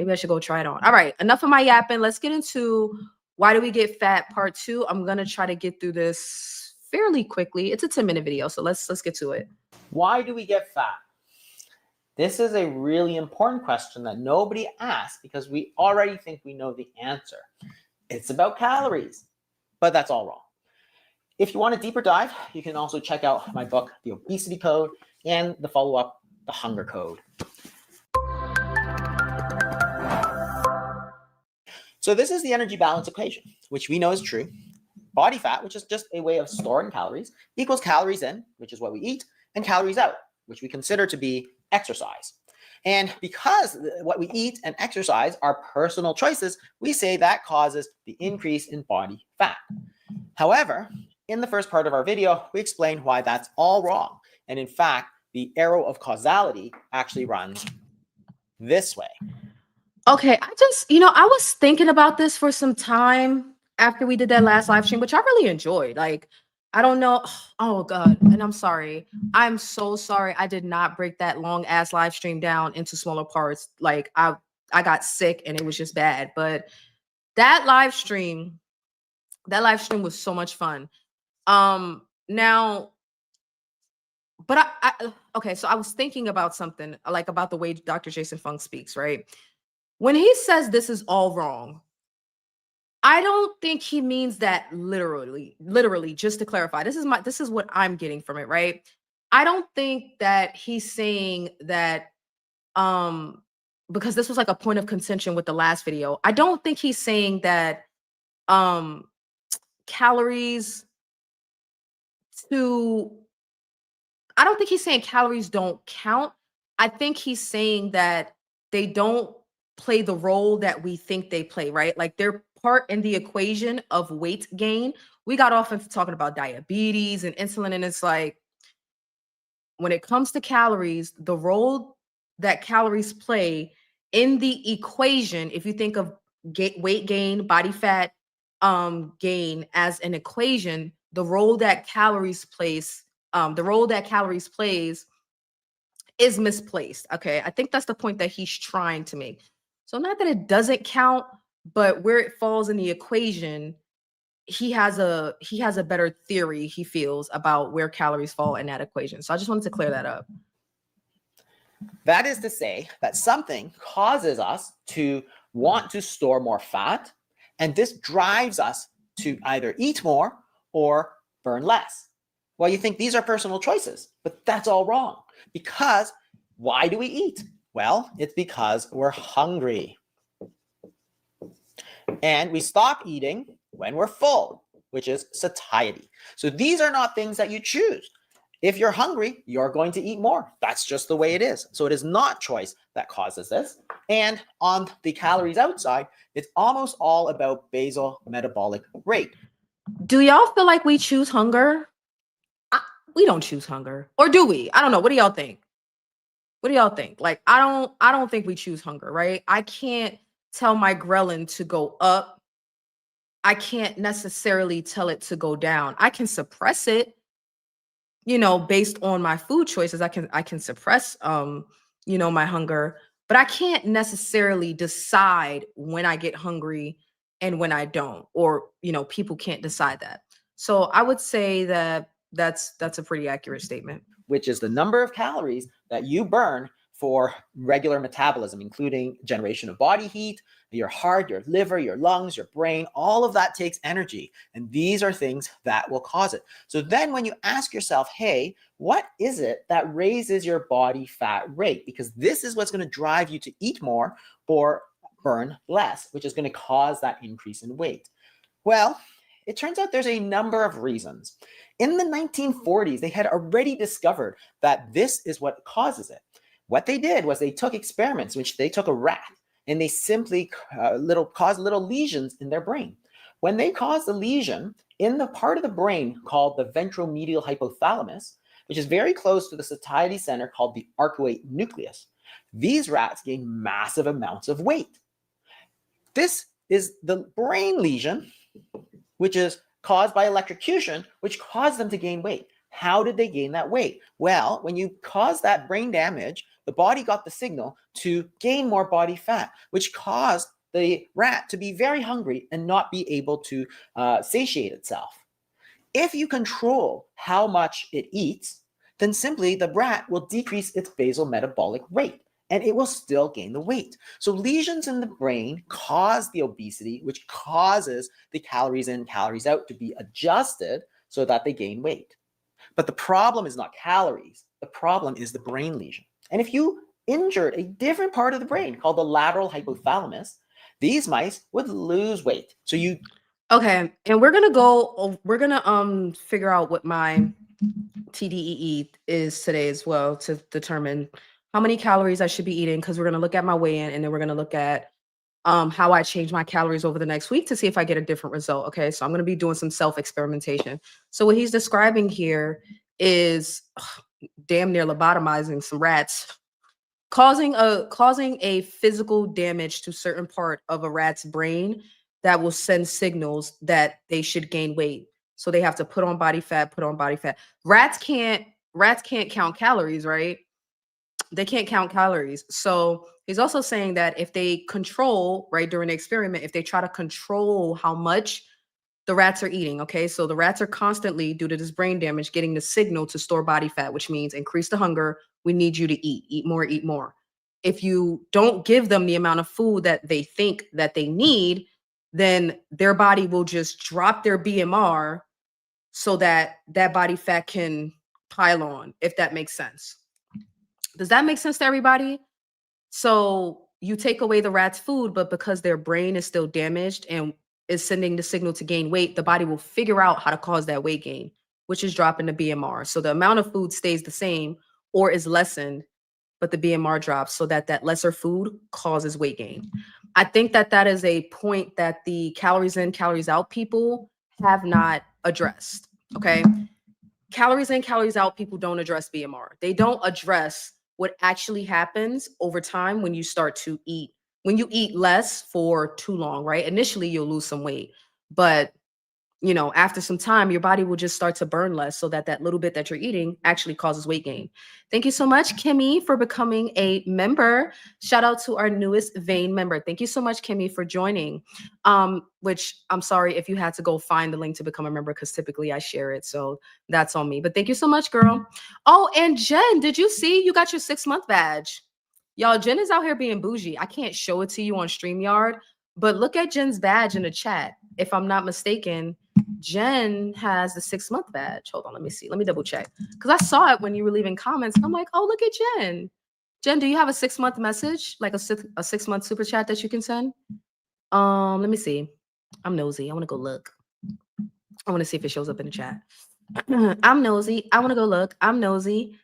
Maybe I should go try it on. All right, enough of my yapping. Let's get into why do we get fat part 2. I'm gonna try to get through this fairly quickly. It's a 10-minute video, so let's get to it. Why do we get fat? This is a really important question that nobody asks because we already think we know the answer. It's about calories, but that's all wrong. If you want a deeper dive, you can also check out my book, The Obesity Code, and the follow-up, The Hunger Code. So this is the energy balance equation, which we know is true. Body fat, which is just a way of storing calories, equals calories in, which is what we eat, and calories out, which we consider to be exercise. And because what we eat and exercise are personal choices, we say that causes the increase in body fat. However, in the first part of our video, we explained why that's all wrong. And in fact, the arrow of causality actually runs this way. Okay, I just, I was thinking about this for some time after we did that last live stream, which I really enjoyed. Like, I don't know. Oh, God. And I'm sorry. I'm so sorry. I did not break that long ass live stream down into smaller parts. Like, I got sick and it was just bad. But that live stream was so much fun. Now, but okay, so I was thinking about something, like about the way Dr. Jason Fung speaks, right? When he says this is all wrong, I don't think he means that literally, just to clarify. This is what I'm getting from it, right? I don't think that he's saying that because this was like a point of contention with the last video. I don't think he's saying that calories I don't think he's saying calories don't count. I think he's saying that they don't play the role that we think they play, right? Like they're part in the equation of weight gain. We got off into talking about diabetes and insulin, and it's like, when it comes to calories, the role that calories play in the equation, if you think of weight gain, body fat gain as an equation, the role that calories plays is misplaced. Okay, I think that's the point that he's trying to make. So not that it doesn't count, but where it falls in the equation, he has a better theory, he feels, about where calories fall in that equation. So I just wanted to clear that up. That is to say that something causes us to want to store more fat, and this drives us to either eat more or burn less. Well, you think these are personal choices, but that's all wrong. Because why do we eat? Well, it's because we're hungry. And we stop eating when we're full, which is satiety. So these are not things that you choose. If you're hungry, you're going to eat more. That's just the way it is. So it is not choice that causes this. And on the calories outside, it's almost all about basal metabolic rate. Do y'all feel like we choose hunger? We don't choose hunger. Or do we? I don't know. What do y'all think? What do y'all think? Like, I don't think we choose hunger, right? I can't tell my ghrelin to go up. I can't necessarily tell it to go down. I can suppress it, based on my food choices. I can suppress my hunger, but I can't necessarily decide when I get hungry and when I don't, or people can't decide that. So I would say that that's a pretty accurate statement. Which is the number of calories that you burn for regular metabolism, including generation of body heat, your heart, your liver, your lungs, your brain. All of that takes energy. And these are things that will cause it. So then when you ask yourself, hey, what is it that raises your body fat rate? Because this is what's going to drive you to eat more or burn less, which is going to cause that increase in weight. Well, it turns out there's a number of reasons. In the 1940s, they had already discovered that this is what causes it. What they did was they took experiments, which they took a rat, and they simply caused little lesions in their brain. When they caused a lesion in the part of the brain called the ventromedial hypothalamus, which is very close to the satiety center called the arcuate nucleus, these rats gained massive amounts of weight. This is the brain lesion, which is caused by electrocution, which caused them to gain weight. How did they gain that weight? Well, when you cause that brain damage, the body got the signal to gain more body fat, which caused the rat to be very hungry and not be able to satiate itself. If you control how much it eats, then simply the rat will decrease its basal metabolic rate and it will still gain the weight. So lesions in the brain cause the obesity, which causes the calories in, calories out to be adjusted so that they gain weight. But the problem is not calories. The problem is the brain lesion. And if you injured a different part of the brain called the lateral hypothalamus, these mice would lose weight. So you Okay, and we're gonna figure out what my TDEE is today as well to determine how many calories I should be eating, because we're gonna look at my weigh-in and then we're gonna look at how I change my calories over the next week to see if I get a different result. Okay, so I'm gonna be doing some self-experimentation. So what he's describing here is damn near lobotomizing some rats, causing a physical damage to certain part of a rat's brain that will send signals that they should gain weight. So they have to put on body fat, put on body fat. Rats can't count calories, right? They can't count calories. So he's also saying that if they control, right, during the experiment, if they try to control how much the rats are eating, okay, so the rats are constantly, due to this brain damage, getting the signal to store body fat, which means increase the hunger. We need you to eat more, eat more. If you don't give them the amount of food that they think that they need, then their body will just drop their BMR so that that body fat can pile on, if that makes sense. Does that make sense to everybody? So you take away the rat's food, but because their brain is still damaged and is sending the signal to gain weight, the body will figure out how to cause that weight gain, which is dropping the BMR. So the amount of food stays the same or is lessened, but the BMR drops, so that that lesser food causes weight gain. I think that that is a point that the calories in, calories out people have not addressed. Okay. Calories in, calories out people don't address BMR. They don't address what actually happens over time when you start to eat, when you eat less for too long, right? Initially, you'll lose some weight, but after some time, your body will just start to burn less, so that that little bit that you're eating actually causes weight gain. Thank you so much, Kimmy, for becoming a member. Shout out to our newest Vein member. Thank you so much, Kimmy, for joining. Which I'm sorry if you had to go find the link to become a member, because typically I share it. So that's on me. But thank you so much, girl. Oh, and Jen, did you see you got your 6-month badge? Y'all, Jen is out here being bougie. I can't show it to you on StreamYard, but look at Jen's badge in the chat. If I'm not mistaken, Jen has the 6-month badge. Hold on, let me see. Let me double check. Because I saw it when you were leaving comments. I'm like, oh, look at Jen. Jen, do you have a 6-month message? Like a 6-month super chat that you can send? Let me see. I'm nosy. I want to go look. I want to see if it shows up in the chat. I'm nosy. I want to go look. I'm nosy.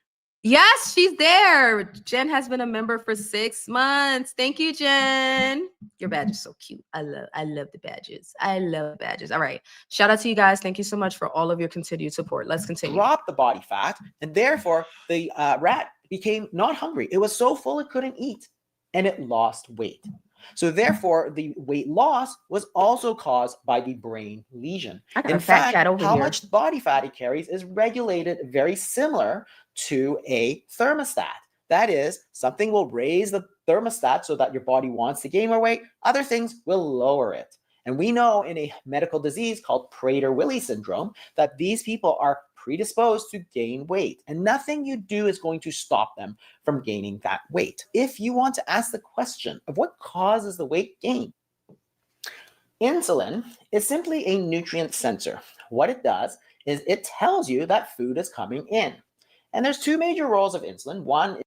Yes, she's there. Jen has been a member for 6 months. Thank you, Jen. Your badge is so cute. I love the badges. I love badges. All right. Shout out to you guys. Thank you so much for all of your continued support. Let's continue. Drop the body fat, and therefore the rat became not hungry. It was so full it couldn't eat, and it lost weight. So therefore, the weight loss was also caused by the brain lesion. In fact, how much body fat it carries is regulated very similar to a thermostat. That is, something will raise the thermostat so that your body wants to gain more weight. Other things will lower it. And we know in a medical disease called Prader-Willi syndrome that these people are predisposed to gain weight, and nothing you do is going to stop them from gaining that weight. If you want to ask the question of what causes the weight gain, insulin is simply a nutrient sensor. What it does is it tells you that food is coming in. And there's two major roles of insulin. One is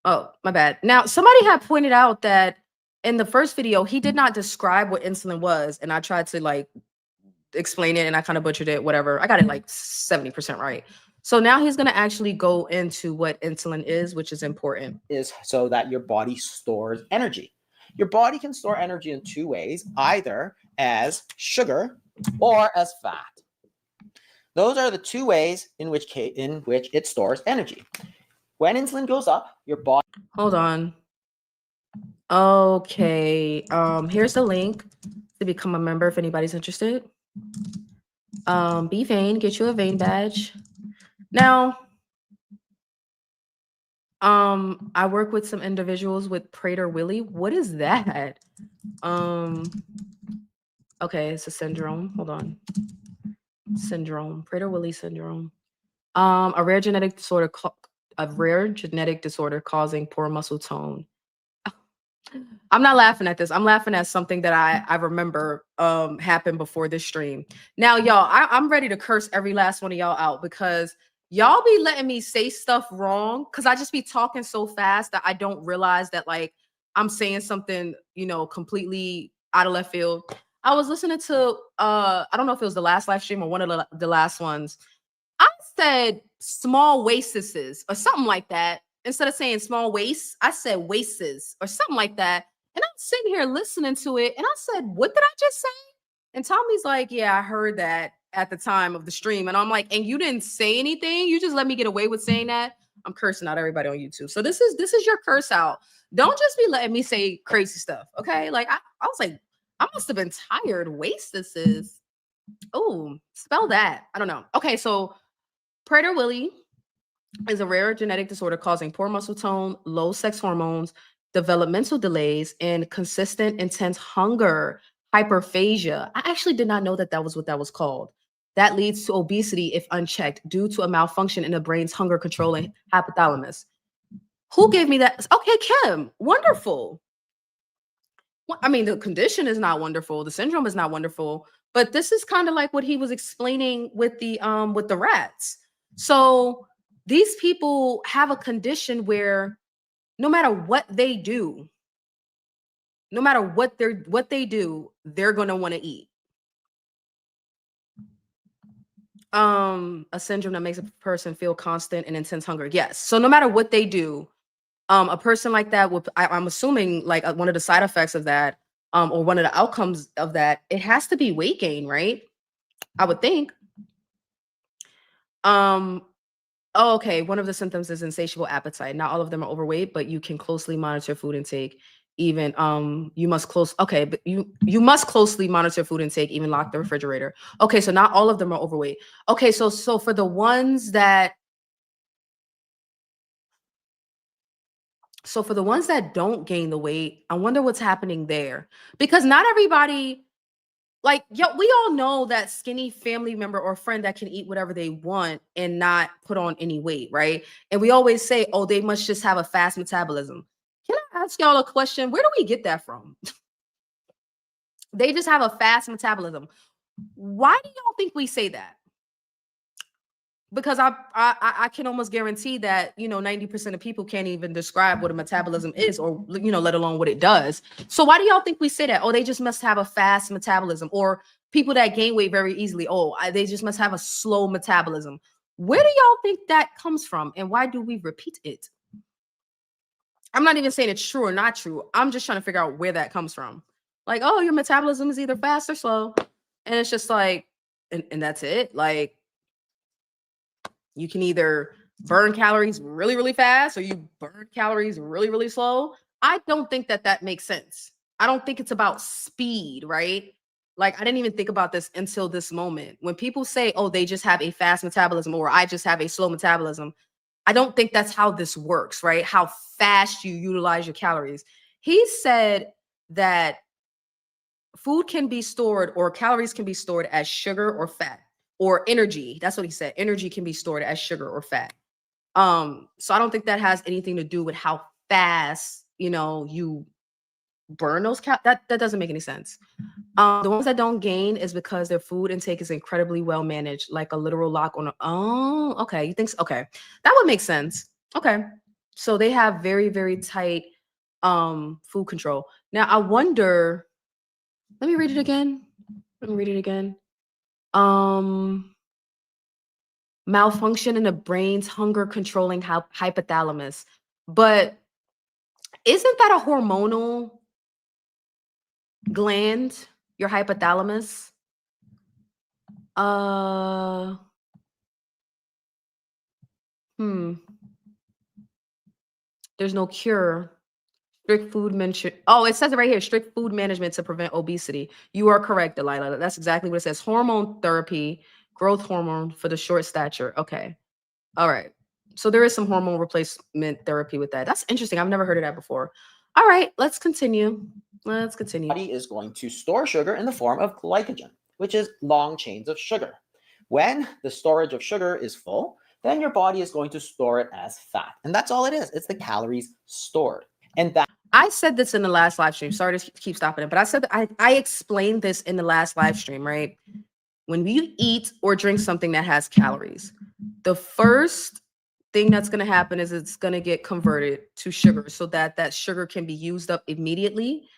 Oh, my bad. Now, somebody had pointed out that in the first video, he did not describe what insulin was, and I tried to explain it and I kind of butchered it, whatever. I got it like 70% right. So now he's going to actually go into what insulin is, which is important. Is so that your body stores energy. Your body can store energy in two ways, either as sugar or as fat. Those are the two ways in which it stores energy. When insulin goes up, your body... Hold on. Okay. Here's the link to become a member if anybody's interested. Be Vein, get you a Vein badge. Now, I work with some individuals with Prader-Willi. What is that? Okay, it's a syndrome. Hold on. Syndrome, Prader-Willi syndrome. A rare genetic disorder causing poor muscle tone. I'm not laughing at this. I'm laughing at something that I remember happened before this stream. Now, y'all, I'm ready to curse every last one of y'all out because y'all be letting me say stuff wrong because I just be talking so fast that I don't realize that like I'm saying something, you know, completely out of left field. I was listening to I don't know if it was the last live stream or one of the last ones. I said small waists or something like that. Instead of saying small waists, I said waists or something like that. And I'm sitting here listening to it. And I said, what did I just say? And Tommy's like, yeah, I heard that at the time of the stream. And I'm like, and you didn't say anything? You just let me get away with saying that? I'm cursing out everybody on YouTube. So this is your curse out. Don't just be letting me say crazy stuff. Okay. Like I was like, I must have been tired. Waists. Oh, spell that. I don't know. Okay, so Prader-Willi is a rare genetic disorder causing poor muscle tone, low sex hormones, developmental delays, and consistent intense hunger, hyperphagia. I actually did not know that that was what that was called. That leads to obesity if unchecked due to a malfunction in the brain's hunger controlling hypothalamus. Who gave me that? Okay, Kim. Wonderful. I mean, the condition is not wonderful. The syndrome is not wonderful, but this is kind of like what he was explaining with the rats. So these people have a condition where no matter what they do, no matter what they do, they're gonna want to eat. A syndrome that makes a person feel constant and intense hunger. Yes. So no matter what they do, a person like that would I'm assuming like one of the side effects of that, or one of the outcomes of that, it has to be weight gain, right? I would think. Um, oh, okay. One of the symptoms is insatiable appetite. Not all of them are overweight, but you can closely monitor food intake. Even you must close. Okay, but you must closely monitor food intake. Even lock the refrigerator. Okay, so not all of them are overweight. Okay, so for the ones that don't gain the weight, I wonder what's happening there because not everybody. Like, yo, we all know that skinny family member or friend that can eat whatever they want and not put on any weight, right? And we always say, oh, they must just have a fast metabolism. Can I ask y'all a question? Where do we get that from? They just have a fast metabolism. Why do y'all think we say that? Because I can almost guarantee that 90% of people can't even describe what a metabolism is, or let alone what it does. So why do y'all think we say that? Oh, they just must have a fast metabolism, or people that gain weight very easily. Oh, they just must have a slow metabolism. Where do y'all think that comes from, and why do we repeat it? I'm not even saying it's true or not true. I'm just trying to figure out where that comes from. Like, oh, your metabolism is either fast or slow, and it's just like, and that's it. Like, you can either burn calories really, really fast or you burn calories really, really slow. I don't think that makes sense. I don't think it's about speed, right? Like, I didn't even think about this until this moment. When people say, oh, they just have a fast metabolism or I just have a slow metabolism, I don't think that's how this works, right? How fast you utilize your calories. He said that food can be stored, or calories can be stored as sugar or fat or energy. That's what he said. Energy can be stored as sugar or fat. So I don't think that has anything to do with how fast, you burn those that doesn't make any sense. The ones that don't gain is because their food intake is incredibly well managed, like a literal lock on a, oh, okay. You think so? Okay. That would make sense. Okay. So they have very, very tight food control. Now I wonder, let me read it again. Malfunction in the brain's hunger controlling hypothalamus. But isn't that a hormonal gland, your hypothalamus? There's no cure. Strict food management. Oh, it says it right here. Strict food management to prevent obesity. You are correct, Delilah. That's exactly what it says. Hormone therapy, growth hormone for the short stature. Okay. All right. So there is some hormone replacement therapy with that. That's interesting. I've never heard of that before. All right, let's continue. Let's continue. Body is going to store sugar in the form of glycogen, which is long chains of sugar. When the storage of sugar is full, then your body is going to store it as fat. And that's all it is. It's the calories stored. And that I said this in the last live stream. Sorry to keep stopping it, but I said I explained this in the last live stream, right? When you eat or drink something that has calories, the first thing that's going to happen is it's going to get converted to sugar so that that sugar can be used up immediately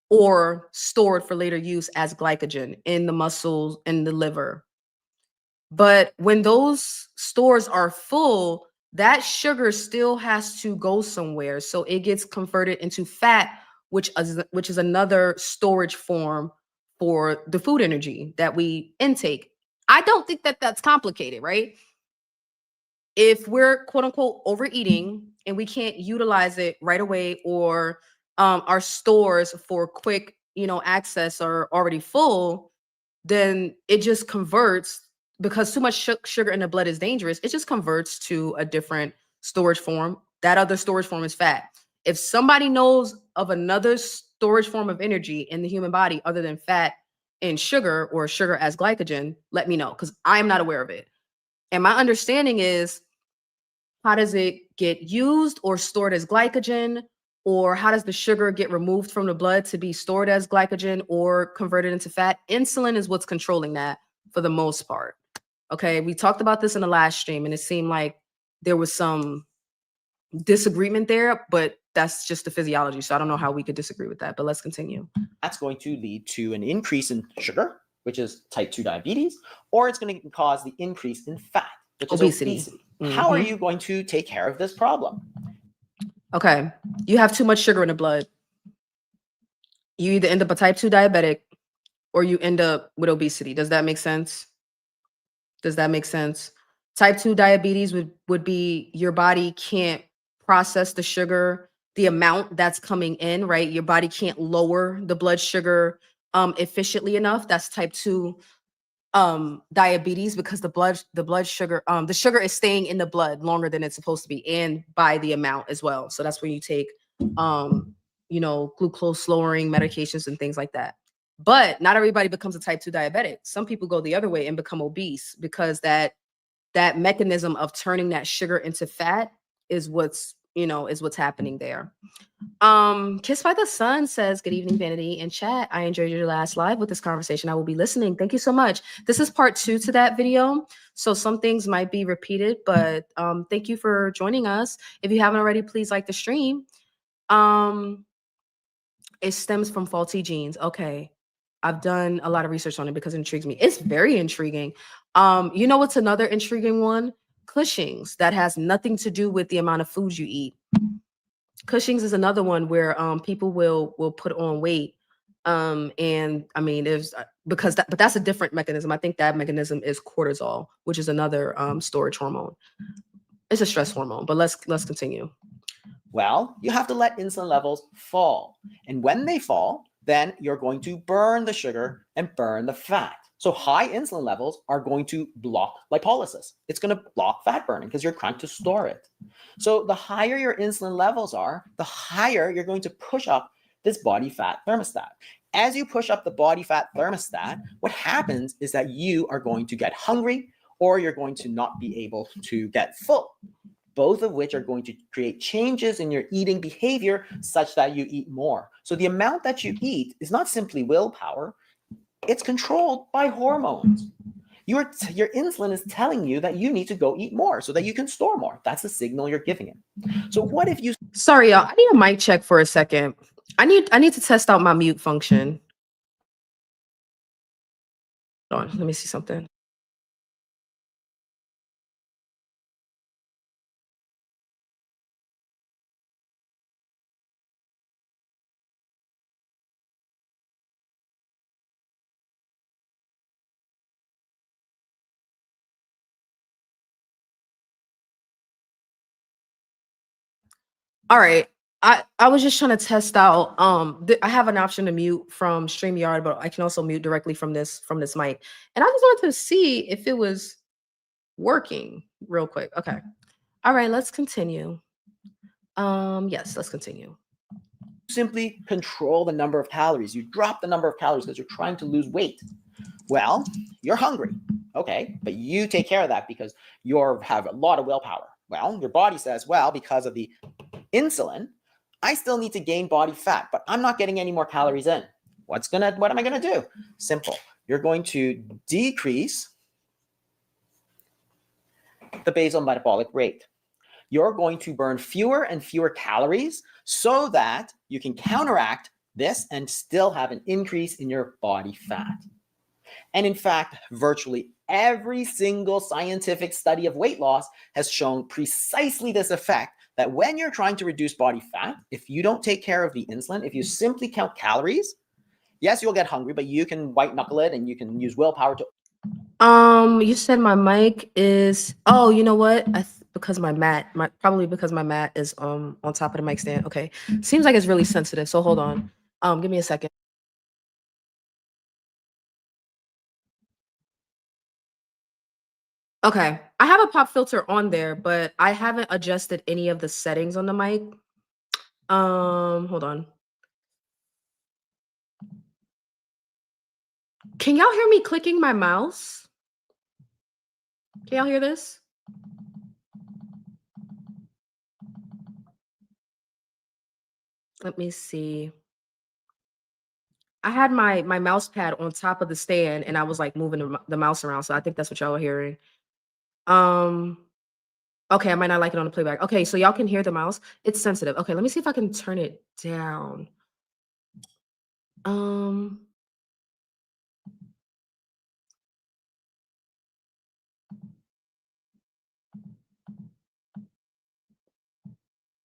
or stored for later use as glycogen in the muscles and the liver. But when those stores are full, that sugar still has to go somewhere. So it gets converted into fat, which is another storage form for the food energy that we intake. I don't think that that's complicated, right? If we're quote unquote overeating and we can't utilize it right away, or our stores for quick, access are already full, then it just converts, because too much sugar in the blood is dangerous. It just converts to a different storage form. That other storage form is fat. If somebody knows of another storage form of energy in the human body other than fat and sugar, or sugar as glycogen, let me know, because I am not aware of it. And my understanding is, how does it get used or stored as glycogen? Or how does the sugar get removed from the blood to be stored as glycogen or converted into fat? Insulin is what's controlling that for the most part. Okay, we talked about this in the last stream, and it seemed like there was some disagreement there, but that's just the physiology. So I don't know how we could disagree with that, but let's continue. That's going to lead to an increase in sugar, which is type 2 diabetes, or it's going to cause the increase in fat, which is obesity. How are you going to take care of this problem? Okay, you have too much sugar in the blood. You either end up a type 2 diabetic or you end up with obesity. Does that make sense? Does that make sense? Type 2 diabetes would be your body can't process the sugar, the amount that's coming in, right? Your body can't lower the blood sugar efficiently enough. That's type 2 diabetes, because the blood sugar, the sugar is staying in the blood longer than it's supposed to be, and by the amount as well. So that's when you take glucose lowering medications and things like that. But not everybody becomes a type 2 diabetic. Some people go the other way and become obese, because that mechanism of turning that sugar into fat is what's happening there. Kissed by the Sun says, good evening, Vanity in chat. I enjoyed your last live with this conversation. I will be listening. Thank you so much. This is part 2 to that video, so some things might be repeated, but thank you for joining us. If you haven't already, please like the stream. It stems from faulty genes. Okay. I've done a lot of research on it because it intrigues me. It's very intriguing. You know what's another intriguing one? Cushing's. That has nothing to do with the amount of food you eat. Cushing's is another one where people will put on weight. And I mean, there's but that's a different mechanism. I think that mechanism is cortisol, which is another storage hormone. It's a stress hormone, but let's continue. Well, you have to let insulin levels fall. And when they fall, then you're going to burn the sugar and burn the fat. So high insulin levels are going to block lipolysis. It's going to block fat burning because you're trying to store it. So the higher your insulin levels are, the higher you're going to push up this body fat thermostat. As you push up the body fat thermostat, what happens is that you are going to get hungry, or you're going to not be able to get full, both of which are going to create changes in your eating behavior such that you eat more. So the amount that you eat is not simply willpower, it's controlled by hormones. Your insulin is telling you that you need to go eat more so that you can store more. That's the signal you're giving it. So what if you... Sorry, y'all, I need a mic check for a second. I need to test out my mute function. Hold on, let me see something. All right. I was just trying to test out. I have an option to mute from StreamYard, but I can also mute directly from this mic. And I just wanted to see if it was working real quick. Okay. All right, let's continue. Yes, let's continue. Simply control the number of calories. You drop the number of calories because you're trying to lose weight. Well, you're hungry. Okay, but you take care of that because you have a lot of willpower. Well, your body says, well, because of the insulin, I still need to gain body fat, but I'm not getting any more calories in. What am I gonna do? Simple. You're going to decrease the basal metabolic rate. You're going to burn fewer and fewer calories so that you can counteract this and still have an increase in your body fat. And in fact, virtually every single scientific study of weight loss has shown precisely this effect, that when you're trying to reduce body fat, if you don't take care of the insulin, if you simply count calories, yes, you'll get hungry, but you can white knuckle it and you can use willpower to. You said my mic is. Oh, you know what? Because probably because my mat is on top of the mic stand. Okay, seems like it's really sensitive. So hold on. Give me a second. Okay, I have a pop filter on there, but I haven't adjusted any of the settings on the mic. Hold on. Can y'all hear me clicking my mouse? Can y'all hear this? Let me see. I had my mouse pad on top of the stand, and I was like moving the mouse around, so I think that's what y'all are hearing. Um, okay, I might not like it on the playback. Okay, so y'all can hear the mouse. It's sensitive. Okay, let me see if I can turn it down. Um,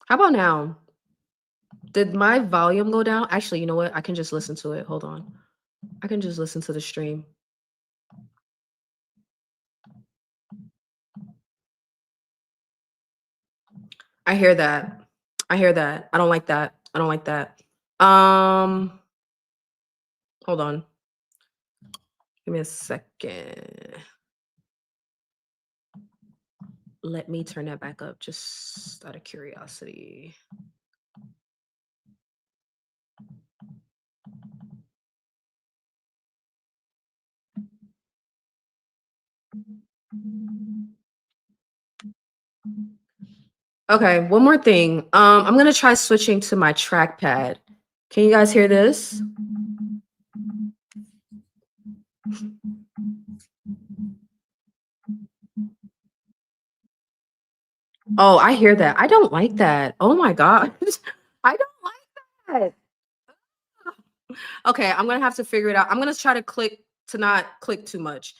how about now? Did my volume go down? Actually, you know what? I can just listen to it. Hold on. I can just listen to the stream. I hear that. I hear that. I don't like that. I don't like that. Hold on. Give me a second. Let me turn that back up just out of curiosity. Okay, one more thing. I'm gonna try switching to my trackpad. Can you guys hear this? Oh, I hear that. I don't like that. Oh my god. I don't like that. Okay, I'm gonna have to figure it out. I'm gonna try to not click too much.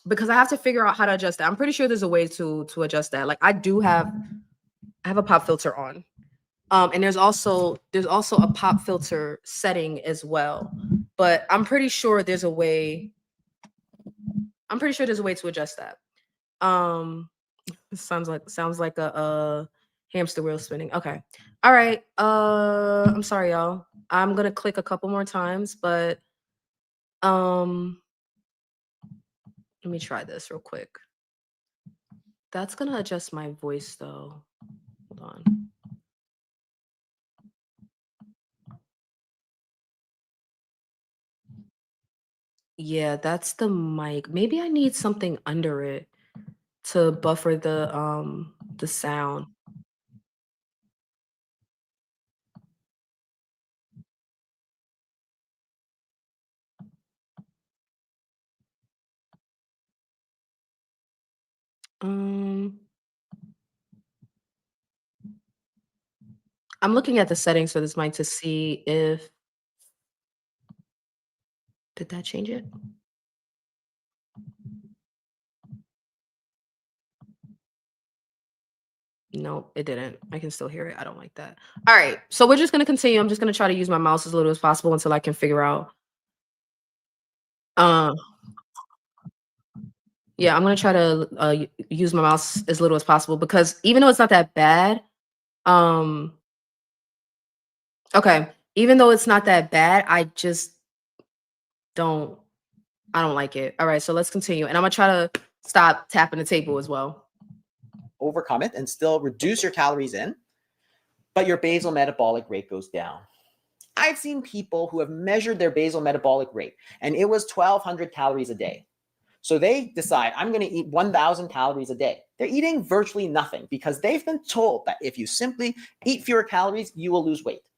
Because I have to figure out how to adjust that. I'm pretty sure there's a way to adjust that. Like I have a pop filter on. And there's also a pop filter setting as well. But I'm pretty sure there's a way to adjust that. It sounds like a hamster wheel spinning. Okay. All right. I'm sorry, y'all. I'm gonna click a couple more times, but let me try this real quick. That's gonna adjust my voice though. Hold on. Yeah, that's the mic. Maybe I need something under it to buffer the sound. Um I'm looking at the settings for this mic to see if did that change it? No, it didn't. I can still hear it. I don't like that. All right. So we're just going to continue. I'm just going to try to use my mouse as little as possible until I can figure out. Uh, yeah, I'm going to try to use my mouse as little as possible because even though it's not that bad, um, okay, even though it's not that bad, don't, I don't like it. All right. So let's continue. And I'm going to try to stop tapping the table as well. overcome it and still reduce your calories in, but your basal metabolic rate goes down. I've seen people who have measured their basal metabolic rate, and it was 1,200 calories a day. So they decide, I'm going to eat 1,000 calories a day. They're eating virtually nothing because they've been told that if you simply eat fewer calories, you will lose weight.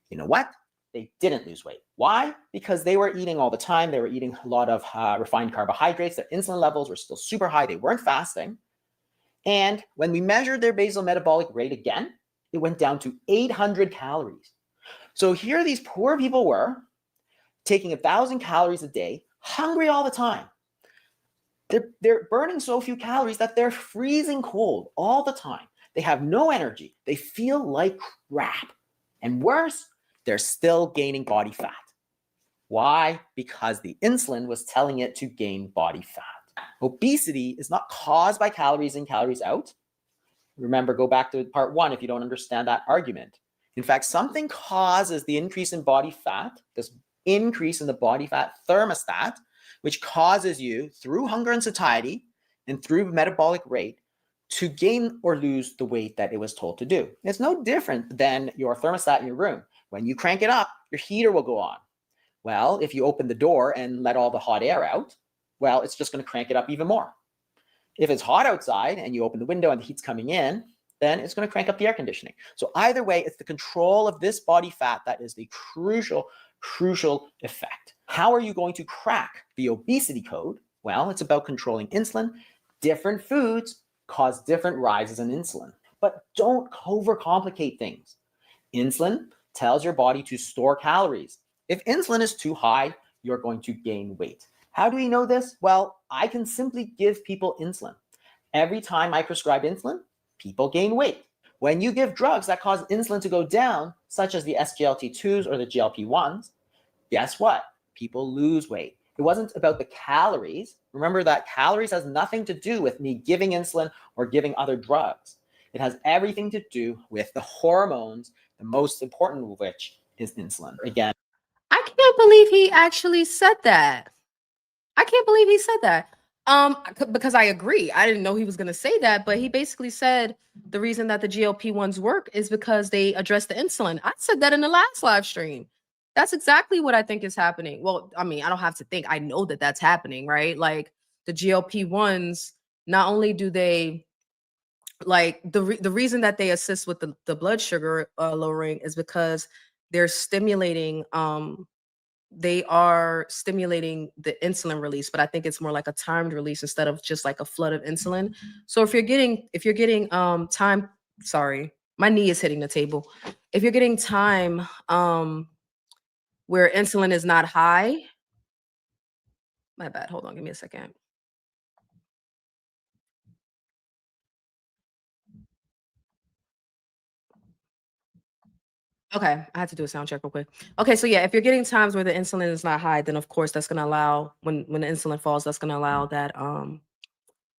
You know what? They didn't lose weight. Why? Because they were eating all the time. They were eating a lot of refined carbohydrates. Their insulin levels were still super high. They weren't fasting. And when we measured their basal metabolic rate again, it went down to 800 calories. So here these poor people were taking 1,000 calories a day, hungry all the time. They're burning so few calories that they're freezing cold all the time. They have no energy. They feel like crap. And worse, they're still gaining body fat. Why? Because the insulin was telling it to gain body fat. Obesity is not caused by calories in, calories out. Remember, go back to part 1 if you don't understand that argument. In fact, something causes the increase in body fat, this increase in the body fat thermostat, which causes you, through hunger and satiety and through metabolic rate, to gain or lose the weight that it was told to do. It's no different than your thermostat in your room. When you crank it up, your heater will go on. Well, if you open the door and let all the hot air out, well, it's just going to crank it up even more. If it's hot outside and you open the window and the heat's coming in, then it's going to crank up the air conditioning. So either way, it's the control of this body fat that is the crucial effect. How are you going to crack the obesity code? Well, it's about controlling insulin. Different foods cause different rises in insulin, but don't overcomplicate things. Insulin tells your body to store calories. If insulin is too high, you're going to gain weight. How do we know this? Well, I can simply give people insulin. Every time I prescribe insulin, people gain weight. When you give drugs that cause insulin to go down, such as the SGLT2s or the GLP-1s, guess what? People lose weight. It wasn't about the calories. Remember that calories has nothing to do with me giving insulin or giving other drugs. It has everything to do with the hormones, the most important of which is insulin. Again, I can't believe he actually said that. I can't believe he said that. Because I agree. I didn't know he was going to say that, but he basically said the reason that the GLP-1s work is because they address the insulin. I said that in the last live stream. That's exactly what I think is happening. Well, I mean, I don't have to think. I know that that's happening, right? Like the GLP-1s, not only do they like the reason that they assist with the blood sugar lowering is because they're stimulating they are stimulating the insulin release, but I think it's more like a timed release instead of just like a flood of insulin. So if you're getting time, sorry, my knee is hitting the table. If you're getting time where insulin is not high, my bad. Hold on, give me a second. Okay, I had to do a sound check real quick. Okay, so yeah, if you're getting times where the insulin is not high, then of course that's gonna allow when the insulin falls, that's gonna allow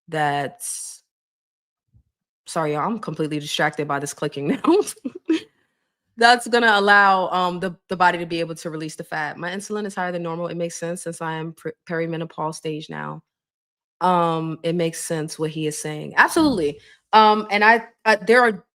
that's sorry, y'all, I'm completely distracted by this clicking now. That's gonna allow the body to be able to release the fat. My insulin is higher than normal. It makes sense since I am perimenopause stage now. It makes sense what he is saying. Absolutely. And there are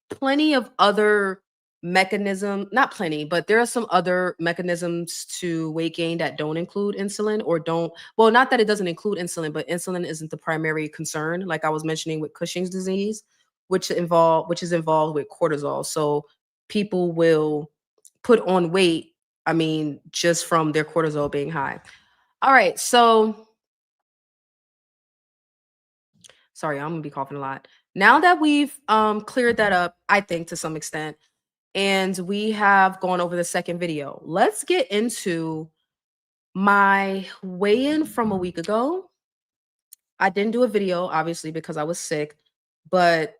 plenty of other mechanism, not plenty, but there are some other mechanisms to weight gain that don't include insulin or don't, well, not that it doesn't include insulin, but insulin isn't the primary concern, like I was mentioning with Cushing's disease, which is involved with cortisol. So people will put on weight, I mean, just from their cortisol being high. All right, so sorry, I'm gonna be coughing a lot. Now that we've cleared that up, I think to some extent, and we have gone over the second video, let's get into my weigh-in from a week ago. I didn't do a video, obviously, because I was sick, but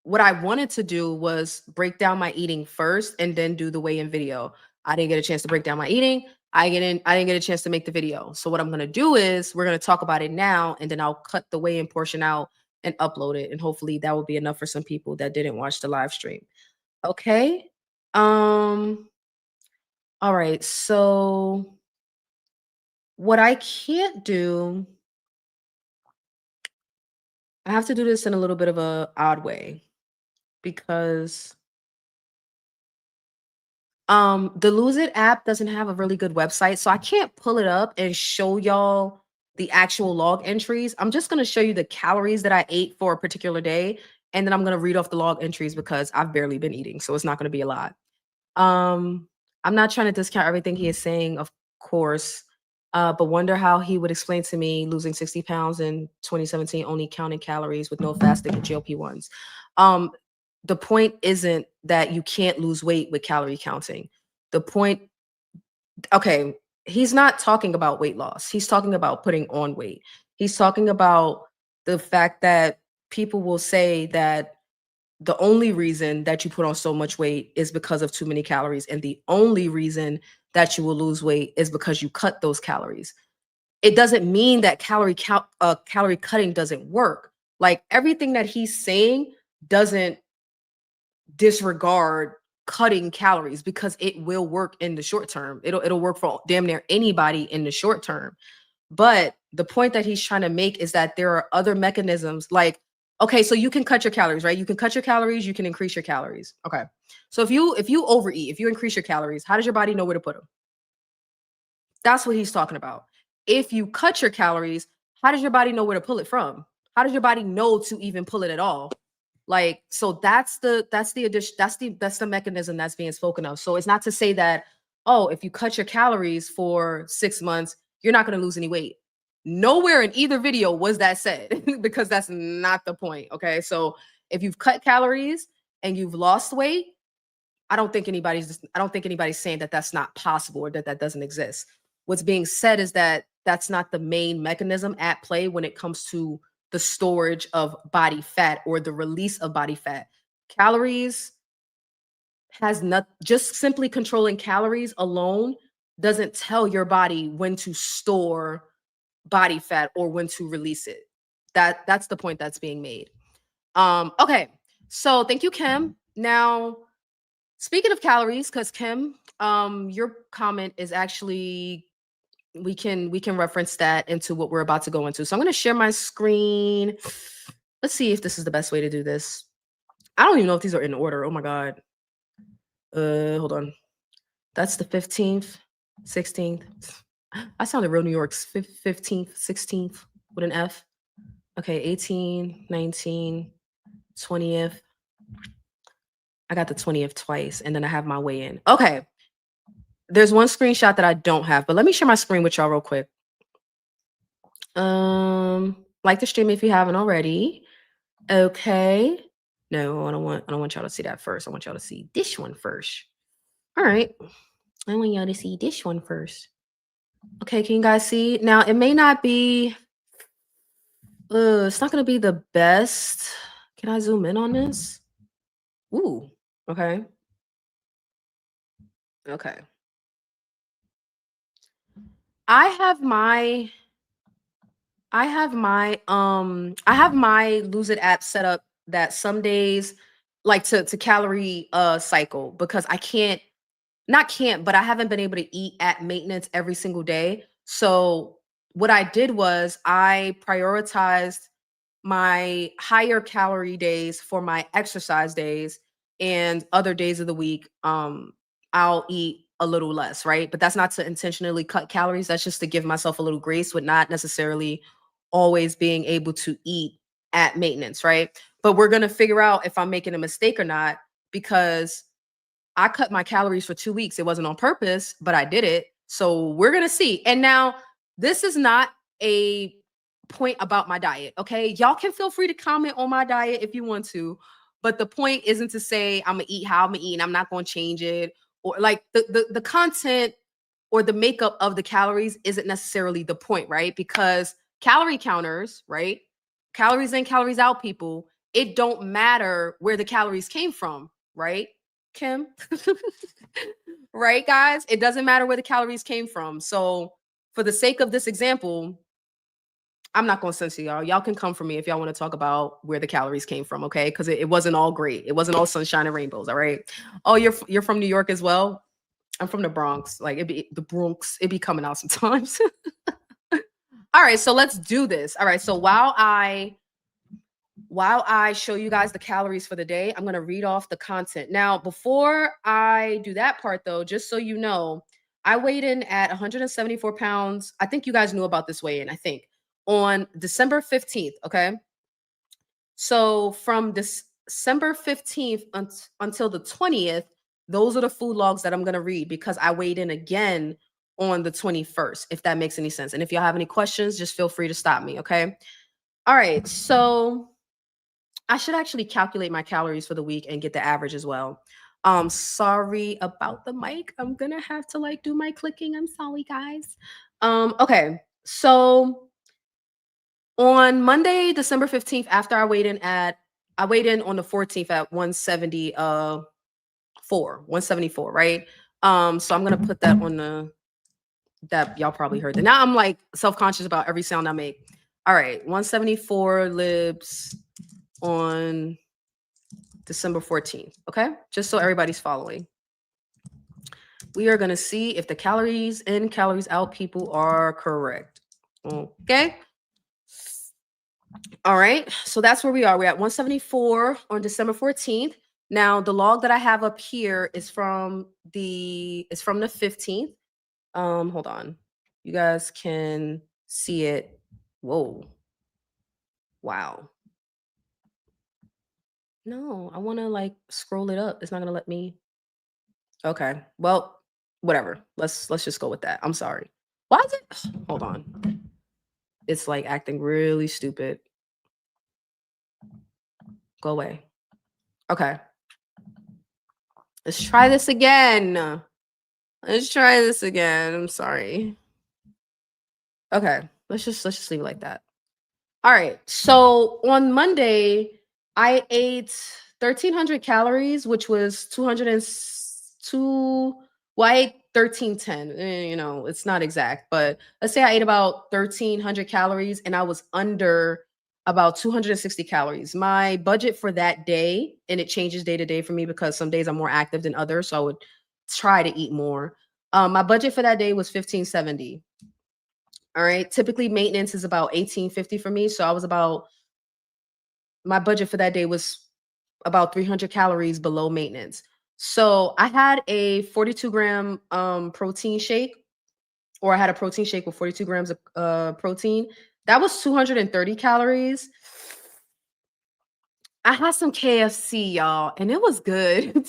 what I wanted to do was break down my eating first and then do the weigh-in video. I didn't get a chance to break down my eating. I didn't get a chance to make the video. So what I'm gonna do is we're gonna talk about it now, and then I'll cut the weigh-in portion out and upload it. And hopefully that will be enough for some people that didn't watch the live stream. Okay. Um, all right. So what I can't do I have to do this in a little bit of a odd way because the Lose It app doesn't have a really good website, so I can't pull it up and show y'all the actual log entries. I'm just going to show you the calories that I ate for a particular day, and then I'm going to read off the log entries because I've barely been eating, so it's not going to be a lot. Um, I'm not trying to discount everything he is saying, of course, but wonder how he would explain to me losing 60 pounds in 2017, only counting calories with no fasting and GLP-1s. Um, the point isn't that you can't lose weight with calorie counting. The point, okay, he's not talking about weight loss. He's talking about putting on weight. He's talking about the fact that people will say that the only reason that you put on so much weight is because of too many calories. And the only reason that you will lose weight is because you cut those calories. It doesn't mean that calorie cutting doesn't work. Like everything that he's saying doesn't disregard cutting calories because it will work in the short term. It'll work for damn near anybody in the short term. But the point that he's trying to make is that there are other mechanisms like, okay, so you can cut your calories, right? You can cut your calories, you can increase your calories. Okay. So if you overeat, if you increase your calories, how does your body know where to put them? That's what he's talking about. If you cut your calories, how does your body know where to pull it from? How does your body know to even pull it at all? Like, so that's the addition, that's the mechanism that's being spoken of. So it's not to say that, oh, if you cut your calories for 6 months, you're not going to lose any weight. Nowhere in either video was that said because that's not the point. Okay. So if you've cut calories and you've lost weight, I don't think anybody's saying that that's not possible or that that doesn't exist. What's being said is that that's not the main mechanism at play when it comes to the storage of body fat or the release of body fat. Calories has not just simply controlling calories alone doesn't tell your body when to store body fat or when to release it. That's the point that's being made. Okay. So thank you, Kim. Now, speaking of calories, because Kim, your comment is actually we can reference that into what we're about to go into. So I'm going to share my screen. Let's see if this is the best way to do this. I don't even know if these are in order. Oh my god. Hold on. That's the 15th, 16th. I sounded real New York's 15th, 16th with an F. Okay, 18, 19, 20th. I got the 20th twice, and then I have my way in. Okay. There's one screenshot that I don't have, but let me share my screen with y'all real quick. Like the stream if you haven't already. Okay. No, I don't want y'all to see that first. I want y'all to see this one first. All right. I want y'all to see this one first. Okay, can you guys see? Now it may not be it's not gonna be the best. Can I zoom in on this? Ooh, okay. Okay. I have my I have my Lose It app set up that some days like to calorie cycle because I can't not can't, but I haven't been able to eat at maintenance every single day. So what I did was I prioritized my higher calorie days for my exercise days, and other days of the week I'll eat a little less, right? But that's not to intentionally cut calories, that's just to give myself a little grace with not necessarily always being able to eat at maintenance, right? But we're going to figure out if I'm making a mistake or not because I cut my calories for 2 weeks. It wasn't on purpose, but I did it. So we're going to see. And now this is not a point about my diet. Okay. Y'all can feel free to comment on my diet if you want to. But the point isn't to say I'm going to eat how I'm going to eat and I'm not going to change it. Or like the content or the makeup of the calories isn't necessarily the point, right? Because calorie counters, right? Calories in, calories out, people, it don't matter where the calories came from, right? Kim. Right, guys? It doesn't matter where the calories came from. So, for the sake of this example, I'm not going to censor y'all. Y'all can come for me if y'all want to talk about where the calories came from, okay? Because it wasn't all great. It wasn't all sunshine and rainbows, all right? Oh, you're from New York as well? I'm from the Bronx. Like it be the Bronx. It be coming out sometimes. All right, so let's do this. All right, so while I while I show you guys the calories for the day, I'm going to read off the content. Now, before I do that part though, just so you know, I weighed in at 174 pounds. I think you guys knew about this weigh in, I think, on December 15th. Okay. So from December 15th until the 20th, those are the food logs that I'm going to read because I weighed in again on the 21st, if that makes any sense. And if y'all have any questions, just feel free to stop me. Okay. All right. So I should actually calculate my calories for the week and get the average as well. Sorry about the mic. I'm gonna have to like do my clicking. I'm sorry, guys. Okay. So on Monday, December 15th, after I weighed in on the 14th at 174, right? So I'm gonna put that on the that y'all probably heard that. Now I'm like self-conscious about every sound I make. All right, 174 libs on December 14th. Okay. Just so everybody's following. We are going to see if the calories in, calories out people are correct. Okay. All right. So that's where we are. We're at 174 on December 14th. Now, the log that I have up here is from the 15th. Hold on. You guys can see it. Whoa. Wow. No, I want to like scroll it up. It's not going to let me. Okay. Well, whatever. Let's just go with that. I'm sorry. Why is it? Hold on. It's like acting really stupid. Go away. Okay. Let's try this again. Let's try this again. I'm sorry. Okay. Let's just leave it like that. All right. So on Monday, I ate 1,300 calories, which was 202. Well, I ate 1,310. You know, it's not exact, but let's say I ate about 1,300 calories and I was under about 260 calories. My budget for that day, and it changes day to day for me because some days I'm more active than others. So I would try to eat more. My budget for that day was 1,570. All right. Typically, maintenance is about 1,850 for me. So my budget for that day was about 300 calories below maintenance. So I had a 42-gram protein shake, or I had a protein shake with 42 grams of protein. That was 230 calories. I had some KFC, y'all, and it was good.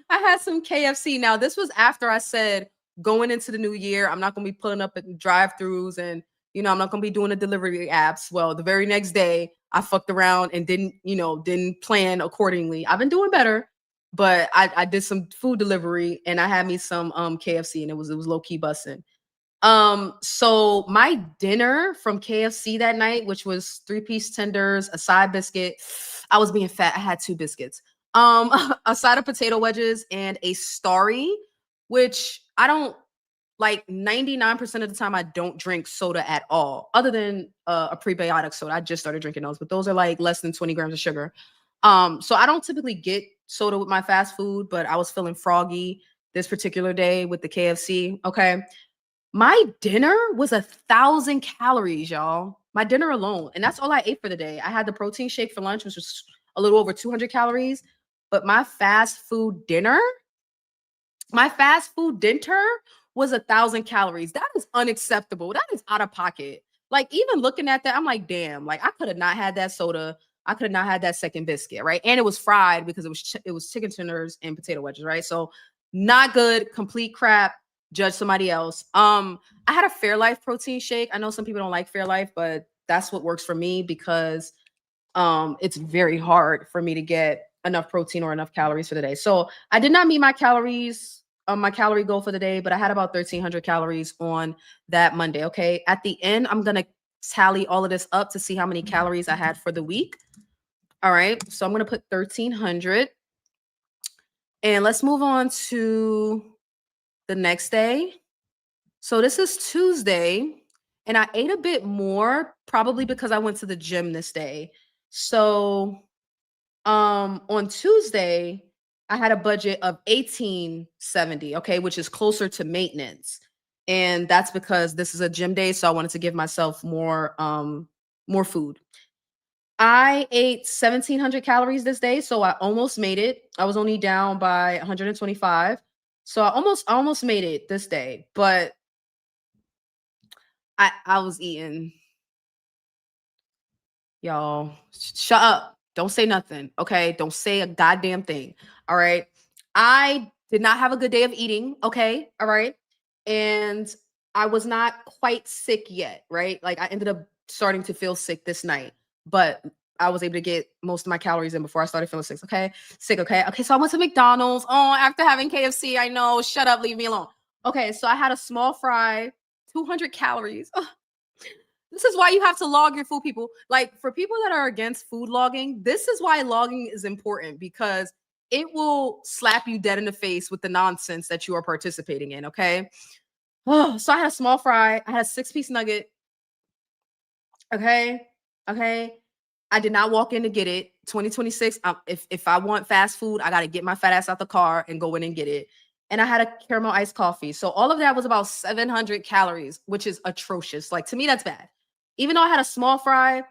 I had some KFC. Now, this was after I said going into the new year, I'm not going to be pulling up at drive-throughs and, I'm not going to be doing the delivery apps. Well, the very next day, I fucked around and didn't plan accordingly. I've been doing better, but I did some food delivery and I had me some KFC and it was low-key busting. So my dinner from KFC that night, which was 3-piece tenders, a side biscuit. I was being fat. I had 2 biscuits. A side of potato wedges and a Starry, which I don't like 99% of the time I don't drink soda at all, other than a prebiotic soda. I just started drinking those, but those are like less than 20 grams of sugar. So I don't typically get soda with my fast food, but I was feeling froggy this particular day with the KFC. Okay. My dinner was 1,000 calories, y'all. My dinner alone. And that's all I ate for the day. I had the protein shake for lunch, which was a little over 200 calories. But my fast food dinner was 1,000 calories. That is unacceptable. That is out of pocket. Like, even looking at that, I'm like, damn, like I could have not had that soda. I could have not had that second biscuit, right? And it was fried because it was chicken tenders and potato wedges, right? So not good, complete crap. Judge somebody else. I had a Fairlife protein shake. I know some people don't like Fairlife, but that's what works for me because it's very hard for me to get enough protein or enough calories for the day. So I did not meet my calories, my calorie goal for the day, but I had about 1,300 calories on that Monday. Okay. At the end, I'm going to tally all of this up to see how many calories I had for the week. All right. So I'm going to put 1,300. And let's move on to the next day. So this is Tuesday. And I ate a bit more, probably because I went to the gym this day. So on Tuesday, I had a budget of 1,870, okay, which is closer to maintenance. And that's because this is a gym day, so I wanted to give myself more food. I ate 1,700 calories this day, so I almost made it. I was only down by 125. So I almost made it this day, but I was eating. Y'all, shut up. Don't say nothing. Okay. Don't say a goddamn thing. All right. I did not have a good day of eating. Okay. All right. And I was not quite sick yet. Right. Like I ended up starting to feel sick this night, but I was able to get most of my calories in before I started feeling sick. Okay. Sick. Okay. Okay. So I went to McDonald's. Oh, after having KFC, I know. Shut up. Leave me alone. Okay. So I had a small fry, 200 calories. This is why you have to log your food, people. Like for people that are against food logging, this is why logging is important because it will slap you dead in the face with the nonsense that you are participating in. Okay. Oh, so I had a small fry, I had a 6-piece nugget. Okay. Okay. I did not walk in to get it. 2026. If I want fast food, I got to get my fat ass out the car and go in and get it. And I had a caramel iced coffee. So all of that was about 700 calories, which is atrocious. Like to me, that's bad. Even though I had a small fry,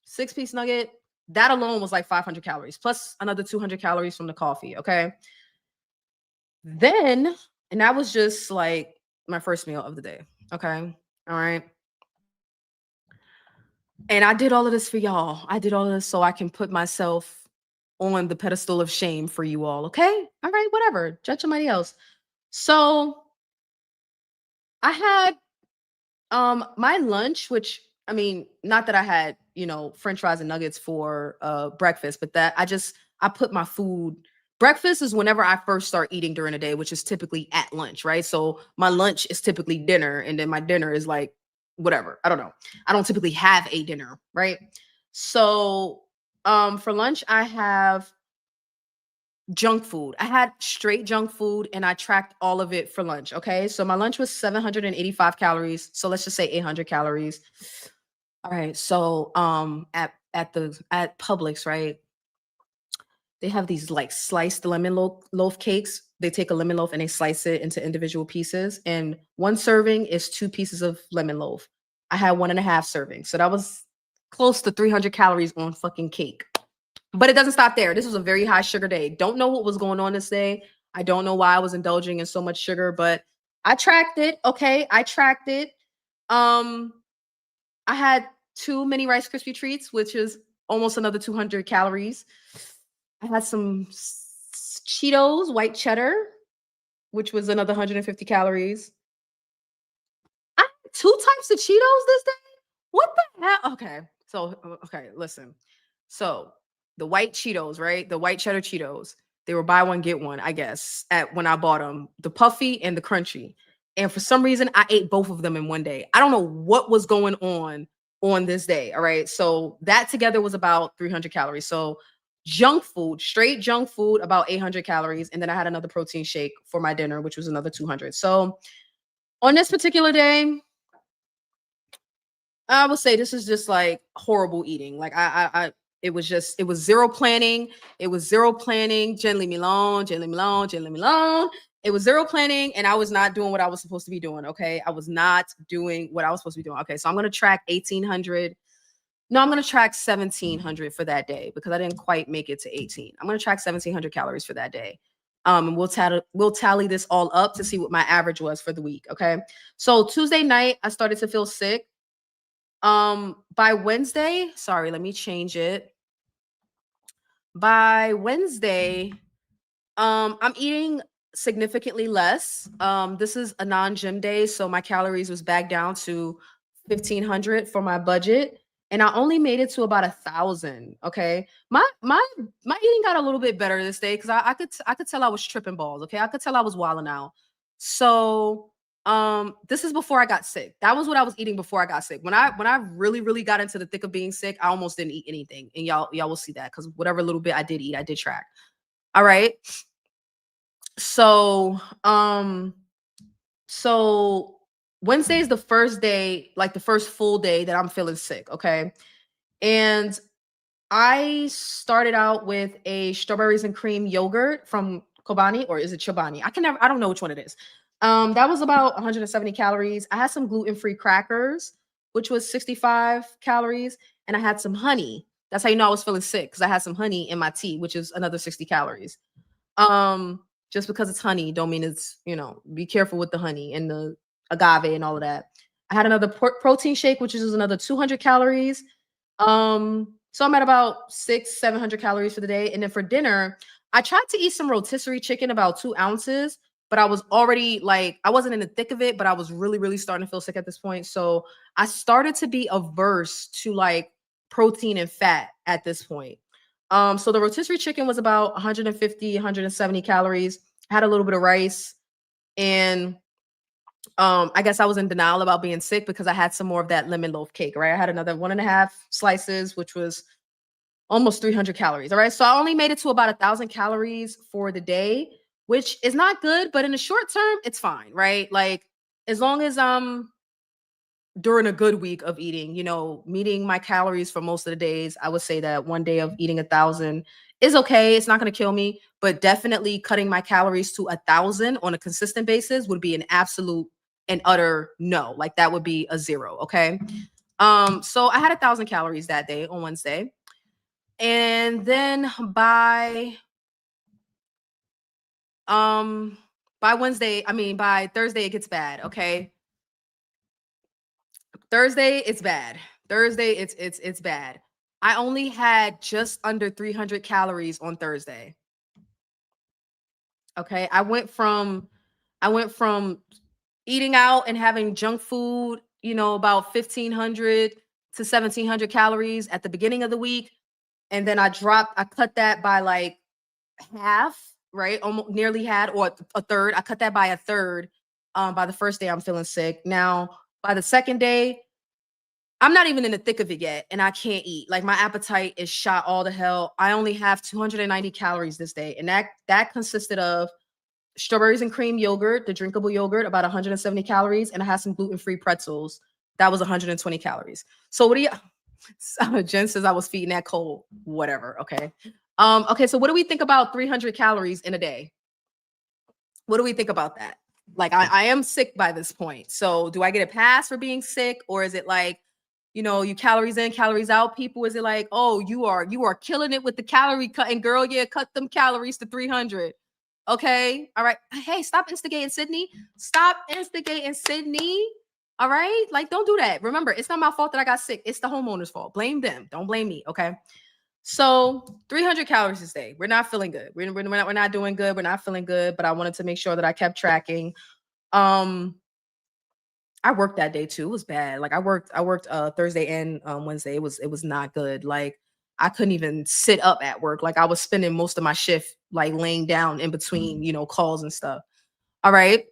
6-piece nugget, that alone was like 500 calories plus another 200 calories from the coffee. Okay. Then, and that was just like my first meal of the day. Okay. All right. And I did all of this for y'all. I did all of this so I can put myself on the pedestal of shame for you all. Okay. All right. Whatever. Judge somebody else. So I had my lunch, which I mean, not that I had, French fries and nuggets for breakfast, but that I put my food. Breakfast is whenever I first start eating during the day, which is typically at lunch, right? So my lunch is typically dinner, and then my dinner is like whatever. I don't know. I don't typically have a dinner, right? So for lunch, I have junk food. I had straight junk food and I tracked all of it for lunch. Okay. So my lunch was 785 calories. So let's just say 800 calories. All right. So at Publix, right? They have these like sliced lemon loaf cakes. They take a lemon loaf and they slice it into individual pieces. And one serving is 2 pieces of lemon loaf. I had 1.5 servings. So that was close to 300 calories on fucking cake. But it doesn't stop there. This was a very high sugar day. Don't know what was going on this day. I don't know why I was indulging in so much sugar, but I tracked it. Okay, I tracked it. Um, I had 2 mini Rice Krispie treats, which is almost another 200 calories. I had some Cheetos, white cheddar, which was another 150 calories. I had 2 types of Cheetos this day. What the hell? Okay, so okay, listen. So the white Cheetos, right? The white cheddar Cheetos. They were buy one get one, I guess, at when I bought them. The puffy and the crunchy. And for some reason, I ate both of them in one day. I don't know what was going on this day. All right. So that together was about 300 calories. So junk food, straight junk food, about 800 calories. And then I had another protein shake for my dinner, which was another 200. So on this particular day, I would say this is just like horrible eating. Like it was zero planning. It was zero planning. Gently me alone, gently me alone, gently me alone. It was zero planning, and I was not doing what I was supposed to be doing. Okay, I was not doing what I was supposed to be doing. Okay, so I'm gonna track 1,800. No, I'm gonna track 1,700 for that day because I didn't quite make it to 18. I'm gonna track 1,700 calories for that day. And we'll tally this all up to see what my average was for the week. Okay, so Tuesday night I started to feel sick. By Wednesday, sorry, let me change it. By Wednesday, I'm eating significantly less. This is a non-gym day, so my calories was back down to 1,500 for my budget, and I only made it to about 1,000. Okay, my eating got a little bit better this day because I could tell I was tripping balls. Okay, I could tell I was wilding out. So this is before I got sick. That was what I was eating before I got sick. When I really got into the thick of being sick, I almost didn't eat anything, and y'all will see that because whatever little bit I did eat, I did track. All right. So, so Wednesday is the first day, like the first full day that I'm feeling sick. Okay. And I started out with a strawberries and cream yogurt from Kobani, or is it Chobani? I don't know which one it is. That was about 170 calories. I had some gluten-free crackers, which was 65 calories, and I had some honey. That's how you know I was feeling sick, because I had some honey in my tea, which is another 60 calories. Just because it's honey don't mean it's, be careful with the honey and the agave and all of that. I had another protein shake, which is another 200 calories. So I'm at about 700 calories for the day. And then for dinner, I tried to eat some rotisserie chicken, about 2 ounces, but I was already like, I wasn't in the thick of it, but I was really, really starting to feel sick at this point. So I started to be averse to like protein and fat at this point. So the rotisserie chicken was about 150, 170 calories. I had a little bit of rice, and I guess I was in denial about being sick because I had some more of that lemon loaf cake, right? I had another 1.5 slices, which was almost 300 calories. All right. So I only made it to about 1,000 calories for the day, which is not good, but in the short term, it's fine, right? Like, as long as during a good week of eating, meeting my calories for most of the days, I would say that one day of eating 1,000 is okay. It's not going to kill me, but definitely cutting my calories to 1,000 on a consistent basis would be an absolute and utter no. Like, that would be a zero. Okay. So I had 1,000 calories that day on Wednesday. And then by Wednesday, I mean by Thursday, it gets bad. Okay. Thursday, it's bad. Thursday, it's bad. I only had just under 300 calories on Thursday. Okay. I went from eating out and having junk food, about 1,500 to 1,700 calories at the beginning of the week. And then I cut that by like half, right? Almost nearly had, or a third. I cut that by a third by the first day I'm feeling sick. Now, by the second day, I'm not even in the thick of it yet, and I can't eat. Like, my appetite is shot all to hell. I only have 290 calories this day, and that consisted of strawberries and cream yogurt, the drinkable yogurt, about 170 calories, and I had some gluten-free pretzels. That was 120 calories. So what do you Jen says I was feeding that cold. Whatever. Okay. Okay, so what do we think about 300 calories in a day? What do we think about that? Like, I am sick by this point. So do I get a pass for being sick? Or is it like, you calories in, calories out people? Is it like, oh, you are killing it with the calorie cutting, girl? Yeah, cut them calories to 300. Okay. All right. Hey, stop instigating, Sydney. Stop instigating, Sydney. All right. Like, don't do that. Remember, it's not my fault that I got sick. It's the homeowner's fault. Blame them. Don't blame me. Okay. So 300 calories this day. We're not feeling good. We're not doing good. We're not feeling good. But I wanted to make sure that I kept tracking. Um, I worked that day too. It was bad. Like, I worked Thursday and Wednesday. It was not good. Like, I couldn't even sit up at work. Like, I was spending most of my shift like laying down in between, calls and stuff. All right.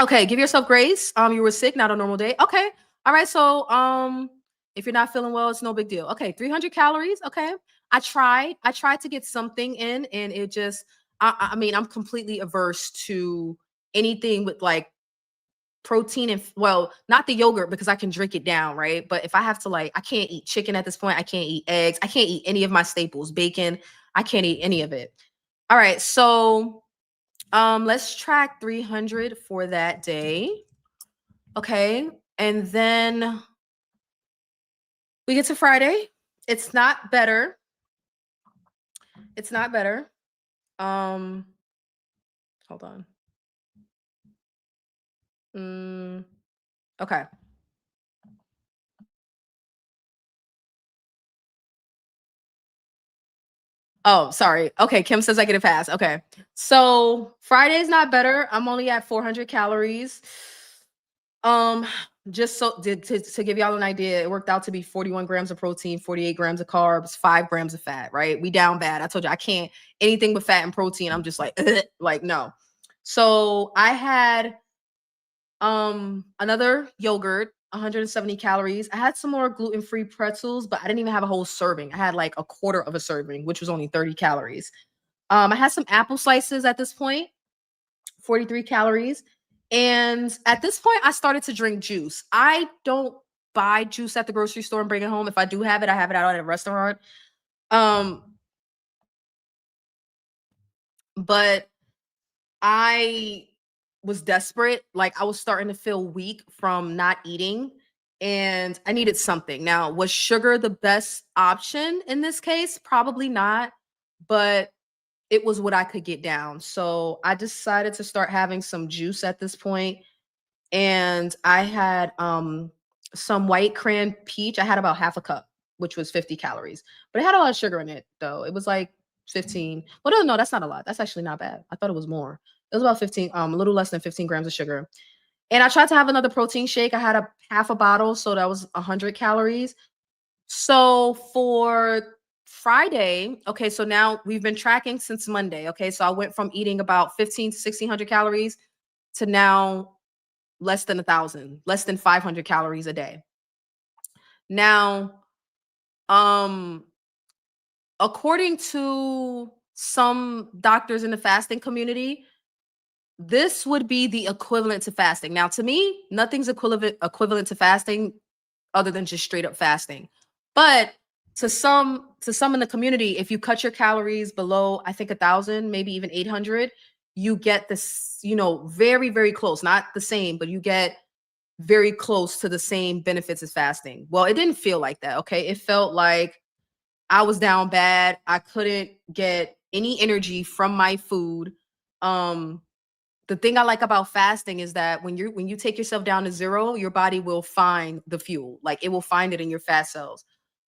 Okay, give yourself grace. You were sick, not a normal day. Okay. All right. So if you're not feeling well, it's no big deal. Okay, 300 calories. Okay. I tried to get something in, and it just I mean, I'm completely averse to anything with like protein and, well, not the yogurt because I can drink it down, right? But if I have to, like, I can't eat chicken at this point. I can't eat eggs. I can't eat any of my staples, bacon. I can't eat any of it. All right. So let's track 300 for that day. Okay. And then we get to Friday. It's not better. It's not better. Um, Hold on. Okay. Oh, sorry. Okay, Kim says I get a pass. Okay. So Friday's not better. I'm only at 400 calories. Um, just so to give y'all an idea, it worked out to be 41 grams of protein, 48 grams of carbs, 5 grams of fat, right? We down bad. I told you I can't anything but fat and protein. I'm just like, like, no. So I had another yogurt, 170 calories. I had some more gluten-free pretzels, but I didn't even have a whole serving. I had like a quarter of a serving, which was only 30 calories. I had some apple slices at this point, 43 calories. And at this point, I started to drink juice. I don't buy juice at the grocery store and bring it home. If I do have it, I have it out at a restaurant. Um, but I was desperate. Like, I was starting to feel weak from not eating. and I needed something. Now, was sugar the best option in this case? Probably not, but it was what I could get down. So I decided to start having some juice at this point, and I had some white cran peach. I had about half a cup, which was 50 calories, but it had a lot of sugar in it though. It was like 15. Well, no, that's not a lot. That's actually not bad. I thought it was more. It was about 15, a little less than 15 grams of sugar. And I tried to have another protein shake. I had a half a bottle, so that was 100 calories. So for Friday, okay, so now we've been tracking since Monday. Okay, so I went from eating about 15 to 1600 calories to now less than 1,000, less than 500 calories a day. Now, um, according to some doctors in the fasting community, this would be the equivalent to fasting. Now, to me, nothing's equivalent to fasting other than just straight up fasting. But to some in the community, if you cut your calories below, I think 1,000, maybe even 800, you get this, very, very close. Not the same, but you get very close to the same benefits as fasting. Well, it didn't feel like that. Okay, it felt like I was down bad. I couldn't get any energy from my food. Um, the thing I like about fasting is that when you take yourself down to zero, your body will find the fuel. Like it will find it in your fat cells.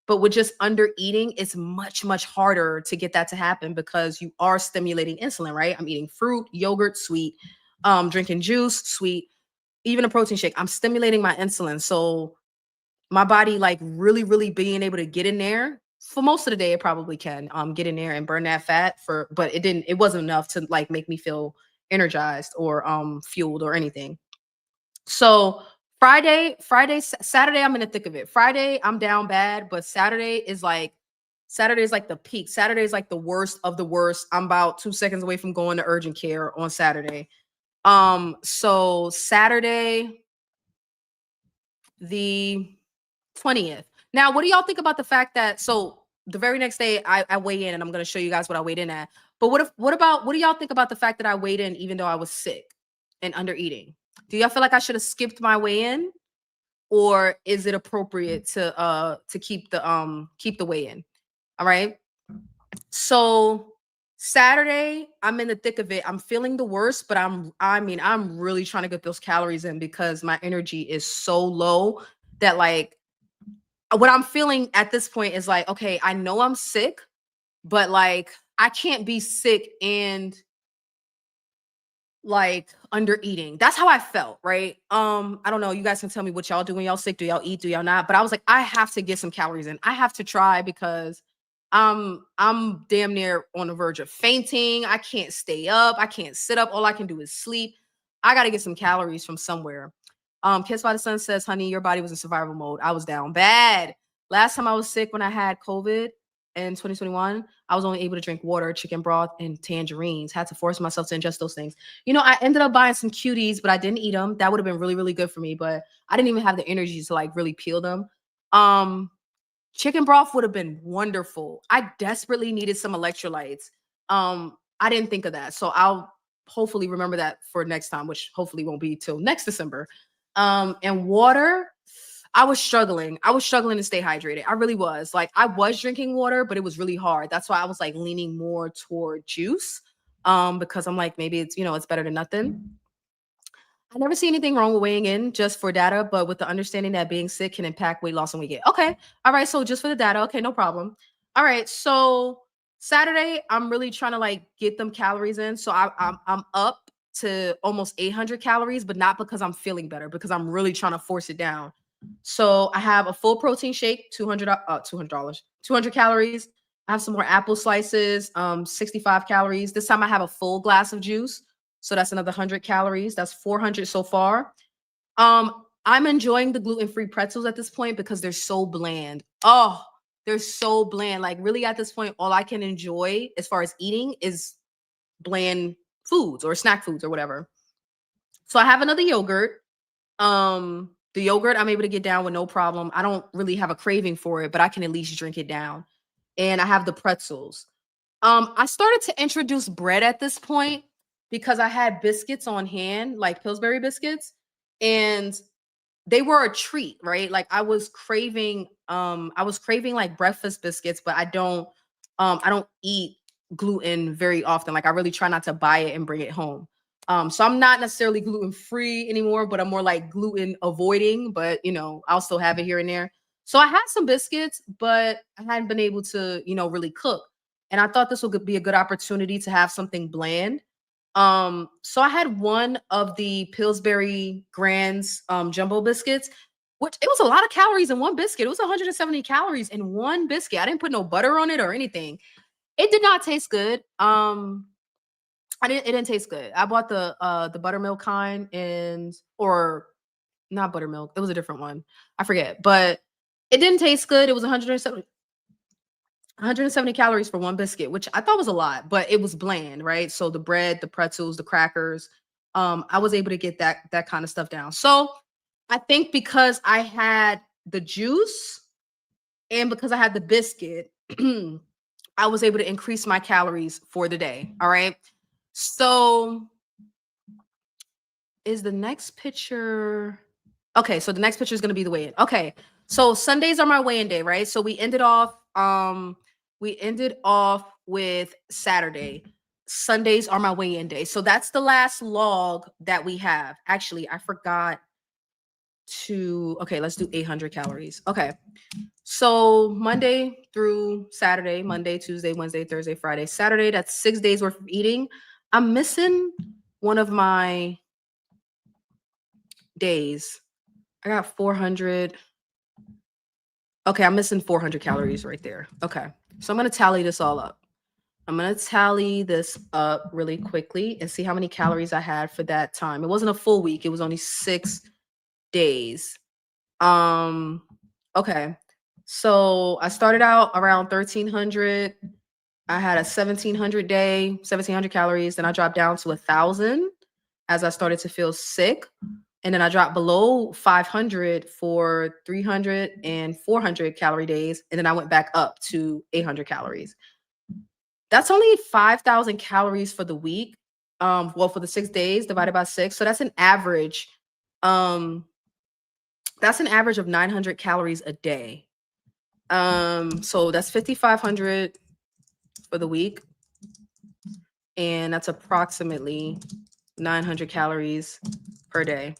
But with just under eating, it's much, much harder to get that to happen because you are stimulating insulin, right? I'm eating fruit, yogurt, sweet, drinking juice, sweet, even a protein shake. I'm stimulating my insulin. So my body like really, really being able to get in there for most of the day, it probably can get in there and burn that fat but it wasn't enough to like make me feel energized or fueled or anything. So Saturday, I'm in the thick of it. Friday, I'm down bad, but Saturday is like the peak. Saturday is like the worst of the worst. I'm about 2 seconds away from going to urgent care on Saturday. So Saturday, the 20th. Now, what do y'all think about the fact that the very next day I weigh in and I'm gonna show you guys what I weighed in at. But what do y'all think about the fact that I weighed in even though I was sick and under eating? Do y'all feel like I should have skipped my weigh in? Or is it appropriate to keep the weigh in? All right. So Saturday, I'm in the thick of it. I'm feeling the worst, but I'm really trying to get those calories in because my energy is so low that like what I'm feeling at this point is like, okay, I know I'm sick, but like I can't be sick and like under eating. That's how I felt, right? I don't know. You guys can tell me what y'all do when y'all sick. Do y'all eat? Do y'all not? But I was like, I have to get some calories in. I have to try because I'm damn near on the verge of fainting. I can't stay up. I can't sit up. All I can do is sleep. I gotta get some calories from somewhere. Kiss by the Sun says, honey, your body was in survival mode. I was down bad. Last time I was sick when I had COVID in 2021, I was only able to drink water, chicken broth, and tangerines. Had to force myself to ingest those things. I ended up buying some cuties, but I didn't eat them. That would have been really, really good for me, but I didn't even have the energy to like really peel them. Um, Chicken broth would have been wonderful. I desperately needed some electrolytes. I didn't think of that. So I'll hopefully remember that for next time, which hopefully won't be till next December. And water, I was struggling. I was struggling to stay hydrated. I really was. Like I was drinking water, but it was really hard. That's why I was like leaning more toward juice. Because I'm like, maybe it's better than nothing. I never see anything wrong with weighing in just for data, but with the understanding that being sick can impact weight loss and weight gain. Okay. All right. So just for the data. Okay. No problem. All right. So Saturday, I'm really trying to like get them calories in. So I'm up to almost 800 calories, but not because I'm feeling better, because I'm really trying to force it down. So I have a full protein shake, $200, 200 calories. I have some more apple slices, 65 calories. This time I have a full glass of juice. So that's another 100 calories. That's 400 so far. I'm enjoying the gluten-free pretzels at this point because they're so bland. Oh, they're so bland. Like really at this point, all I can enjoy as far as eating is bland foods or snack foods or whatever. So I have another yogurt. The yogurt I'm able to get down with no problem. I don't really have a craving for it, but I can at least drink it down. And I have the pretzels. I started to introduce bread at this point because I had biscuits on hand, like Pillsbury biscuits. And they were a treat, right? Like I was craving like breakfast biscuits, but I don't eat gluten very often. Like I really try not to buy it and bring it home. So I'm not necessarily gluten free anymore, but I'm more like gluten avoiding, but I'll still have it here and there. So I had some biscuits, but I hadn't been able to, really cook. And I thought this would be a good opportunity to have something bland. So I had one of the Pillsbury Grands jumbo biscuits, which it was a lot of calories in one biscuit. It was 170 calories in one biscuit. I didn't put no butter on it or anything. It did not taste good. It didn't taste good. I bought the buttermilk kind or not buttermilk. It was a different one. I forget, but it didn't taste good. It was 170 calories for one biscuit, which I thought was a lot, but it was bland, right? So the bread, the pretzels, the crackers, I was able to get that kind of stuff down. So I think because I had the juice and because I had the biscuit, I was able to increase my calories for the day. All right. So is the next picture okay? So the next picture is going to be the weigh-in. Okay. So Sundays are my weigh-in day, right? So we ended off with Saturday. Sundays are my weigh-in day. So that's the last log that we have. Actually, I forgot to okay, let's do 800 calories. Okay. So Monday through Saturday, Monday, Tuesday, Wednesday, Thursday, Friday, Saturday, that's 6 days worth of eating. I'm missing one of my days. I got 400. Okay, I'm missing 400 calories right there. Okay. So I'm going to tally this all up. I'm going to tally this up really quickly and see how many calories I had for that time. It wasn't a full week. It was only 6 days. Okay. So I started out around 1300. I had a 1700 day, 1700 calories. Then I dropped down to 1000 as I started to feel sick. And then I dropped below 500 for 300 and 400 calorie days. And then I went back up to 800 calories. That's only 5,000 calories for the week. Well, for the 6 days divided by 6. So that's an average. That's an average of 900 calories a day. So that's 5,500 for the week. And that's approximately 900 calories per day.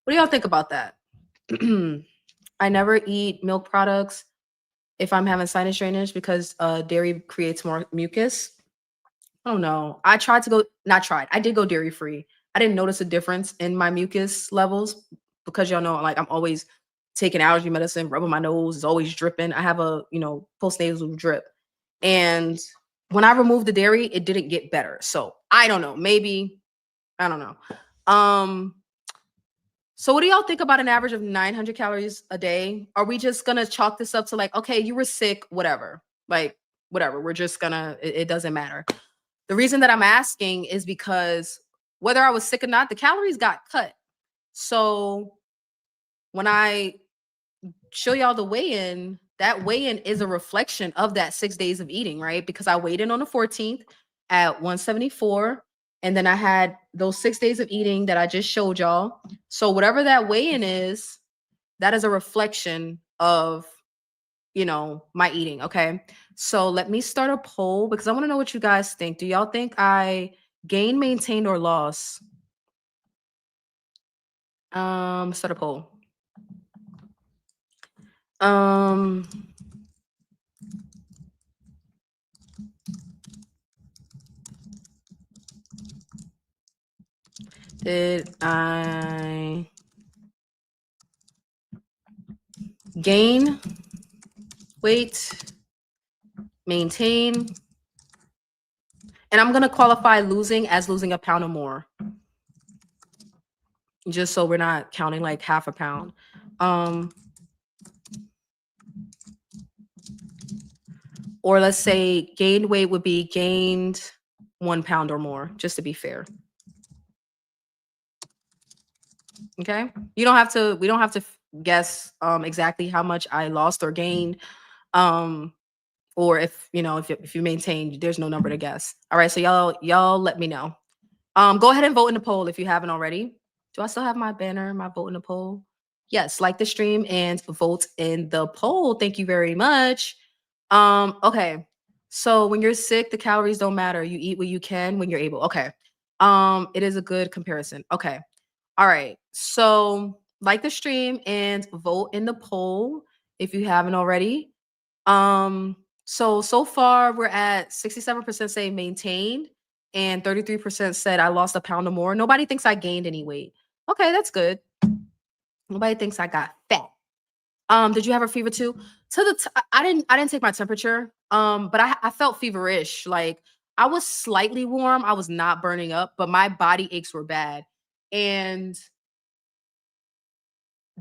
What do y'all think about that? I never eat milk products if I'm having sinus drainage because dairy creates more mucus. I don't know. I did go dairy free. I didn't notice a difference in my mucus levels because y'all know, like, I'm always taking allergy medicine, rubbing my nose, it's always dripping. I have a, postnasal drip. And when I removed the dairy, it didn't get better. So I don't know. Maybe, I don't know. So what do y'all think about an average of 900 calories a day? Are we just going to chalk this up to like, okay, you were sick, whatever, like whatever. We're just gonna, it doesn't matter. The reason that I'm asking is because whether I was sick or not, the calories got cut. So when I show y'all the weigh-in, that weigh-in is a reflection of that 6 days of eating, right? Because I weighed in on the 14th at 174. And then I had those 6 days of eating that I just showed y'all. So whatever that weigh-in is, that is a reflection of, my eating. Okay. So let me start a poll because I want to know what you guys think. Do y'all think I gained, maintained, or lost? Start a poll. Did I gain weight, maintain? And I'm going to qualify losing as losing a pound or more. Just so we're not counting like half a pound. Or let's say gained weight would be gained 1 pound or more, just to be fair. Okay. We don't have to guess exactly how much I lost or gained. Or if you maintain, there's no number to guess. All right. So y'all let me know. Go ahead and vote in the poll if you haven't already. Do I still have my banner, my vote in the poll? Yes, like the stream and vote in the poll. Thank you very much. Okay. So when you're sick, the calories don't matter. You eat what you can when you're able. Okay. It is a good comparison. Okay. All right. So like the stream and vote in the poll if you haven't already. So far we're at 67% say maintained and 33% said I lost a pound or more. Nobody thinks I gained any weight. Okay, that's good. Nobody thinks I got fat. Did you have a fever too? I didn't take my temperature. But I felt feverish. Like I was slightly warm. I was not burning up, but my body aches were bad. And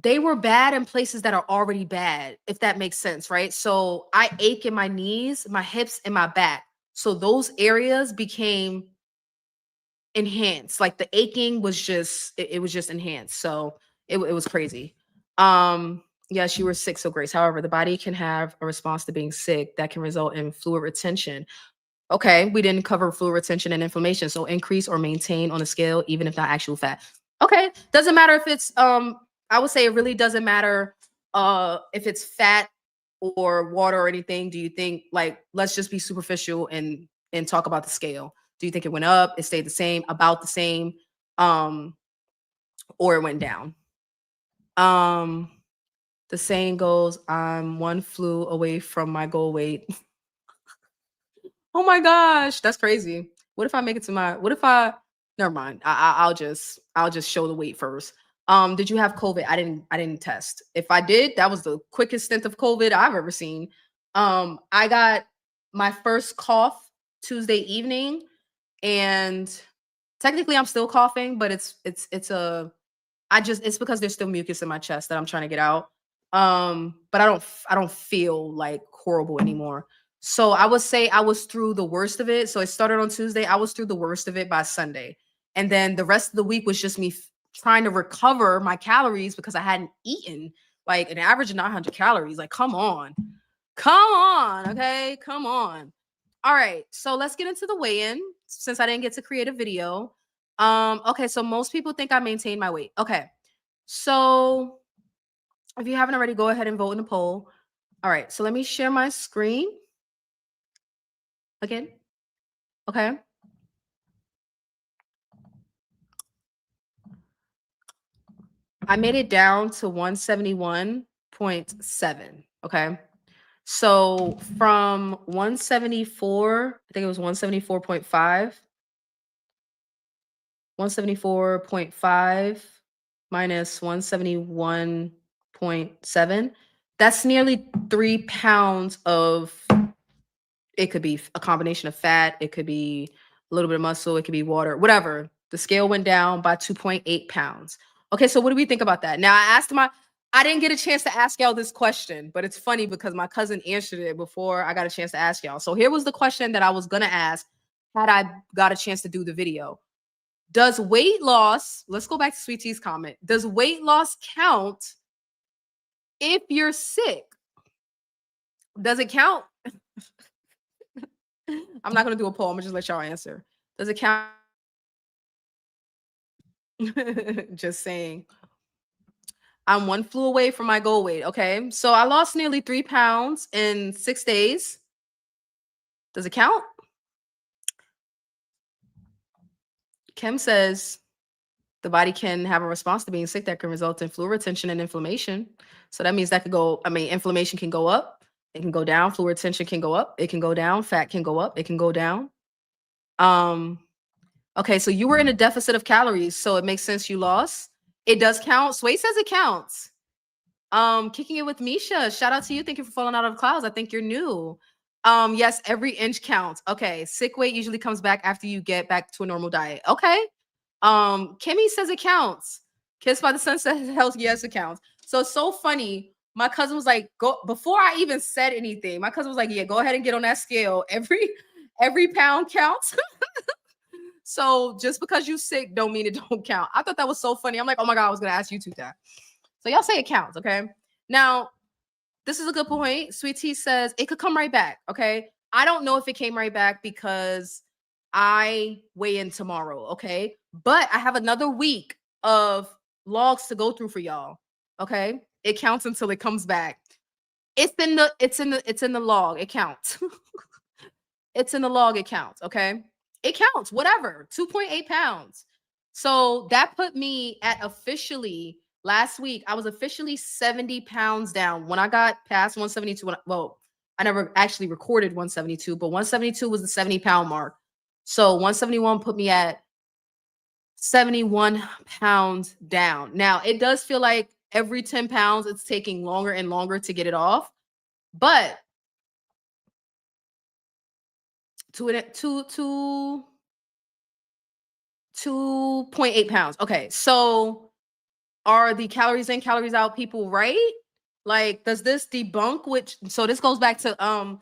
they were bad in places that are already bad, if that makes sense, right? So I ache in my knees, my hips, and my back. So those areas became enhanced. Like the aching was just it was just enhanced. So it was crazy. Yes, you were sick, so Grace. However, the body can have a response to being sick that can result in fluid retention. Okay, we didn't cover fluid retention and inflammation. So increase or maintain on a scale, even if not actual fat. Okay, doesn't matter if it's I would say it really doesn't matter if it's fat or water or anything. Do you think like let's just be superficial and talk about the scale? Do you think it went up, it stayed the same, about the same, um, or it went down? Um, the saying goes, I'm one flu away from my goal weight. Oh my gosh, that's crazy. What if I make it to my? What if I? Never mind. I'll just show the weight first. Did you have COVID? I didn't test. If I did, that was the quickest stint of COVID I've ever seen. I got my first cough Tuesday evening, and technically I'm still coughing, but it's a it's because there's still mucus in my chest that I'm trying to get out. But I don't feel like horrible anymore. So I would say I was through the worst of it. So it started on Tuesday. I was through the worst of it by Sunday. And then the rest of the week was just me trying to recover my calories because I hadn't eaten like an average of 900 calories. Like, come on. Come on. Okay. Come on. All right. So let's get into the weigh-in since I didn't get to create a video. Okay, so most people think I maintained my weight. Okay. So if you haven't already, go ahead and vote in the poll. All right, so let me share my screen again. Okay. I made it down to 171.7. Okay. So from 174, I think it was 174.5. 174.5 minus 171.7. That's nearly 3 pounds of it could be a combination of fat, it could be a little bit of muscle, it could be water, whatever. The scale went down by 2.8 pounds. Okay, so what do we think about that? Now I didn't get a chance to ask y'all this question, but it's funny because my cousin answered it before I got a chance to ask y'all. So here was the question that I was gonna ask had I got a chance to do the video. Does weight loss, let's go back to Sweet Tea's comment. Does weight loss count if you're sick? Does it count? I'm not going to do a poll. I'm going to just let y'all answer. Does it count? Just saying. I'm one flu away from my goal weight. Okay. So I lost nearly 3 pounds in 6 days. Does it count? Kim says the body can have a response to being sick that can result in fluid retention and inflammation. So that means that could go, inflammation can go up, it can go down, fluid retention can go up, it can go down, fat can go up, it can go down. Okay, so you were in a deficit of calories, so it makes sense you lost. It does count. Sway says it counts. Kicking it with Misha. Shout out to you. Thank you for falling out of the clouds. I think you're new. Yes, every inch counts. Okay, sick weight usually comes back after you get back to a normal diet. Okay. Kimmy says it counts. Kiss by the Sun says health. Yes, it counts. So funny. My cousin was like, go before I even said anything. My cousin was like, yeah, go ahead and get on that scale. Every pound counts. So just because you sick don't mean it don't count. I thought that was so funny. I'm like, oh my God, I was gonna ask you to that. So y'all say it counts, okay? Now, this is a good point. Sweet Tea says it could come right back, okay? I don't know if it came right back because I weigh in tomorrow, okay? But I have another week of logs to go through for y'all. Okay. It counts until it comes back. It's in the log. It counts. It's in the log. It counts. Okay. It counts. Whatever. 2.8 pounds. So that put me at officially last week. I was officially 70 pounds down when I got past 172. Well, I never actually recorded 172, but 172 was the 70-pound mark. So 171 put me at 71 pounds down. Now, it does feel like every 10 pounds, it's taking longer and longer to get it off. But 2.8 pounds. Okay. So are the calories in, calories out people right? Like, does this debunk so this goes back to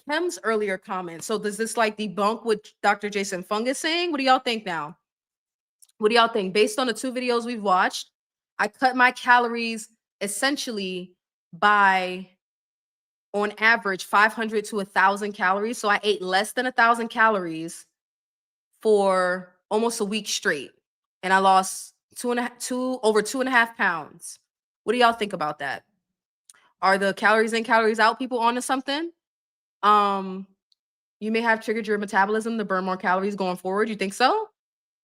Kim's earlier comment. So does this like debunk what Dr. Jason Fung is saying? What do y'all think now? What do y'all think? Based on the 2 videos we've watched, I cut my calories essentially by, on average, 500 to 1,000 calories. So I ate less than 1,000 calories for almost a week straight, and I lost over 2.5 pounds. What do y'all think about that? Are the calories in, calories out people onto something? You may have triggered your metabolism to burn more calories going forward. You think so?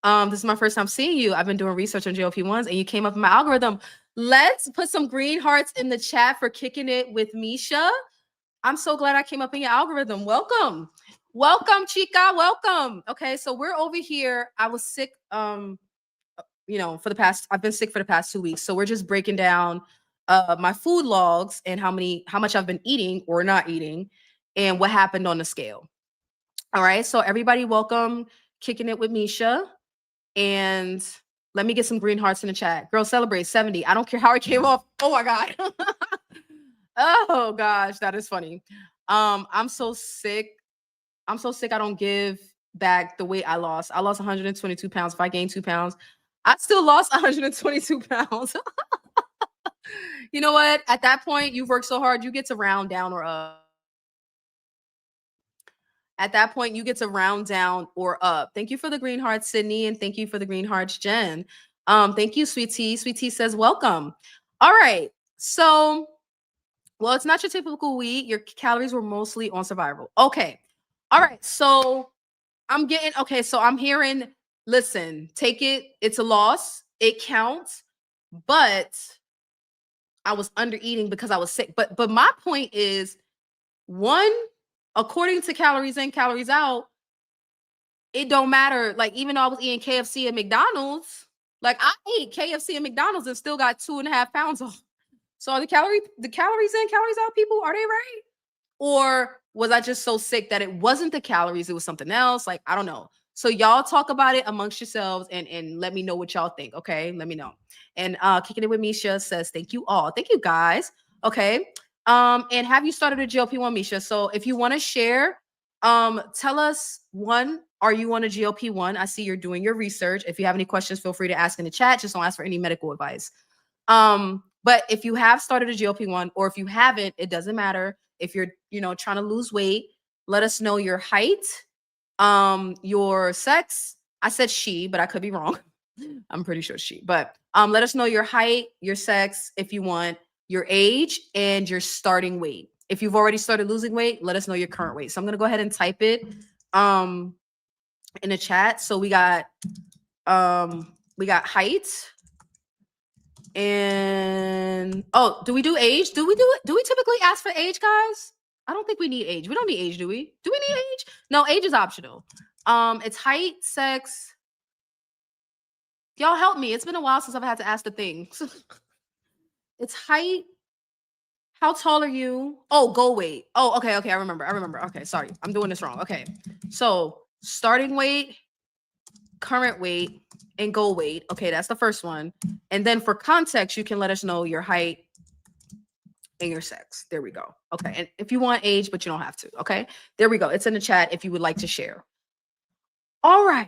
This is my first time seeing you. I've been doing research on GLP-1s and you came up in my algorithm. Let's put some green hearts in the chat for kicking it with Misha. I'm so glad I came up in your algorithm. Welcome. Welcome, Chica. Welcome. Okay, so we're over here. I was sick, I've been sick for the past 2 weeks. So we're just breaking down my food logs and how much I've been eating or not eating and what happened on the scale. All right, so everybody welcome Kicking It with Misha. And let me get some green hearts in the chat. Girl, celebrate 70. I don't care how it came off. Oh my God. Oh gosh, that is funny. I'm so sick. I don't give back the weight I lost. I lost 122 pounds. If I gained 2 pounds, I still lost 122 pounds. You know what? At that point, you've worked so hard, you get to round down or up. At that point, you get to round down or up. Thank you for the green hearts, Sydney, and thank you for the green hearts, Jen. Thank you, Sweet Tea. Sweet Tea says, welcome. All right. So, well, it's not your typical week. Your calories were mostly on survival. Okay. All right. So I'm hearing, listen, take it. It's a loss. It counts. But I was under eating because I was sick. But my point is, one, according to calories in, calories out, it don't matter. Like, even though I was eating KFC and McDonald's, like I ate KFC and McDonald's and still got 2.5 pounds off. So are the calories in, calories out people, are they right? Or was I just so sick that it wasn't the calories, it was something else? Like, I don't know. So y'all talk about it amongst yourselves and let me know what y'all think. Okay. Let me know. And Kicking It with Misha says, thank you all. Thank you guys. Okay. And have you started a GLP-1, Misha? So if you want to share, tell us, one, are you on a GLP-1? I see you're doing your research. If you have any questions, feel free to ask in the chat. Just don't ask for any medical advice. But if you have started a GLP-1 or if you haven't, it doesn't matter. If you're, trying to lose weight, let us know your height, your sex. I said she, but I could be wrong. I'm pretty sure she, but let us know your height, your sex, if you want, your age, and your starting weight. If you've already started losing weight, let us know your current weight. So I'm going to go ahead and type it in the chat. So we got height. And do we do age? Do we typically ask for age, guys? I don't think we need age. We don't need age, do we? Do we need age? No, age is optional. It's height, sex. Y'all help me. It's been a while since I've had to ask the things. It's height. How tall are you? Oh, goal weight. Oh, okay. I remember. Okay, sorry. I'm doing this wrong. Okay. So starting weight, current weight, and goal weight. Okay, that's the first one. And then for context, you can let us know your height and your sex. There we go. Okay. And if you want age, but you don't have to. Okay. There we go. It's in the chat if you would like to share. All right.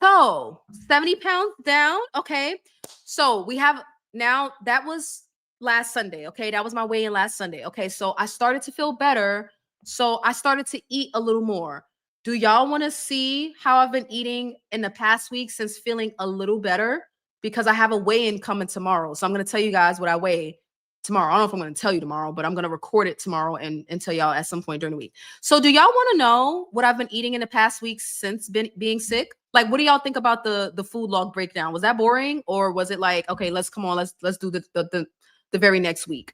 So 70 pounds down. Okay. So we have now, that was last Sunday. Okay. That was my weigh-in last Sunday. Okay. So I started to feel better. So I started to eat a little more. Do y'all want to see how I've been eating in the past week since feeling a little better? because I have a weigh-in coming tomorrow. So I'm going to tell you guys what I weigh tomorrow. I don't know if I'm going to tell you tomorrow, but I'm going to record it tomorrow and tell y'all at some point during the week. So do y'all want to know what I've been eating in the past week since being sick? Like, what do y'all think about the food log breakdown? Was that boring, or was it like, okay, let's do the very next week?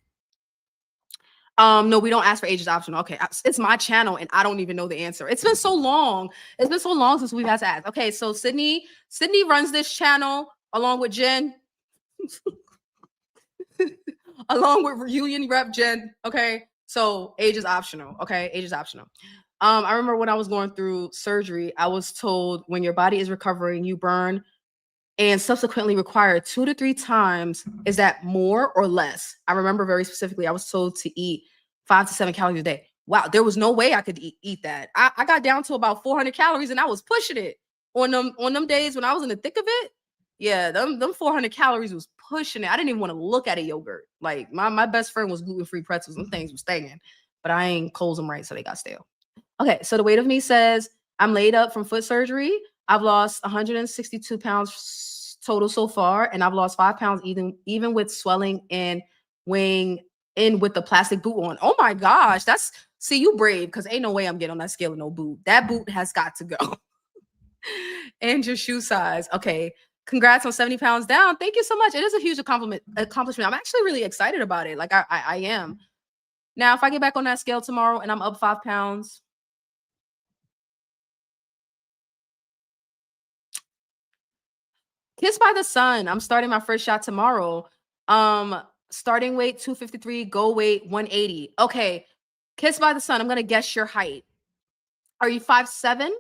No, we don't ask for ages optional. Okay, it's my channel and I don't even know the answer. It's been so long. It's been so long since we've had to ask. Okay, so Sydney runs this channel along with Jen. Along with Union Rep Jen. Okay, so age is optional. Okay, age is optional. I remember when I was going through surgery, I was told when your body is recovering, you burn and subsequently require 2 to 3 times. Is that more or less? I remember very specifically, I was told to eat 5 to 7 calories a day. Wow, there was no way I could eat that. I got down to about 400 calories and I was pushing it on them days when I was in the thick of it. Yeah, them 400 calories was pushing it. I didn't even want to look at a yogurt. Like my best friend was gluten-free pretzels. Them things were staying, but I ain't close them right, so they got stale. Okay, so the weight of me says I'm laid up from foot surgery. I've lost 162 pounds total so far, and I've lost 5 pounds even with swelling and weighing in with the plastic boot on. Oh my gosh, see, you brave, because ain't no way I'm getting on that scale with no boot. That boot has got to go. And your shoe size. Okay, congrats on 70 pounds down. Thank you so much. It is a huge accomplishment. I'm actually really excited about it. Like I am. Now, if I get back on that scale tomorrow and I'm up 5 pounds, Kissed by the Sun. I'm starting my first shot tomorrow. Starting weight 253, goal weight 180. Okay. Kissed by the Sun. I'm gonna guess your height. Are you 5'7"?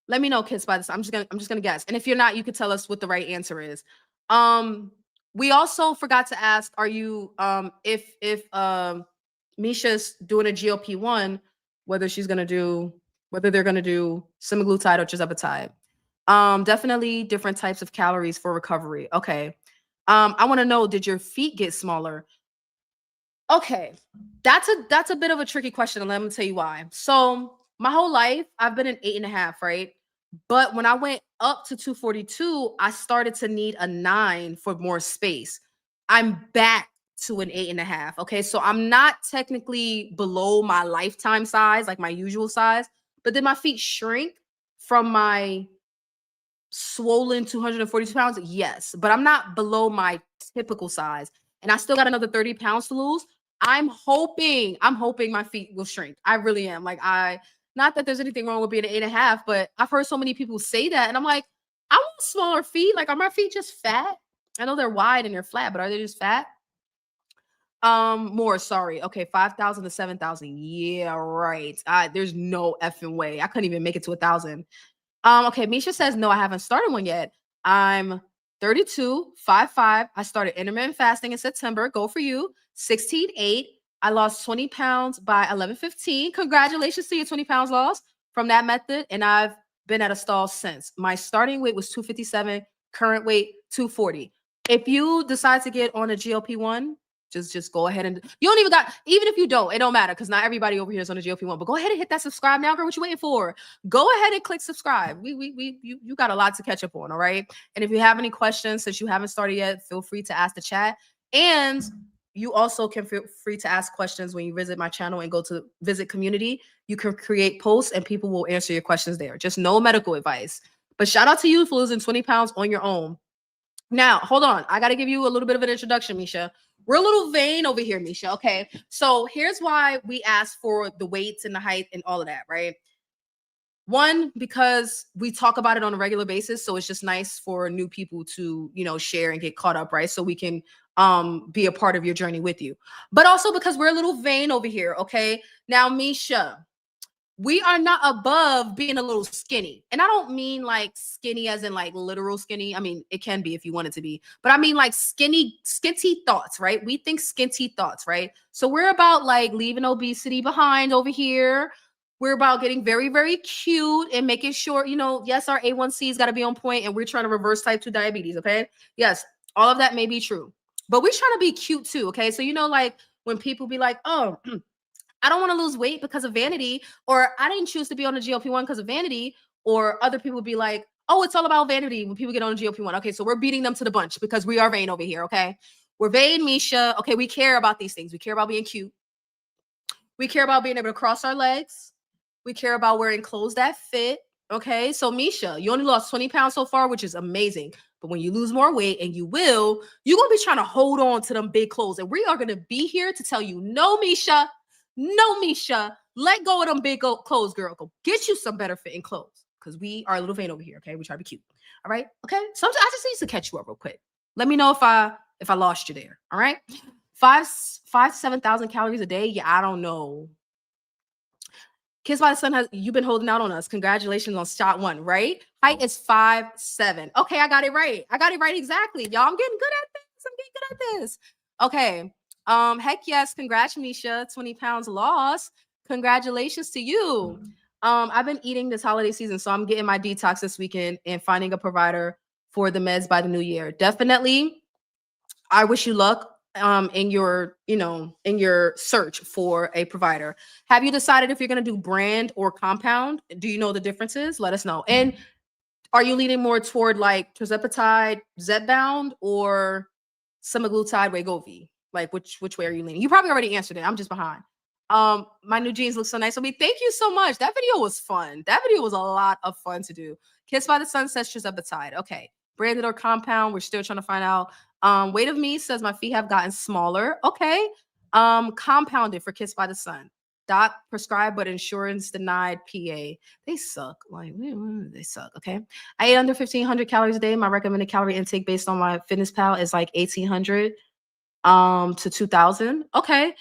Let me know, Kissed by the Sun. I'm just gonna guess. And if you're not, you could tell us what the right answer is. We also forgot to ask, are you if Misha's doing a GLP-1, whether they're gonna do semaglutide or tirzepatide. Definitely different types of calories for recovery. Okay. I want to know, did your feet get smaller? Okay. That's a bit of a tricky question, and let me tell you why. So my whole life, I've been an 8.5, right? But when I went up to 242, I started to need a 9 for more space. I'm back to an 8.5. Okay. So I'm not technically below my lifetime size, like my usual size, but did my feet shrink from my swollen 242 pounds? Yes, but I'm not below my typical size. And I still got another 30 pounds to lose. I'm hoping my feet will shrink. I really am. Like, not that there's anything wrong with being an 8.5, but I've heard so many people say that. And I'm like, I want smaller feet. Like, are my feet just fat? I know they're wide and they're flat, but are they just fat? More, sorry. Okay, 5,000 to 7,000. Yeah, right. There's no effing way. I couldn't even make it to 1,000. Okay, Misha says, no, I haven't started one yet. I'm 32, 5'5". I started intermittent fasting in September. Go for you. 16.8. I lost 20 pounds by 11:15. Congratulations to your 20 pounds lost from that method. And I've been at a stall since. My starting weight was 257, current weight 240. If you decide to get on a GLP-1, just go ahead and you don't even if you don't, it don't matter, because not everybody over here is on a GLP-1. But go ahead and hit that subscribe now, girl. What you waiting for? Go ahead and click subscribe. You got a lot to catch up on, all right? And if you have any questions, since you haven't started yet, feel free to ask the chat. And you also can feel free to ask questions when you visit my channel and go to visit community. You can create posts and people will answer your questions there. Just no medical advice. But shout out to you for losing 20 pounds on your own. Now, hold on. I got to give you a little bit of an introduction, Misha. We're a little vain over here, Misha. Okay. So here's why we ask for the weights and the height and all of that, right? One, because we talk about it on a regular basis. So it's just nice for new people to, share and get caught up, right? So we can be a part of your journey with you. But also because we're a little vain over here, okay? Now, Misha, we are not above being a little skinny. And I don't mean like skinny as in like literal skinny. I mean, it can be if you want it to be, but I mean like skinty thoughts, right? We think skinty thoughts, right? So we're about like leaving obesity behind over here. We're about getting very, very cute and making sure, yes, our A1C's got to be on point, and we're trying to reverse type 2 diabetes, okay? Yes, all of that may be true, but we're trying to be cute too, okay? So, like when people be like, oh, I don't want to lose weight because of vanity, or I didn't choose to be on a GLP-1 because of vanity, or other people be like, Oh, it's all about vanity when people get on GLP-1. Okay, so we're beating them to the bunch because we are vain over here, okay? We're vain, Misha. Okay, we care about these things. We care about being cute. We care about being able to cross our legs. We care about wearing clothes that fit. Okay, so Misha, you only lost 20 pounds so far, which is amazing. But when you lose more weight, and you will, you're gonna be trying to hold on to them big clothes. And we are gonna be here to tell you, no, Misha, no, Misha, let go of them big clothes, girl. Go get you some better fitting clothes. Because we are a little vain over here. Okay, we try to be cute. All right. Okay. Sometimes I just need to catch you up real quick. Let me know if I lost you there. All right. 7,000 calories a day. Yeah, I don't know. Kiss by the Sun you've been holding out on us. Congratulations on shot 1, right? Height is 5'7". Okay, I got it right. I got it right exactly. Y'all, I'm getting good at this. I'm getting good at this. Okay. Heck yes, congrats, Misha. 20 pounds lost. Congratulations to you. I've been eating this holiday season, so I'm getting my detox this weekend and finding a provider for the meds by the new year. Definitely. I wish you luck in your, in your search for a provider. Have you decided if you're going to do brand or compound? Do you know the differences? Let us know. And are you leaning more toward like tirzepatide, Zepbound, or semaglutide, Wegovy? Like which way are you leaning? You probably already answered it. I'm just behind. My new jeans look so nice on me. Thank you so much. That video was fun. That video was a lot of fun to do. Kiss by the Sun says tirzepatide. Okay. Branded or compound? We're still trying to find out. Weight of Me says my feet have gotten smaller. Okay. Compounded for Kiss by the Sun. Doc prescribed, but insurance denied. PA. They suck. Like they suck. Okay. I ate under 1,500 calories a day. My recommended calorie intake based on my fitness pal is like 1,800 to 2,000. Okay.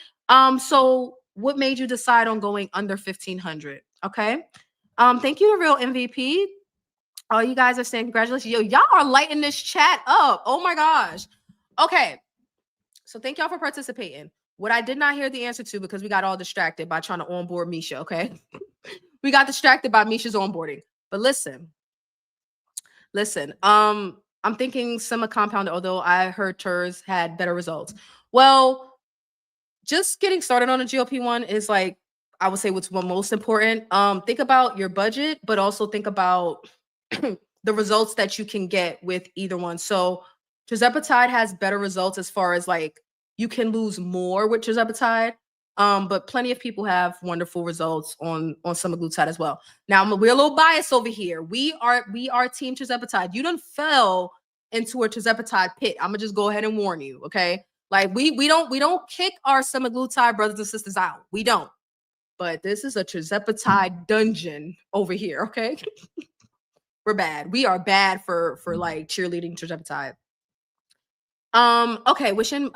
So what made you decide on going under 1,500? Okay. Thank you to Real MVP. Oh, you guys are saying congratulations. Yo, y'all are lighting this chat up. Oh my gosh. Okay. So thank y'all for participating. What I did not hear the answer to because we got all distracted by trying to onboard Misha. Okay. We got distracted by Misha's onboarding. But listen. I'm thinking semi-compounded, although I heard TERS had better results. Well, just getting started on a GLP-1 is like, I would say what's most important. Think about your budget, but also think about the results that you can get with either one. So tirzepatide has better results as far as like you can lose more with tirzepatide. But plenty of people have wonderful results on semaglutide as well. Now we're a little biased over here. We are team tirzepatide. You done fell into a tirzepatide pit. I'm gonna just go ahead and warn you, okay? Like we don't kick our semaglutide brothers and sisters out. We don't. But this is a tirzepatide dungeon over here, okay? We're bad. We are bad for like cheerleading tirzepatide. Okay, wishing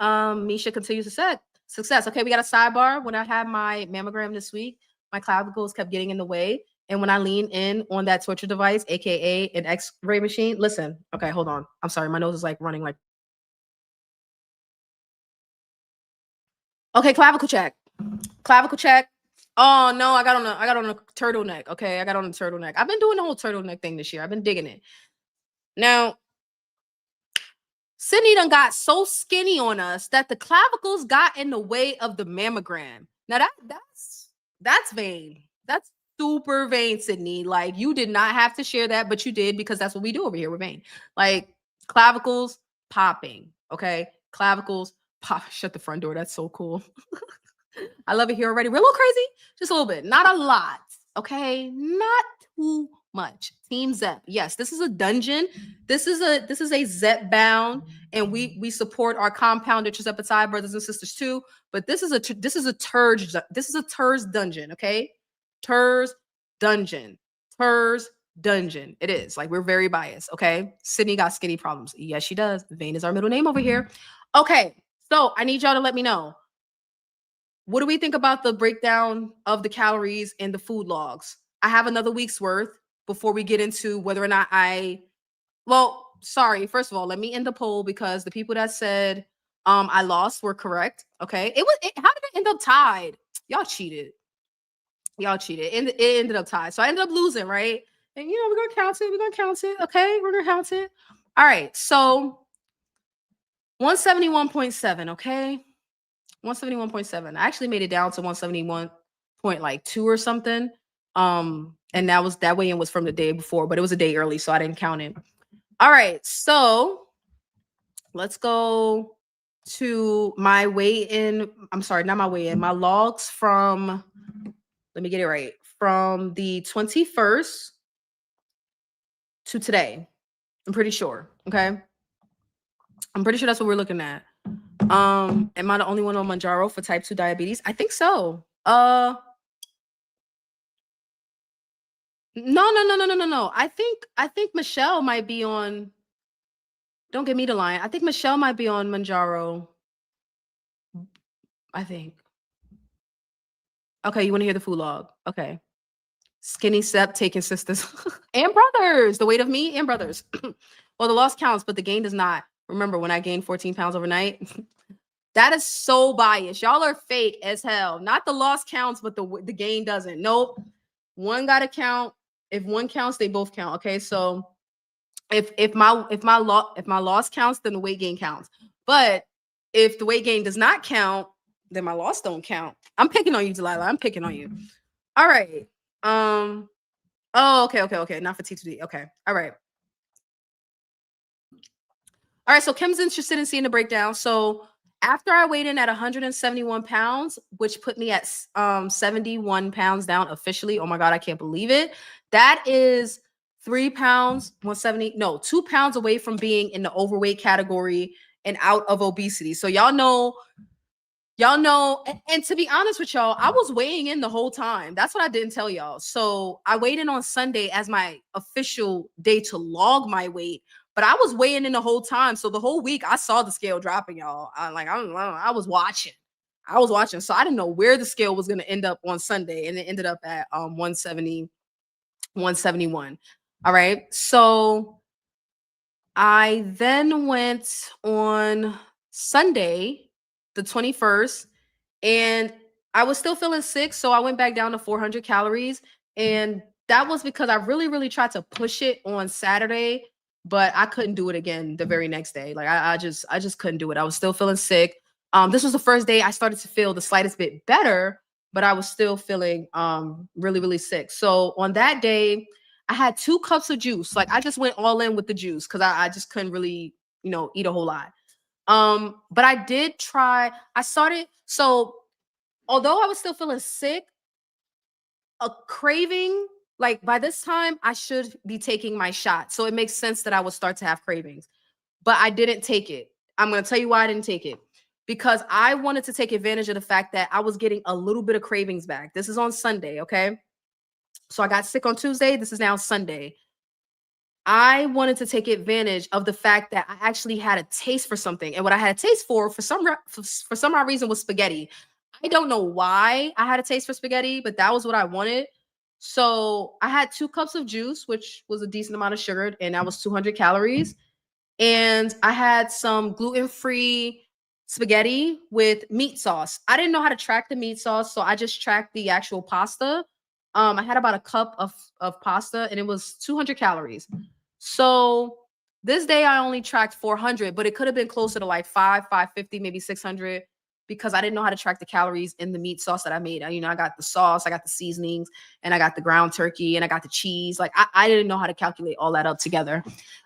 Misha continues success. Okay, we got a sidebar. When I had my mammogram this week, my clavicles kept getting in the way. And when I lean in on that torture device, aka an X-ray machine, listen. Okay, hold on. I'm sorry, my nose is like running like. Okay, clavicle check. Clavicle check. Oh no, I got on a turtleneck. Okay, I got on a turtleneck. I've been doing the whole turtleneck thing this year. I've been digging it. Now, Sydney done got so skinny on us that the clavicles got in the way of the mammogram. Now that's vain. That's super vain, Sydney. Like you did not have to share that, but you did because that's what we do over here. We're vain. Like clavicles popping. Okay, clavicles pop. Shut the front door. That's so cool. I love it here already. We're a little crazy, just a little bit, not a lot. Okay, not too much. Team Zep. Yes, this is a dungeon. This is a Zepbound, and we support our compounded tirzepatide brothers and sisters too. But this is a TERS dungeon. Okay, TERS dungeon. TERS dungeon. It is like we're very biased. Okay, Sydney got skinny problems. Yes, she does. Vain is our middle name over here. Okay, so I need y'all to let me know. What do we think about the breakdown of the calories in the food logs? I have another week's worth before we get into whether or not sorry. First of all, let me end the poll because the people that said I lost were correct. Okay. How did it end up tied? Y'all cheated. It ended up tied. So I ended up losing, right? And we're gonna count it. Okay, we're gonna count it. All right. So 171.7, okay. 171.7. I actually made it down to 171.2 or something. And And that weigh-in was from the day before, but it was a day early, so I didn't count it. All right, so let's go to my weigh-in. I'm sorry, not my weigh-in, my logs from, let me get it right, from the 21st to today. I'm pretty sure. Okay. I'm pretty sure that's what we're looking at. Am I the only one on Mounjaro for type 2 diabetes? I think so. No. I think Michelle might be on. Don't get me to lie. I think Michelle might be on Mounjaro. I think. Okay, you want to hear the food log? Okay. Skinny Sep taking sisters and brothers. The weight of me and brothers. Well, the loss counts, but the gain does not. Remember when I gained 14 pounds overnight? That is so biased. Y'all are fake as hell. Not the loss counts, but the gain doesn't. Nope. One gotta count. If one counts, they both count. Okay, so if my loss counts, then the weight gain counts. But if the weight gain does not count, then my loss don't count. I'm picking on you, Delilah. I'm picking on you. All right. Oh, okay. Not for T2D. Okay. All right. All right. So Kim's interested in seeing the breakdown. So after I weighed in at 171 pounds, which put me at 71 pounds down officially. Oh my God, I can't believe it. That is 3 pounds, 170, no, 2 pounds away from being in the overweight category and out of obesity. So y'all know, and to be honest with y'all, I was weighing in the whole time. That's what I didn't tell y'all. So I weighed in on Sunday as my official day to log my weight, but I was weighing in the whole time. So the whole week I saw the scale dropping, y'all. I was watching. So I didn't know where the scale was going to end up on Sunday, and it ended up at 170, 171. All right. So I then went on Sunday, the 21st, and I was still feeling sick. So I went back down to 400 calories. And that was because I really, really tried to push it on Saturday, but I couldn't do it again the very next day. Like I just couldn't do it. I was still feeling sick. This was the first day I started to feel the slightest bit better, but I was still feeling really, really sick. So on that day, I had 2 cups of juice. Like I just went all in with the juice because I just couldn't really, eat a whole lot. But I did try. I started. So although I was still feeling sick, a craving, like by this time, I should be taking my shot. So it makes sense that I would start to have cravings. But I didn't take it. I'm going to tell you why I didn't take it. Because I wanted to take advantage of the fact that I was getting a little bit of cravings back. This is on Sunday, okay? So I got sick on Tuesday. This is now Sunday. I wanted to take advantage of the fact that I actually had a taste for something. And what I had a taste for some odd reason, was spaghetti. I don't know why I had a taste for spaghetti, but that was what I wanted. So I had 2 cups of juice, which was a decent amount of sugar, and that was 200 calories. And I had some gluten-free spaghetti with meat sauce. I didn't know how to track the meat sauce, so I just tracked the actual pasta. I had about a cup of pasta, and it was 200 calories. So this day I only tracked 400, but it could have been closer to like 550, maybe 600, because I didn't know how to track the calories in the meat sauce that I made. I got the sauce, I got the seasonings, and I got the ground turkey, and I got the cheese. Like I didn't know how to calculate all that up together,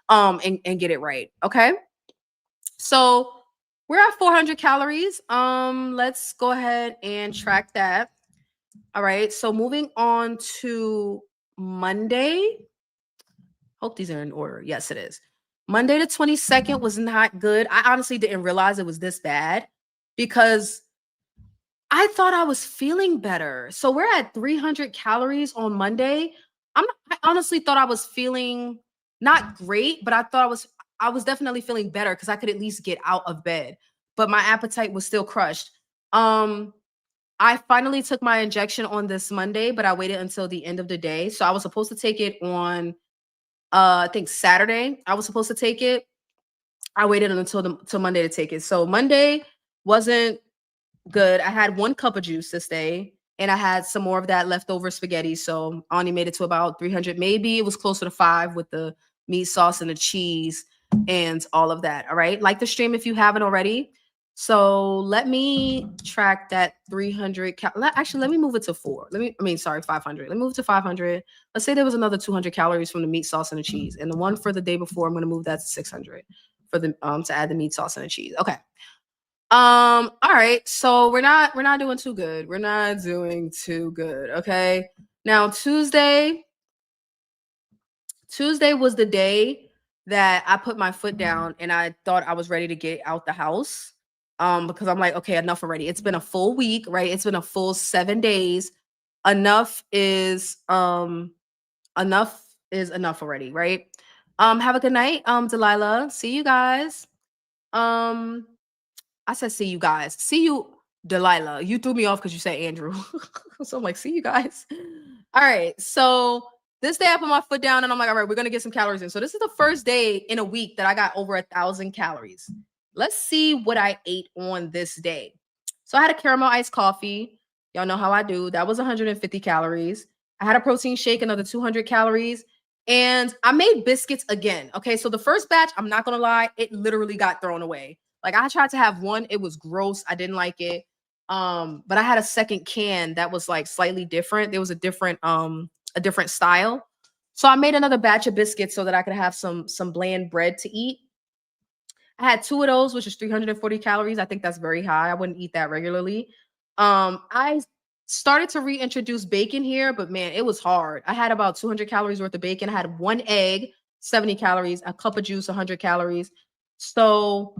and get it right. Okay. So we're at 400 calories. Let's go ahead and track that. All right. So moving on to Monday. Hope these are in order. Yes, it is. Monday the 22nd was not good. I honestly didn't realize it was this bad because I thought I was feeling better. So we're at 300 calories on Monday. I honestly thought I was feeling not great, but I was definitely feeling better because I could at least get out of bed. But my appetite was still crushed. I finally took my injection on this Monday, but I waited until the end of the day. So I was supposed to take it on I think Saturday. I was supposed to take it. I waited until Monday to take it. So Monday wasn't good. I had 1 cup of juice this day, and I had some more of that leftover spaghetti. So I only made it to about 300. Maybe it was closer to 5 with the meat sauce and the cheese and all of that. All right. Like the stream if you haven't already. So let me track that 300. Actually, let me move it to 500. Let me move to 500. Let's say there was another 200 calories from the meat, sauce, and the cheese, and the one for the day before, I'm going to move that to 600 for the to add the meat, sauce, and the cheese. Okay. All right. So we're not doing too good. We're not doing too good. Okay. Now Tuesday was the day that I put my foot down and I thought I was ready to get out the house. Because I'm like, okay, enough already. It's been a full week, right? It's been a full 7 days. Enough is enough already, right? Have a good night, Delilah. See you guys. I said see you guys. See you, Delilah. You threw me off because you said Andrew. So I'm like, see you guys. All right. So this day I put my foot down and I'm like, all right, we're gonna get some calories in. So this is the first day in a week that I got over 1,000 calories. Let's see what I ate on this day. So I had a caramel iced coffee. Y'all know how I do. That was 150 calories. I had a protein shake, another 200 calories. And I made biscuits again. Okay. So the first batch, I'm not gonna lie, it literally got thrown away. Like I tried to have one, it was gross. I didn't like it. But I had a second can that was like slightly different. There was a different style. So I made another batch of biscuits so that I could have some bland bread to eat. I had 2 of those, which is 340 calories. I think that's very high. I wouldn't eat that regularly. I started to reintroduce bacon here, but man, it was hard. I had about 200 calories worth of bacon. I had 1 egg, 70 calories, a cup of juice, 100 calories. So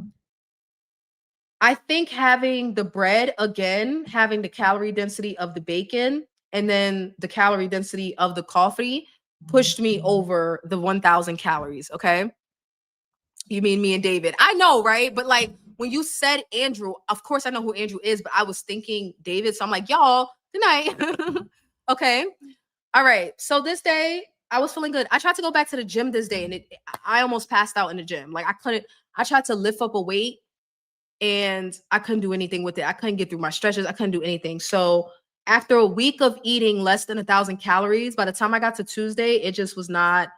I think having the bread again, having the calorie density of the bacon, and then the calorie density of the coffee pushed me over the 1,000 calories. Okay. You mean me and David? I know, right? But like when you said Andrew, of course I know who Andrew is, but I was thinking David. So I'm like, y'all, good night. Okay. All right. So this day I was feeling good. I tried to go back to the gym this day and I almost passed out in the gym. Like I tried to lift up a weight and I couldn't do anything with it. I couldn't get through my stretches. I couldn't do anything. So after a week of eating less than 1,000 calories, by the time I got to Tuesday, it was not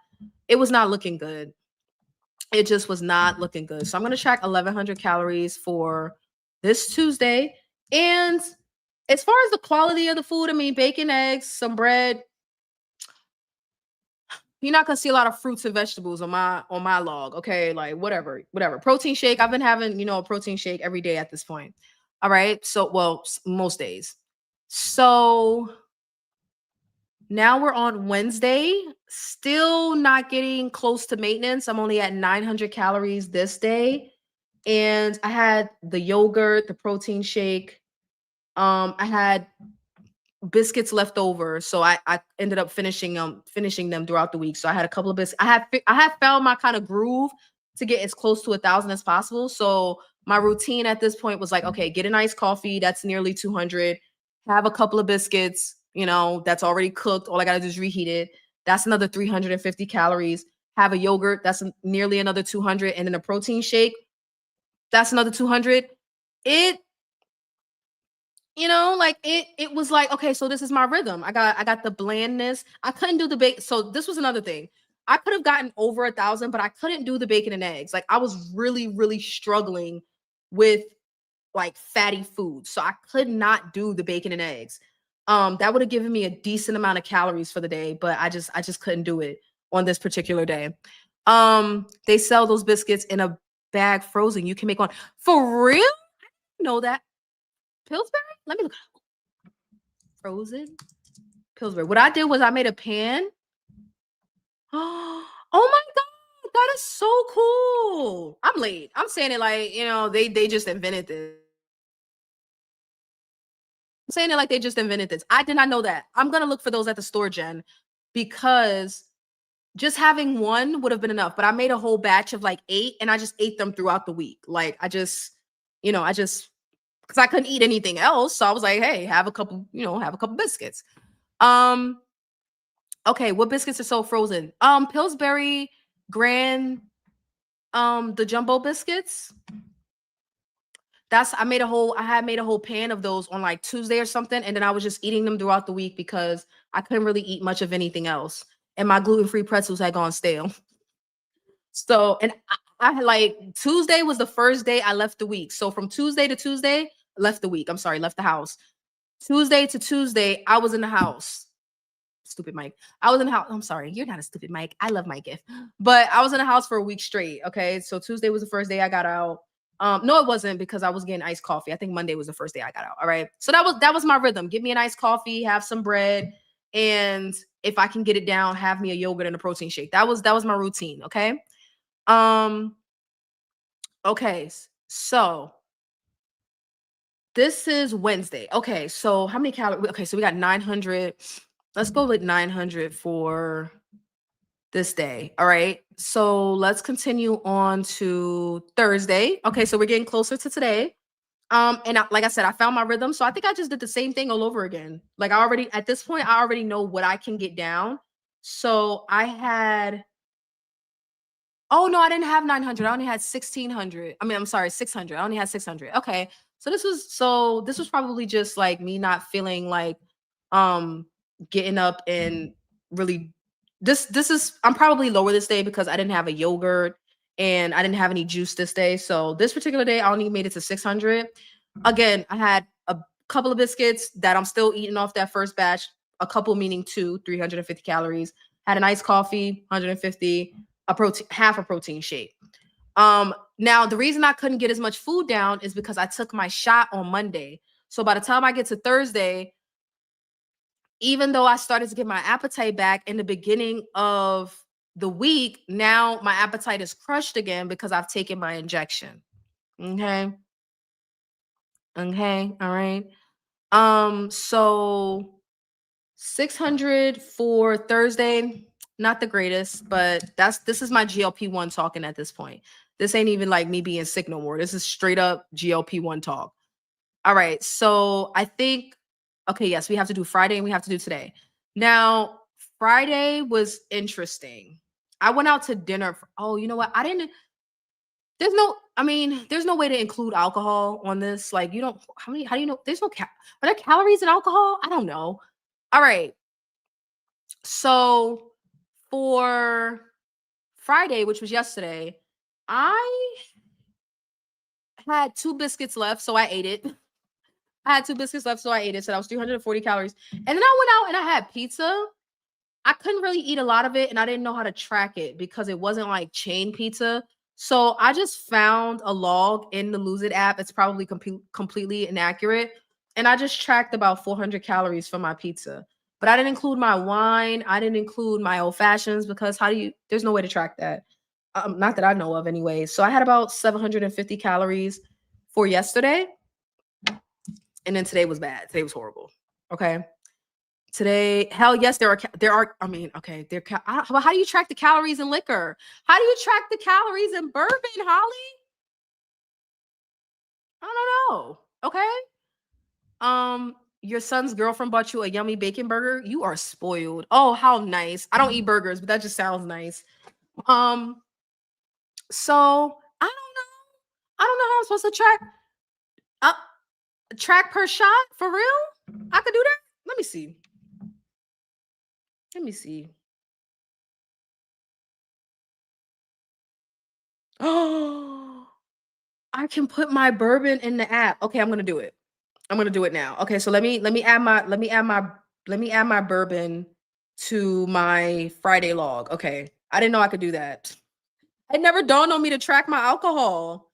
looking good. It just was not looking good. So I'm going to track 1,100 calories for this Tuesday. And as far as the quality of the food, I mean, bacon, eggs, some bread, you're not gonna see a lot of fruits and vegetables on my log. Okay, like whatever. Protein shake. I've been having, a protein shake every day at this point. All right. So, well, most days. So now we're on Wednesday. Still not getting close to maintenance. I'm only at 900 calories this day. And I had the yogurt, the protein shake. I had biscuits left over, so I ended up finishing them throughout the week. So I had a couple of biscuits. I have found my kind of groove to get as close to 1,000 as possible. So my routine at this point was like, okay, get an iced coffee, that's nearly 200. Have a couple of biscuits, that's already cooked. All I gotta do is reheat it. That's another 350 calories. Have a yogurt, that's nearly another 200, and then a protein shake, that's another 200. It like it was like, okay, so this is my rhythm. I got the blandness. I couldn't do the bacon. So this was another thing. I could have gotten over 1,000, but I couldn't do the bacon and eggs. Like I was really, really struggling with like fatty food. So I could not do the bacon and eggs. That would have given me a decent amount of calories for the day, but I just couldn't do it on this particular day. They sell those biscuits in a bag frozen. You can make one for real. Know that. Pillsbury? Let me look. Frozen Pillsbury. What I did was I made a pan. Oh my god, that is so cool. I'm late. I'm saying it like, they just invented this. I'm saying it like they just invented this. I did not know that. I'm gonna look for those at the store, Jen, because just having one would have been enough. But I made a whole batch of like 8 and I just ate them throughout the week. Like I just because I couldn't eat anything else. So I was like, hey, have a couple biscuits. Okay, what biscuits are so frozen? Pillsbury Grand, the jumbo biscuits. I had made a whole pan of those on like Tuesday or something, and then I was just eating them throughout the week because I couldn't really eat much of anything else. And my gluten-free pretzels had gone stale. So, and I had like Tuesday was the first day I left the week. So from Tuesday to Tuesday, left the week. I'm sorry, left the house. Tuesday to Tuesday, I was in the house. Stupid Mike. I was in the house. I'm sorry, you're not a stupid Mike. I love my gift. But I was in the house for a week straight. Okay. So Tuesday was the first day I got out. No, it wasn't because I was getting iced coffee. I think Monday was the first day I got out. All right. So that was my rhythm. Give me an iced coffee, have some bread, and if I can get it down, have me a yogurt and a protein shake. That was my routine. Okay. Um, okay, so this is Wednesday. Okay, so how many calories? Okay, so we got 900. Let's go with 900 for this day. All right. So let's continue on to Thursday. Okay, so we're getting closer to today. And like I said, I found my rhythm. So I think I just did the same thing all over again. Like at this point, I already know what I can get down. So I had Oh no, I didn't have 900. I only had 1600. I mean, I'm sorry, 600. I only had 600. Okay. So this was probably just like me not feeling like um getting up and really this is I'm probably lower this day because I didn't have a yogurt and I didn't have any juice this day. So this particular day I only made it to 600. Again, I had a couple of biscuits that I'm still eating off that first batch, a couple meaning 350 calories. Had an iced coffee, 150, a protein, half a protein shake. Now the reason I couldn't get as much food down is because I took my shot on Monday. So by the time I get to Thursday, even though I started to get my appetite back in the beginning of the week, now my appetite is crushed again because I've taken my injection. Okay. Okay. All right. So 600 for Thursday, not the greatest, but this is my GLP-1 talking at this point. This ain't even like me being sick no more. This is straight up GLP-1 talk. All right. So I think okay, yes, we have to do Friday and we have to do today. Now, Friday was interesting. I went out to dinner. Oh, you know what? I didn't there's no way to include alcohol on this. Like, you don't, how do you know? Are there calories in alcohol? I don't know. All right. So for Friday, which was yesterday, I had two biscuits left, so I ate it. I had two biscuits left, so I ate it. So that was 340 calories. And then I went out and I had pizza. I couldn't really eat a lot of it, and I didn't know how to track it because it wasn't like chain pizza. So I just found a log in the Lose It app. It's probably completely inaccurate. And I just tracked about 400 calories for my pizza. But I didn't include my wine. I didn't include my old fashions because there's no way to track that. Not that I know of anyway. So I had about 750 calories for yesterday. And then today was bad. Today was horrible. Okay. Today, hell yes, there are. I mean, okay, how do you track the calories in liquor? How do you track the calories in bourbon, Holly? I don't know. Okay. Your son's girlfriend bought you a yummy bacon burger. You are spoiled. Oh, how nice. I don't eat burgers, but that just sounds nice. Um, so I don't know. I don't know how I'm supposed to uh, track per shot for real. I could do that. Let me see. Let me see. Oh, I can put my bourbon in the app. Okay, I'm gonna do it. I'm gonna do it now. Okay, so let me add my bourbon to my Friday log. Okay, I didn't know I could do that. It never dawned on me to track my alcohol.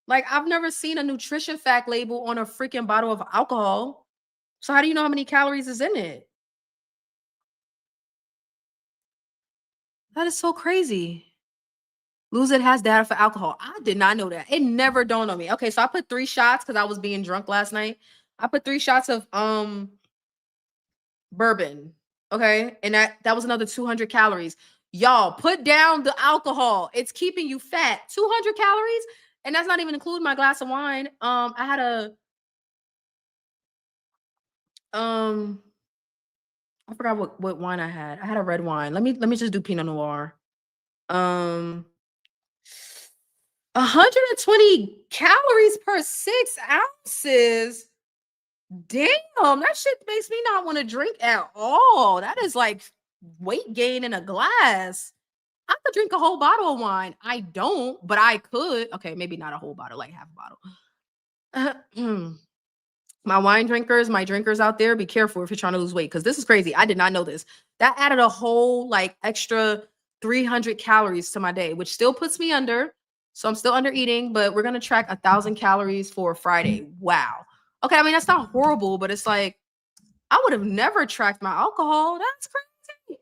Like I've never seen a nutrition fact label on a freaking bottle of alcohol. So how do you know how many calories is in it? That is so crazy. Lose It has data for alcohol. I did not know that. It never dawned on me. Okay, so I put 3 shots because I was being drunk last night. I put 3 shots of bourbon. Okay, and that was another 200 calories. Y'all put down the alcohol. It's keeping you fat. 200 calories, and that's not even including my glass of wine. I had um, I forgot what wine I had. I had a red wine. Let me just do Pinot Noir. Um, 120 calories per 6 ounces. Damn, that shit makes me not want to drink at all. That is like weight gain in a glass. I could drink a whole bottle of wine. I don't, but I could. Okay, maybe not a whole bottle, like half a bottle. My wine drinkers, my drinkers out there, be careful if you're trying to lose weight because this is crazy. I did not know this. That added a whole like extra 300 calories to my day, which still puts me under. So I'm still under eating, but we're gonna track 1,000 calories for Friday. Wow. Okay, I mean that's not horrible, but it's like I would have never tracked my alcohol. That's crazy.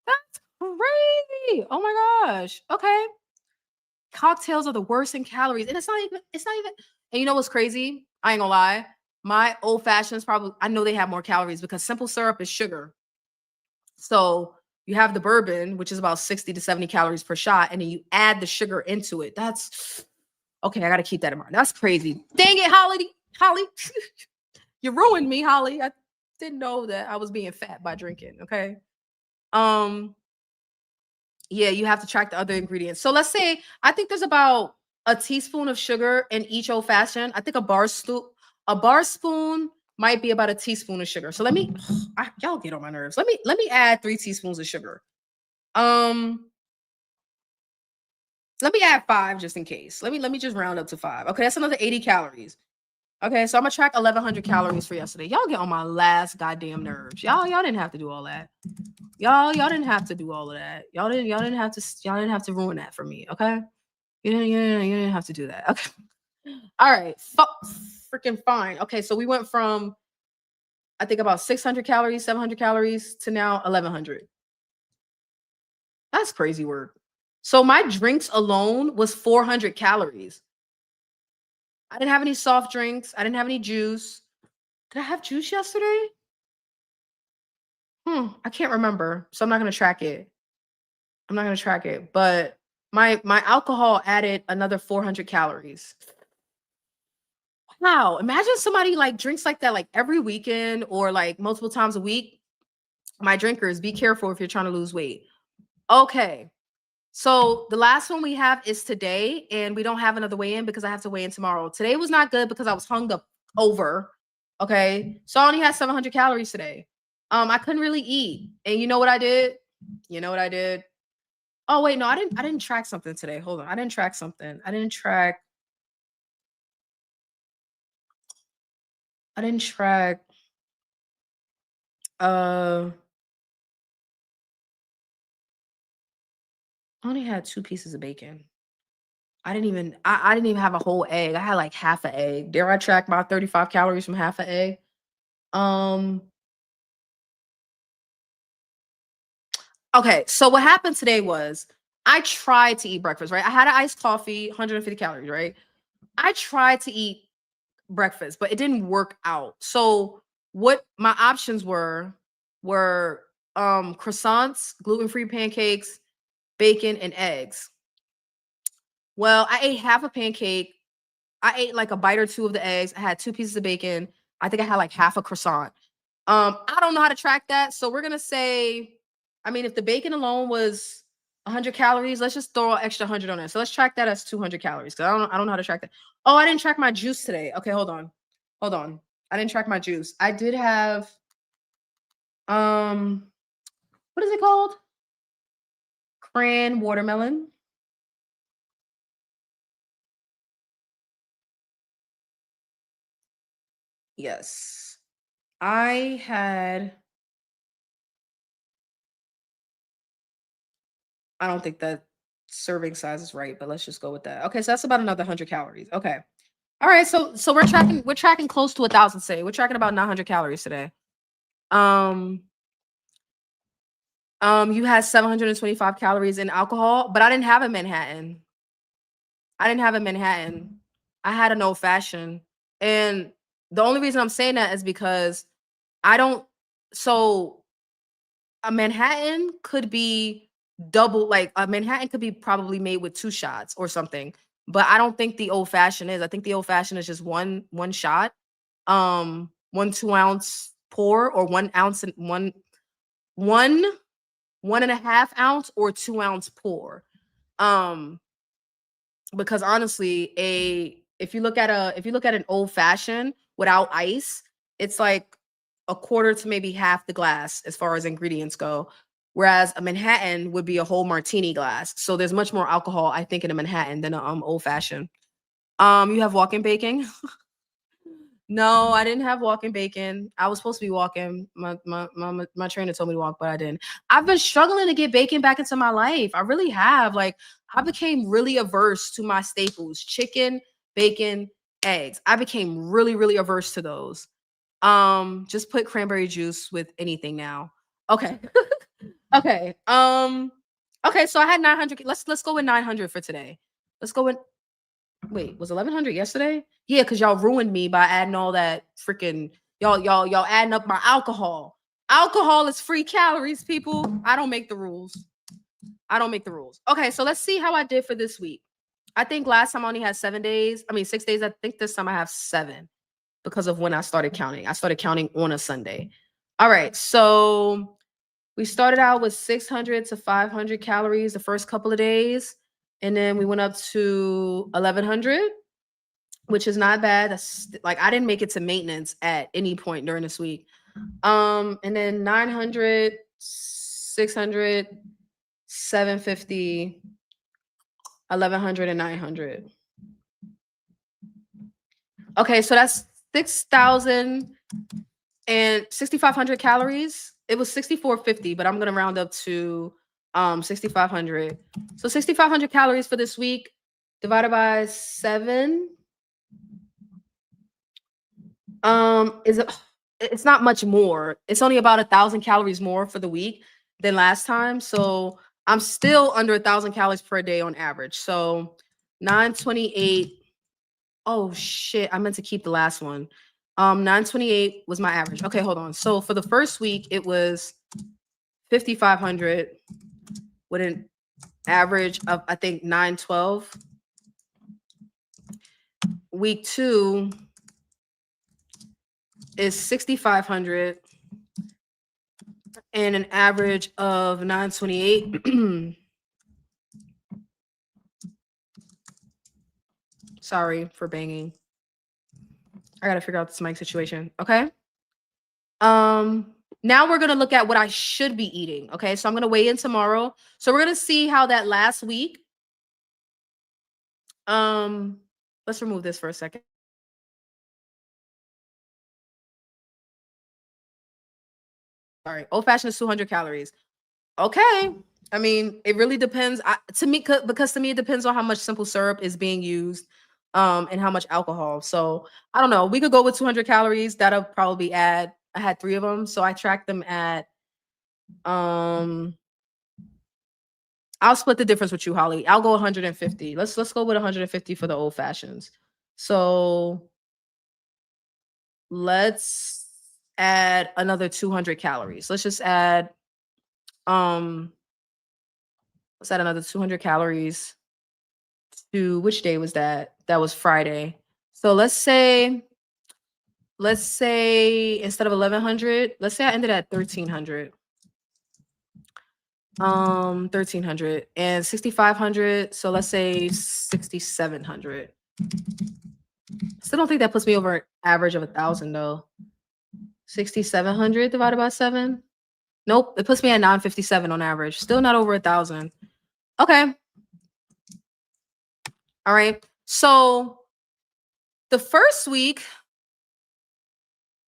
That's crazy. Oh my gosh. Okay. Cocktails are the worst in calories. And it's not even, and you know what's crazy? I ain't gonna lie. My old fashions probably, I know they have more calories because simple syrup is sugar. So you have the bourbon, which is about 60 to 70 calories per shot, and then you add the sugar into it. That's okay. I gotta keep that in mind. That's crazy. Dang it, Holly. Holly, you ruined me, Holly. I didn't know that I was being fat by drinking. Okay. Um, yeah, you have to track the other ingredients. So let's say I think there's about a teaspoon of sugar in each old fashioned. I think a bar spoon might be about a teaspoon of sugar. So let me y'all get on my nerves. Let me add 3 teaspoons of sugar. Um let me add 5 just in case. Let me just round up to 5. Okay, that's another 80 calories. Okay, so I'm gonna track 1,100 calories for yesterday. Y'all get on my last goddamn nerves. Y'all didn't have to do all that. Y'all didn't have to do all of that. Y'all didn't have to ruin that for me. Okay, you didn't have to do that. Okay, all right, freaking fine. Okay, so we went from I think about 600 calories, 700 calories to now 1,100. That's crazy work. So my drinks alone was 400 calories. I didn't have any soft drinks. I didn't have any juice. Did I have juice yesterday? I can't remember. So I'm not gonna track it. I'm not gonna track it. But my alcohol added another 400 calories. Wow. Imagine somebody like drinks like that like every weekend or like multiple times a week. My drinkers, be careful if you're trying to lose weight. Okay. So the last one we have is today, and we don't have another weigh in because I have to weigh in tomorrow. Today was not good because I was hung up over. Okay. So I only had 700 calories today. I couldn't really eat. And you know what I did? You know what I did? Oh wait, no, I didn't track something today. Hold on. I didn't track something. I didn't track uh I only had 2 pieces of bacon. I didn't even have a whole egg. I had like half an egg. Dare I track my 35 calories from half an egg? Um okay, so what happened today was I tried to eat breakfast, right? I had an iced coffee, 150 calories, right? I tried to eat breakfast, but it didn't work out. So what my options were croissants, gluten-free pancakes, bacon, and eggs. Well, I ate half a pancake. I ate like a bite or 2 of the eggs. I had 2 pieces of bacon. I think I had like half a croissant. I don't know how to track that. So we're gonna say, I mean, if the bacon alone was 100 calories, let's just throw an extra 100 on it. So let's track that as 200 calories because I don't know how to track that. Oh, I didn't track my juice today. Okay, hold on. I didn't track my juice. I did have um, what is it called? Cran watermelon. Yes, I had. I don't think that serving size is right, but let's just go with that. Okay, so that's about another 100 calories. Okay. All right, so we're tracking close to 1,000 today. We're tracking about 900 calories today. Um you had 725 calories in alcohol, but I didn't have a Manhattan. I didn't have a Manhattan. I had an old fashioned. And the only reason I'm saying that is because I don't so a Manhattan could be double like a Manhattan could be probably made with 2 shots or something. But I don't think the old fashioned is. I think the old fashioned is just one shot. 1 2 ounce pour or 1 ounce and one 1.5 ounce or 2 ounce pour. Um, because honestly, a if you look at an old fashioned without ice, it's like a quarter to maybe half the glass as far as ingredients go. Whereas a Manhattan would be a whole martini glass. So there's much more alcohol, I think, in a Manhattan than a old fashioned. You have walking bacon? No, I didn't have walking bacon. I was supposed to be walking. My trainer told me to walk, but I didn't. I've been struggling to get bacon back into my life. I really have. Like, I became really averse to my staples: chicken, bacon, eggs. I became really, really averse to those. Just put cranberry juice with anything now. Okay. Okay. Okay, so I had 900. Let's go with 900 for today. Let's go with wait, was 1100 yesterday? Yeah, because y'all ruined me by adding all that freaking y'all adding up my alcohol. Alcohol is free calories, people. I don't make the rules. I don't make the rules. Okay, so let's see how I did for this week. I think last time I only had 7 days. I mean, 6 days. I think this time I have 7 because of when I started counting. I started counting on a Sunday. All right, so we started out with 600 to 500 calories the first couple of days. And then we went up to 1100, which is not bad. That's like, I didn't make it to maintenance at any point during this week. And then 900, 600, 750, 1100, and 900. Okay, so that's 6,000 and 6,500 calories. It was 6,450, but I'm gonna round up to 6,500. So 6,500 calories for this week divided by 7. It's not much more. It's only about 1,000 calories more for the week than last time. So I'm still under 1,000 calories per day on average. So 928. Oh shit, I meant to keep the last one. 928 was my average. Okay, hold on. So for the first week, it was 5,500 with an average of, I think, 912. Week 2 is 6,500 and an average of 928. Sorry for banging. I gotta figure out this mic situation. Okay. Now we're gonna look at what I should be eating. Okay, so I'm gonna weigh in tomorrow. So we're gonna see how that last week. Let's remove this for a second. Sorry, old fashioned is 200 calories. Okay. I mean, it really depends to me, because to me it depends on how much simple syrup is being used, and how much alcohol. So I don't know. We could go with 200 calories. That'll probably add. I had 3 of them, so I tracked them at. I'll split the difference with you, Holly. I'll go 150. Let's go with 150 for the old fashions. So let's add another 200 calories. Let's just add let's add another 200 calories to, which day was that? That was Friday. So let's say instead of 1100, let's say I ended at 1300. 1300 and 6,500. So let's say 6,700. Still don't think that puts me over an average of 1,000 though. 6,700 divided by 7. Nope, it puts me at 957 on average. Still not over 1,000. Okay. All right. So the first week,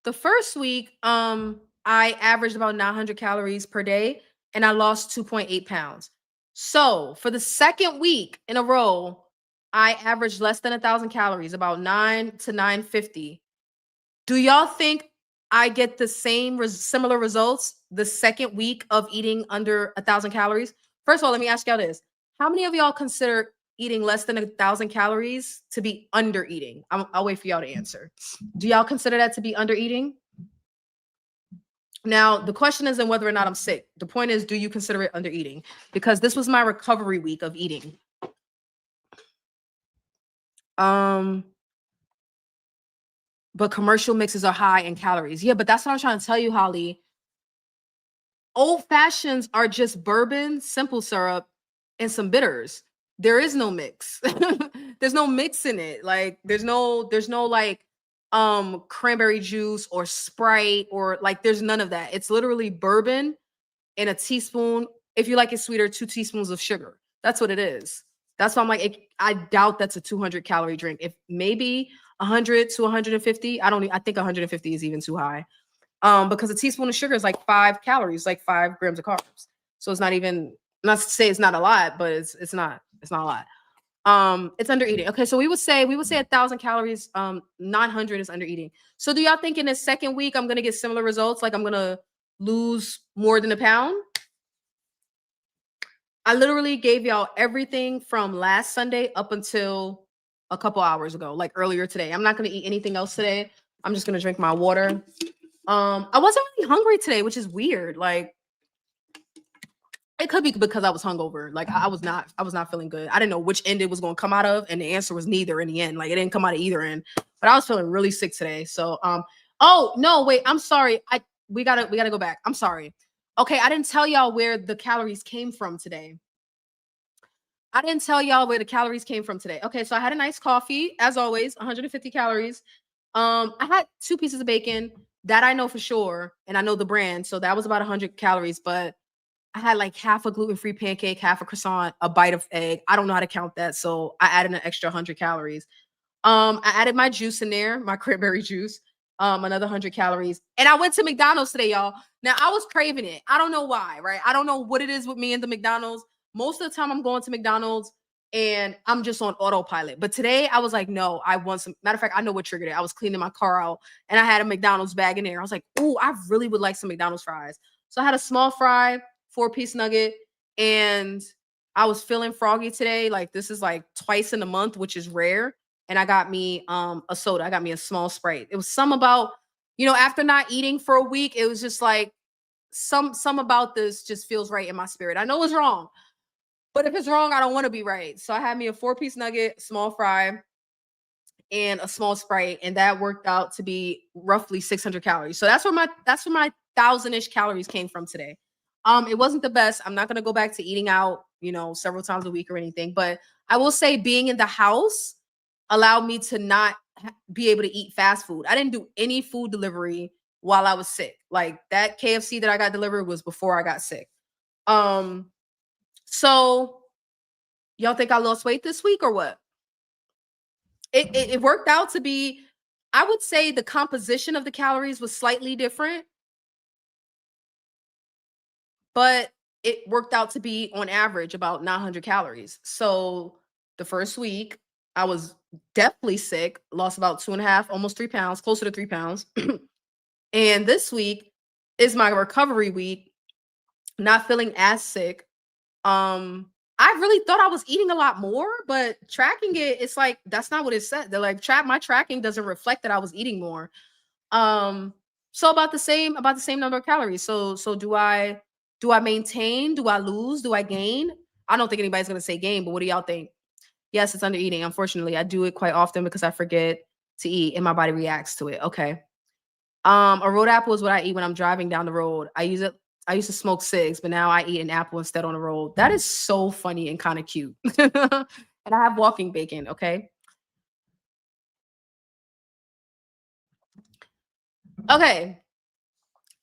I averaged about 900 calories per day and I lost 2.8 pounds. So for the second week in a row, I averaged less than 1,000 calories, about 9 to 950. Do y'all think I get the same similar results the second week of eating under 1,000 calories? First of all, let me ask y'all this. How many of y'all consider eating less than 1,000 calories to be under eating? I'll wait for y'all to answer. Do y'all consider that to be under eating? Now, the question isn't whether or not I'm sick. The point is, do you consider it under eating? Because this was my recovery week of eating. But commercial mixes are high in calories. Yeah, but that's what I'm trying to tell you, Holly. Old fashions are just bourbon, simple syrup, and some bitters. There is no mix. There's no mix in it. Like there's no like cranberry juice or Sprite or like there's none of that. It's literally bourbon, and a teaspoon, if you like it sweeter, 2 teaspoons of sugar. That's what it is. That's why I'm like, I doubt that's a 200 calorie drink. If maybe 100 to 150, I think 150 is even too high. Because a teaspoon of sugar is like 5 calories, like 5 grams of carbs. So it's not even, not to say it's not a lot, but it's not a lot. It's under eating. Okay, so we would say 1,000 calories. 900 is under eating. So do y'all think in the second week I'm gonna get similar results? Like I'm gonna lose more than a pound? I literally gave y'all everything from last Sunday up until a couple hours ago, like earlier today. I'm not gonna eat anything else today. I'm just gonna drink my water. I wasn't really hungry today, which is weird. Like it could be because I was hungover. Like I was not feeling good. I didn't know which end it was going to come out of, and the answer was neither in the end. Like it didn't come out of either end. But I was feeling really sick today. So oh no, wait, I'm sorry. We gotta go back. I'm sorry. Okay, I didn't tell y'all where the calories came from today. Okay, so I had a nice coffee, as always, 150 calories. I had 2 pieces of bacon that I know for sure, and I know the brand, so that was about 100 calories. But I had like half a gluten-free pancake, half a croissant, a bite of egg. I don't know how to count that, so I added an extra 100 calories. I added my juice in there, my cranberry juice, another 100 calories. And I went to McDonald's today, y'all. Now I was craving it. I don't know why, right? I don't know what it is with me and the McDonald's. Most of the time I'm going to McDonald's and I'm just on autopilot. But today I was like, no, I want some. Matter of fact, I know what triggered it. I was cleaning my car out and I had a McDonald's bag in there. I was like, oh, I really would like some McDonald's fries. So I had a small fry, 4-piece nugget, and I was feeling froggy today. Like this is like twice in a month, which is rare. And I got me a soda. I got me a small Sprite. It was some about, after not eating for a week, it was just like some about this just feels right in my spirit. I know it's wrong, but if it's wrong, I don't want to be right. So I had me a 4-piece nugget, small fry, and a small Sprite, and that worked out to be roughly 600 calories. So that's where my 1,000-ish calories came from today. It wasn't the best. I'm not gonna go back to eating out, several times a week or anything, but I will say being in the house allowed me to not be able to eat fast food. I didn't do any food delivery while I was sick. Like that KFC that I got delivered was before I got sick. So y'all think I lost weight this week or what? It worked out to be, I would say the composition of the calories was slightly different, but it worked out to be on average about 900 calories. So the first week I was definitely sick, lost about 2.5, almost 3 pounds, closer to 3 pounds. And this week is my recovery week, not feeling as sick. I really thought I was eating a lot more, but tracking it, it's like that's not what it said. They're like my tracking doesn't reflect that I was eating more. So about the same number of calories. So do I maintain? Do I lose? Do I gain? I don't think anybody's gonna say gain, but what do y'all think? Yes, it's under eating. Unfortunately, I do it quite often because I forget to eat and my body reacts to it. Okay. A road apple is what I eat when I'm driving down the road. I used to smoke cigs, but now I eat an apple instead on the road. That is so funny and kind of cute. And I have walking bacon, okay? Okay.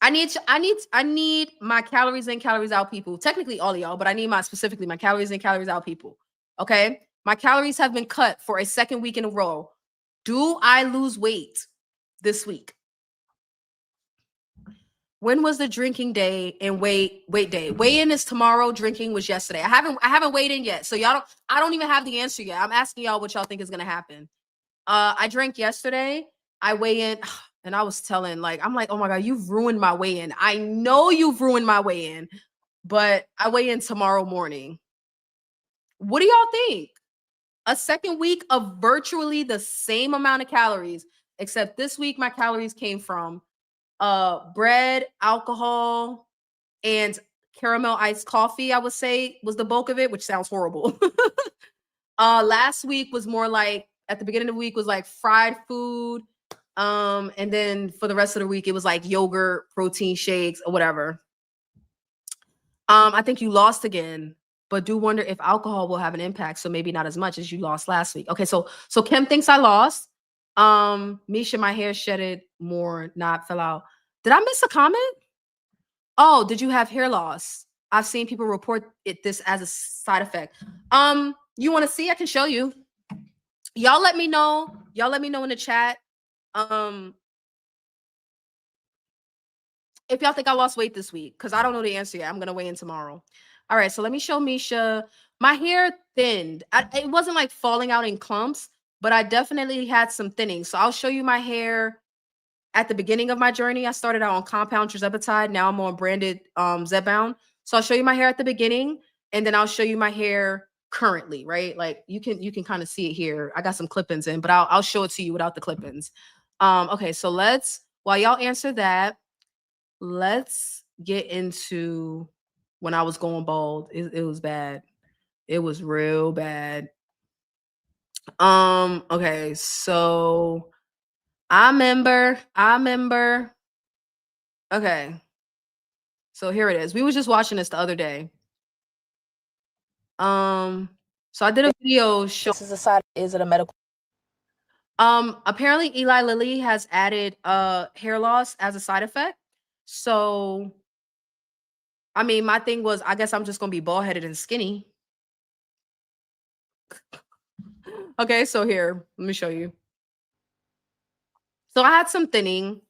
I need my calories in, calories out people. Technically all of y'all, but I need specifically my calories in, calories out people. Okay? My calories have been cut for a second week in a row. Do I lose weight this week? When was the drinking day and weight day? Weigh-in is tomorrow. Drinking was yesterday. I haven't weighed in yet. So I don't even have the answer yet. I'm asking y'all what y'all think is gonna happen. I drank yesterday. I weigh in, and I was telling, I'm like, oh my God, you've ruined my weigh-in. I know you've ruined my weigh-in, but I weigh in tomorrow morning. What do y'all think? A second week of virtually the same amount of calories, except this week my calories came from bread, alcohol, and caramel iced coffee, I would say was the bulk of it, which sounds horrible. Last week was more like, at the beginning of the week was like fried food. And then for the rest of the week, it was like yogurt, protein shakes, or whatever. I think you lost again, but do wonder if alcohol will have an impact. So maybe not as much as you lost last week. Okay, so Kim thinks I lost. Misha, my hair shedded more, not fell out. Did I miss a comment? Oh, did you have hair loss? I've seen people report this as a side effect. You want to see? I can show you. Y'all let me know. Y'all let me know in the chat. If y'all think I lost weight this week, because I don't know the answer yet. I'm gonna weigh in tomorrow. All right, so let me show Misha. My hair thinned. It wasn't like falling out in clumps, but I definitely had some thinning. So I'll show you my hair at the beginning of my journey. I started out on compound tirzepatide. Now I'm on branded Zepbound. So I'll show you my hair at the beginning, and then I'll show you my hair currently, right? Like you can kind of see it here. I got some clip-ins in, but I'll show it to you without the clip-ins. Okay, so while y'all answer that, let's get into when I was going bald. It was bad. It was real bad. Okay, so I remember. Okay. So here it is. We was just watching this the other day. So I did a video show. This is a side. Is it a medical? Apparently Eli Lilly has added hair loss as a side effect. So I mean, my thing was, I guess I'm just gonna be bald headed and skinny. Okay, so here, let me show you. So I had some thinning.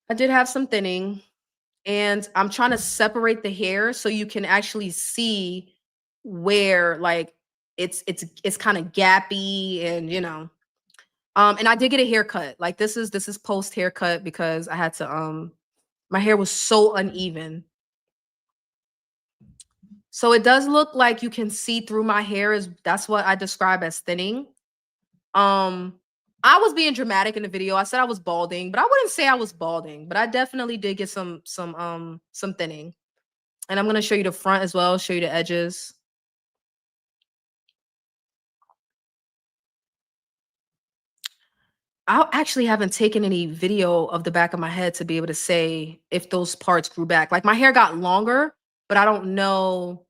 I did have some thinning, and I'm trying to separate the hair so you can actually see where like it's kind of gappy, and you know. And I did get a haircut. Like this is post haircut because I had to my hair was so uneven. So it does look like you can see through my hair. That's what I describe as thinning. I was being dramatic in the video. I said I was balding, but I wouldn't say I was balding, but I definitely did get some thinning. And I'm going to show you the front as well, show you the edges. I actually haven't taken any video of the back of my head to be able to say if those parts grew back. Like my hair got longer, but I don't know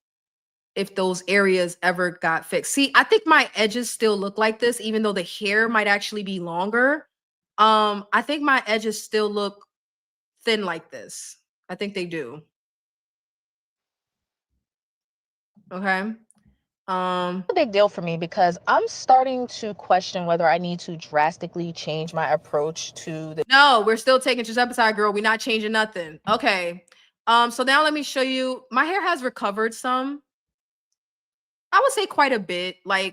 if those areas ever got fixed. See, I think my edges still look like this, even though the hair might actually be longer. I think my edges still look thin like this. I think they do. Okay. A big deal for me because I'm starting to question whether I need to drastically change my approach to the. No, we're still taking tirzepatide, girl. We're not changing nothing. Okay. So now let me show you. My hair has recovered some. I would say quite a bit. I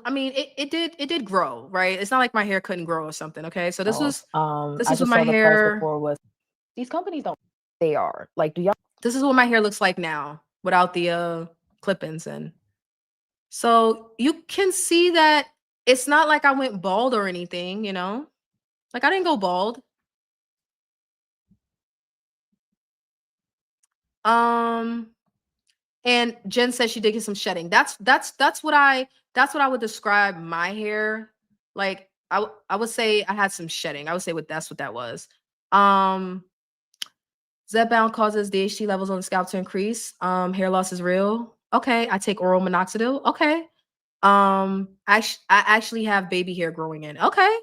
mean, it did grow, right? It's not like my hair couldn't grow or something. Okay. So this is what my hair was. These companies don't. They are like, do y'all? This is what my hair looks like now without the clip-ins in. So you can see that it's not like I went bald or anything, you know? Like I didn't go bald. And Jen said she did get some shedding. That's what I would describe my hair. Like I would say I had some shedding. I would say that's what that was. Zepbound causes DHT levels on the scalp to increase. Hair loss is real. Okay, I take oral minoxidil. Okay. I actually have baby hair growing in. Okay.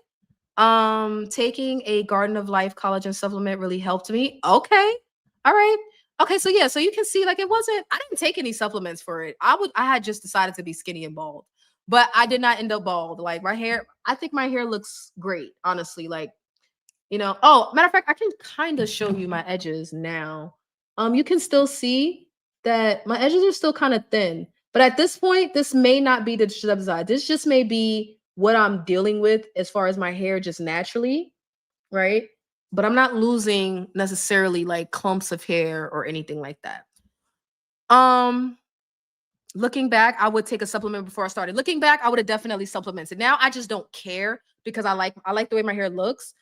Taking a Garden of Life collagen supplement really helped me. Okay. All right. Okay, so yeah, so you can see like I didn't take any supplements for it. I had just decided to be skinny and bald, but I did not end up bald. Like my hair, I think my hair looks great, honestly. Like, you know, oh, matter of fact, I can kind of show you my edges now. You can still see that my edges are still kind of thin, but at this point, this may not be the tirzepatide. This just may be what I'm dealing with as far as my hair just naturally, right? But I'm not losing necessarily like clumps of hair or anything like that. Looking back, I would take a supplement before I started. Looking back, I would have definitely supplemented. Now I just don't care because I like the way my hair looks.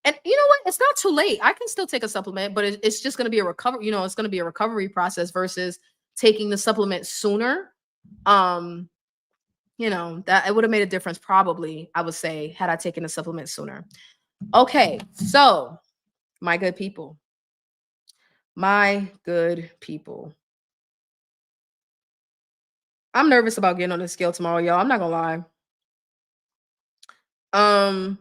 And you know what? It's not too late. I can still take a supplement, but it's just going to be a recovery. You know, it's going to be a recovery process versus taking the supplement sooner. You know, that it would have made a difference probably, I would say, had I taken the supplement sooner. Okay, so my good people, I'm nervous about getting on the scale tomorrow, y'all. I'm not gonna lie.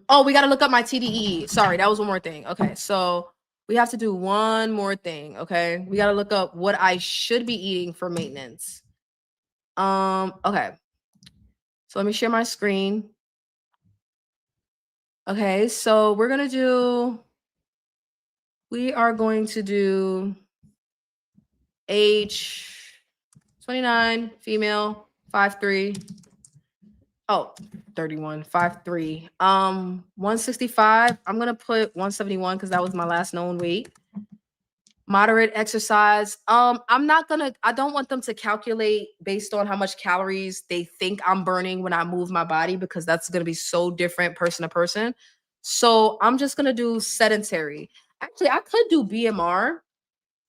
Oh, we gotta look up my TDE. Sorry, that was one more thing. Okay, so We have to do one more thing, okay? We got to look up what I should be eating for maintenance. Okay. So let me share my screen. Okay, so we are going to do age 29, female, 5'3". Oh, 31, 5'3". 165. I'm gonna put 171 because that was my last known weight. Moderate exercise. I don't want them to calculate based on how much calories they think I'm burning when I move my body, because that's gonna be so different person to person. So I'm just gonna do sedentary. Actually, I could do BMR,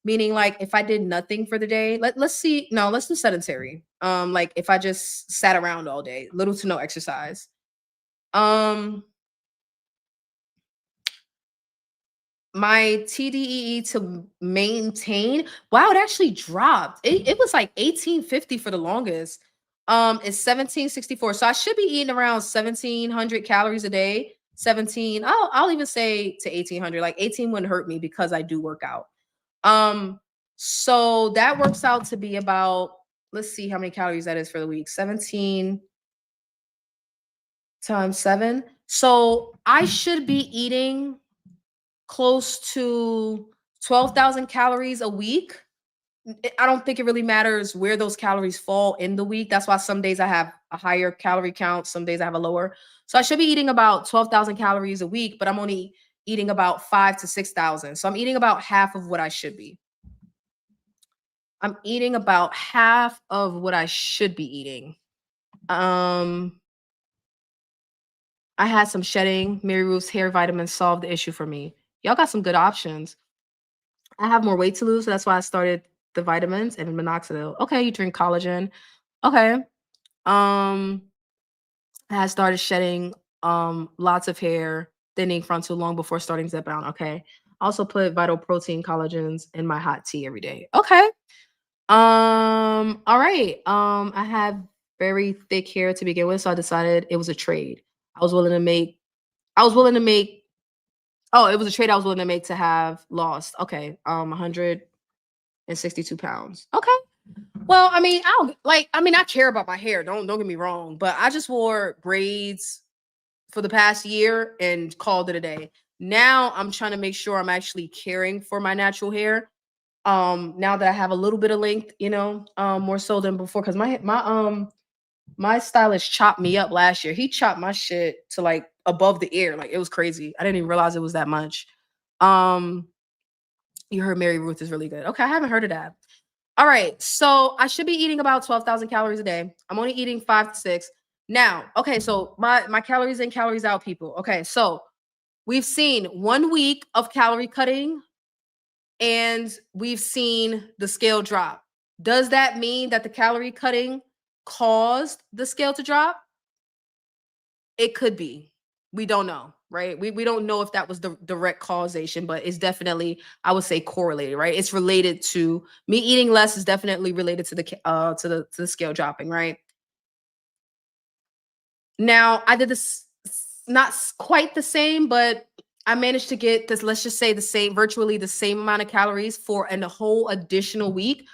meaning like if I did nothing for the day. Let's see. No, let's do sedentary. Like if I just sat around all day, little to no exercise. My TDEE to maintain, wow, it actually dropped. It was like 1850 for the longest. It's 1764. So I should be eating around 1700 calories a day. 17, I'll even say to 1800. Like 18 wouldn't hurt me because I do work out. So that works out to be about, let's see how many calories that is for the week. 17 times 7. So I should be eating close to 12,000 calories a week. I don't think it really matters where those calories fall in the week. That's why some days I have a higher calorie count, some days I have a lower. So I should be eating about 12,000 calories a week, but I'm only eating about 5 to 6,000. So I'm eating about half of what I should be. I'm eating about half of what I should be eating. I had some shedding. Mary Ruth's hair vitamins solved the issue for me. Y'all got some good options. I have more weight to lose, so that's why I started the vitamins and minoxidil. Okay, you drink collagen. Okay. I had started shedding lots of hair, thinning frontal long before starting Zepbound. Okay. Also put vital protein collagens in my hot tea every day. Okay. All right. I have very thick hair to begin with, so I decided it was a trade. I was willing to make oh, it was a trade I was willing to make to have lost. Okay. 162 pounds. Okay. Well, I mean, I care about my hair. Don't get me wrong, but I just wore braids for the past year and called it a day. Now I'm trying to make sure I'm actually caring for my natural hair. Now that I have a little bit of length, more so than before, because my stylist chopped me up last year. He chopped my shit to like above the ear. Like it was crazy. I didn't even realize it was that much. You heard Mary Ruth is really good. Okay, I haven't heard of that. All right, so I should be eating about 12,000 calories a day. I'm only eating 5 to 6. Now, okay, so my calories in, calories out, people. Okay, so we've seen 1 week of calorie cutting and we've seen the scale drop. Does that mean that the calorie cutting caused the scale to drop? It could be. We don't know, right? We don't know if that was the direct causation, but it's definitely, I would say, correlated, right? It's related to me eating less is definitely related to the scale dropping, right? Now, I did this not quite the same, but I managed to get this, let's just say virtually the same amount of calories for a whole additional week.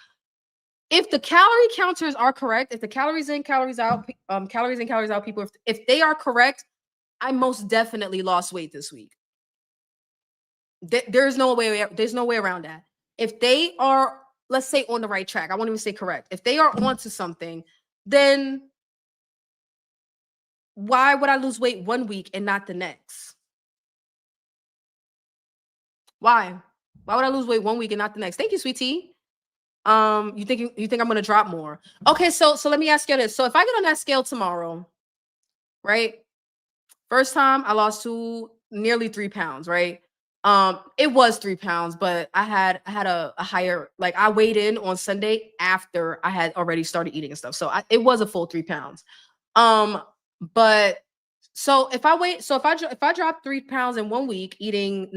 If the calorie counters are correct, if the calories in, calories out, calories in, calories out, people, if they are correct, I most definitely lost weight this week. There's no way around that. If they are, let's say, on the right track, I won't even say correct. If they are onto something, then why would I lose weight 1 week and not the next? Why? Why would I lose weight 1 week and not the next? Thank you, sweetie. You think I'm gonna drop more? Okay, so let me ask you this. So if I get on that scale tomorrow, right? First time I lost nearly 3 pounds, right? It was 3 pounds, but I had a higher, like I weighed in on Sunday after I had already started eating and stuff. So it was a full 3 pounds. But so if I drop 3 pounds in 1 week, eating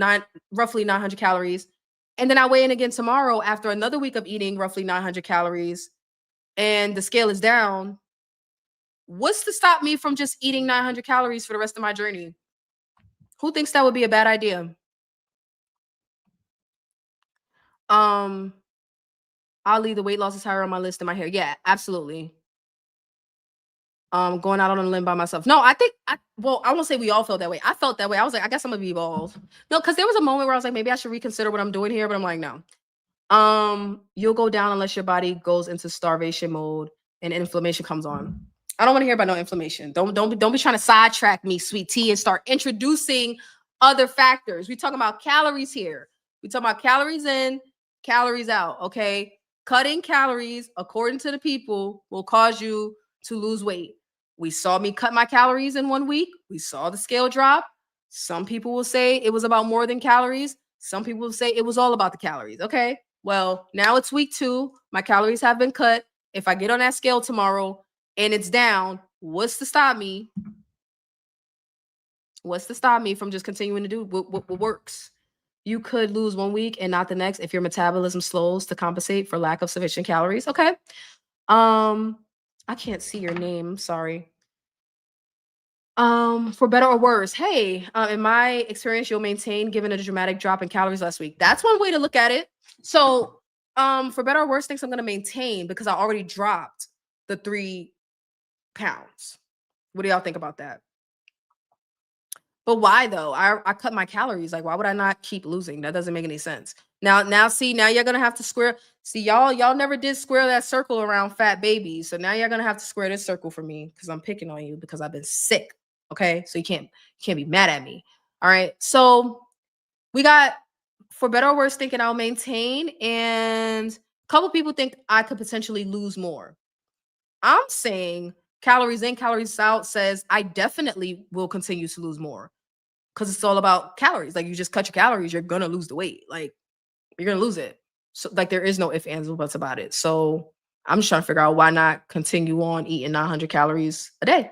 roughly 900 calories, and then I weigh in again tomorrow after another week of eating roughly 900 calories, and the scale is down, what's to stop me from just eating 900 calories for the rest of my journey? Who thinks that would be a bad idea? I'll leave the weight loss is higher on my list than my hair. Yeah, absolutely. Going out on a limb by myself. No, I think I won't say we all felt that way. I felt that way. I was like, I guess I'm gonna be bald. No, because there was a moment where I was like, maybe I should reconsider what I'm doing here, but I'm like, no. You'll go down unless your body goes into starvation mode and inflammation comes on. I don't want to hear about no inflammation. Don't be trying to sidetrack me, sweet tea, and start introducing other factors. We talking about calories here. We talking about calories in, calories out. Okay, cutting calories according to the people will cause you to lose weight. We saw me cut my calories in 1 week. We saw the scale drop. Some people will say it was about more than calories. Some people will say it was all about the calories. Okay. Well, now it's week 2. My calories have been cut. If I get on that scale tomorrow and it's down, what's to stop me? What's to stop me from just continuing to do what works? You could lose 1 week and not the next if your metabolism slows to compensate for lack of sufficient calories. Okay. I can't see your name. Sorry. For better or worse, hey, in my experience, you'll maintain given a dramatic drop in calories last week. That's one way to look at it. So, for better or worse, thinks I'm going to maintain because I already dropped the 3 pounds. What do y'all think about that? But why though? I cut my calories. Like, why would I not keep losing? That doesn't make any sense. Now, see, now you're gonna have to square. See, y'all never did square that circle around fat babies. So now you're gonna have to square this circle for me because I'm picking on you because I've been sick. Okay, so you can't be mad at me. All right. So we got for better or worse thinking I'll maintain, and a couple people think I could potentially lose more. I'm saying calories in, calories out says I definitely will continue to lose more because it's all about calories. Like you just cut your calories, you're gonna lose the weight. Like you're gonna lose it. So like there is no ifs, ands, or buts about it. So I'm just trying to figure out why not continue on eating 900 calories a day.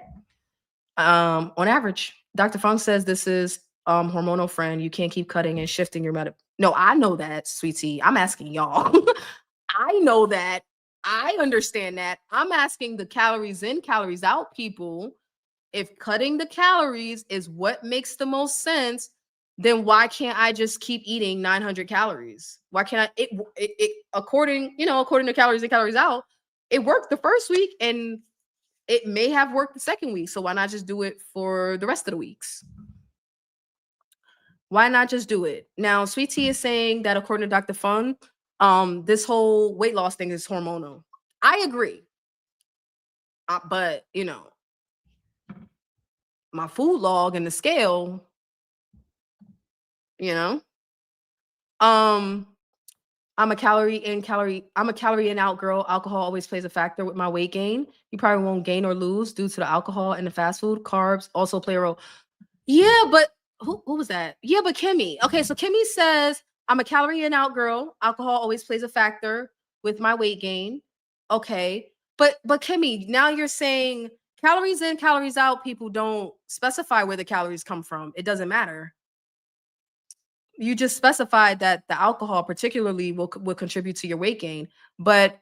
On average. Dr. Funk says this is hormonal friend. You can't keep cutting and shifting your meta. No, I know that, sweetie. I'm asking y'all. I know that. I understand that. I'm asking the calories in, calories out people. If cutting the calories is what makes the most sense, then why can't I just keep eating 900 calories? Why can't I? It according to calories in, calories out, it worked the first week and it may have worked the second week. So why not just do it for the rest of the weeks? Why not just do it? Now, Sweet Tea is saying that according to Dr. Fung, this whole weight loss thing is hormonal. I agree. But my food log and the scale, I'm a calorie in out girl. Alcohol always plays a factor with my weight gain. You probably won't gain or lose due to the alcohol and the fast food. Carbs also play a role. Yeah, but who was that? Yeah, but Kimmy. Okay, so Kimmy says I'm a calorie in out girl. Alcohol always plays a factor with my weight gain. Okay. But Kimmy, now you're saying calories in, calories out, people don't specify where the calories come from. It doesn't matter. You just specified that the alcohol particularly will contribute to your weight gain. But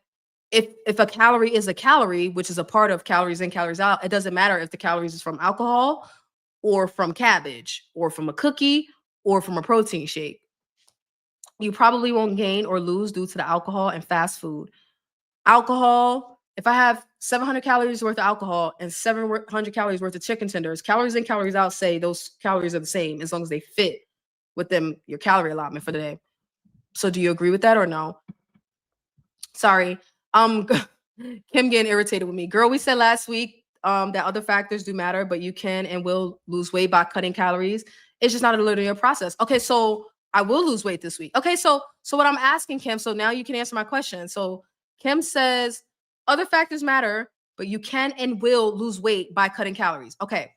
if a calorie is a calorie, which is a part of calories in, calories out, it doesn't matter if the calories is from alcohol or from cabbage or from a cookie or from a protein shake. You probably won't gain or lose due to the alcohol and fast food. Alcohol, if I have 700 calories worth of alcohol and 700 calories worth of chicken tenders, calories in, calories out say those calories are the same as long as they fit within your calorie allotment for the day. So do you agree with that or no? Sorry. Kim getting irritated with me. Girl, we said last week that other factors do matter, but you can and will lose weight by cutting calories. It's just not a linear process. Okay, so I will lose weight this week. Okay, so what I'm asking Kim, so now you can answer my question. So Kim says other factors matter, but you can and will lose weight by cutting calories. Okay,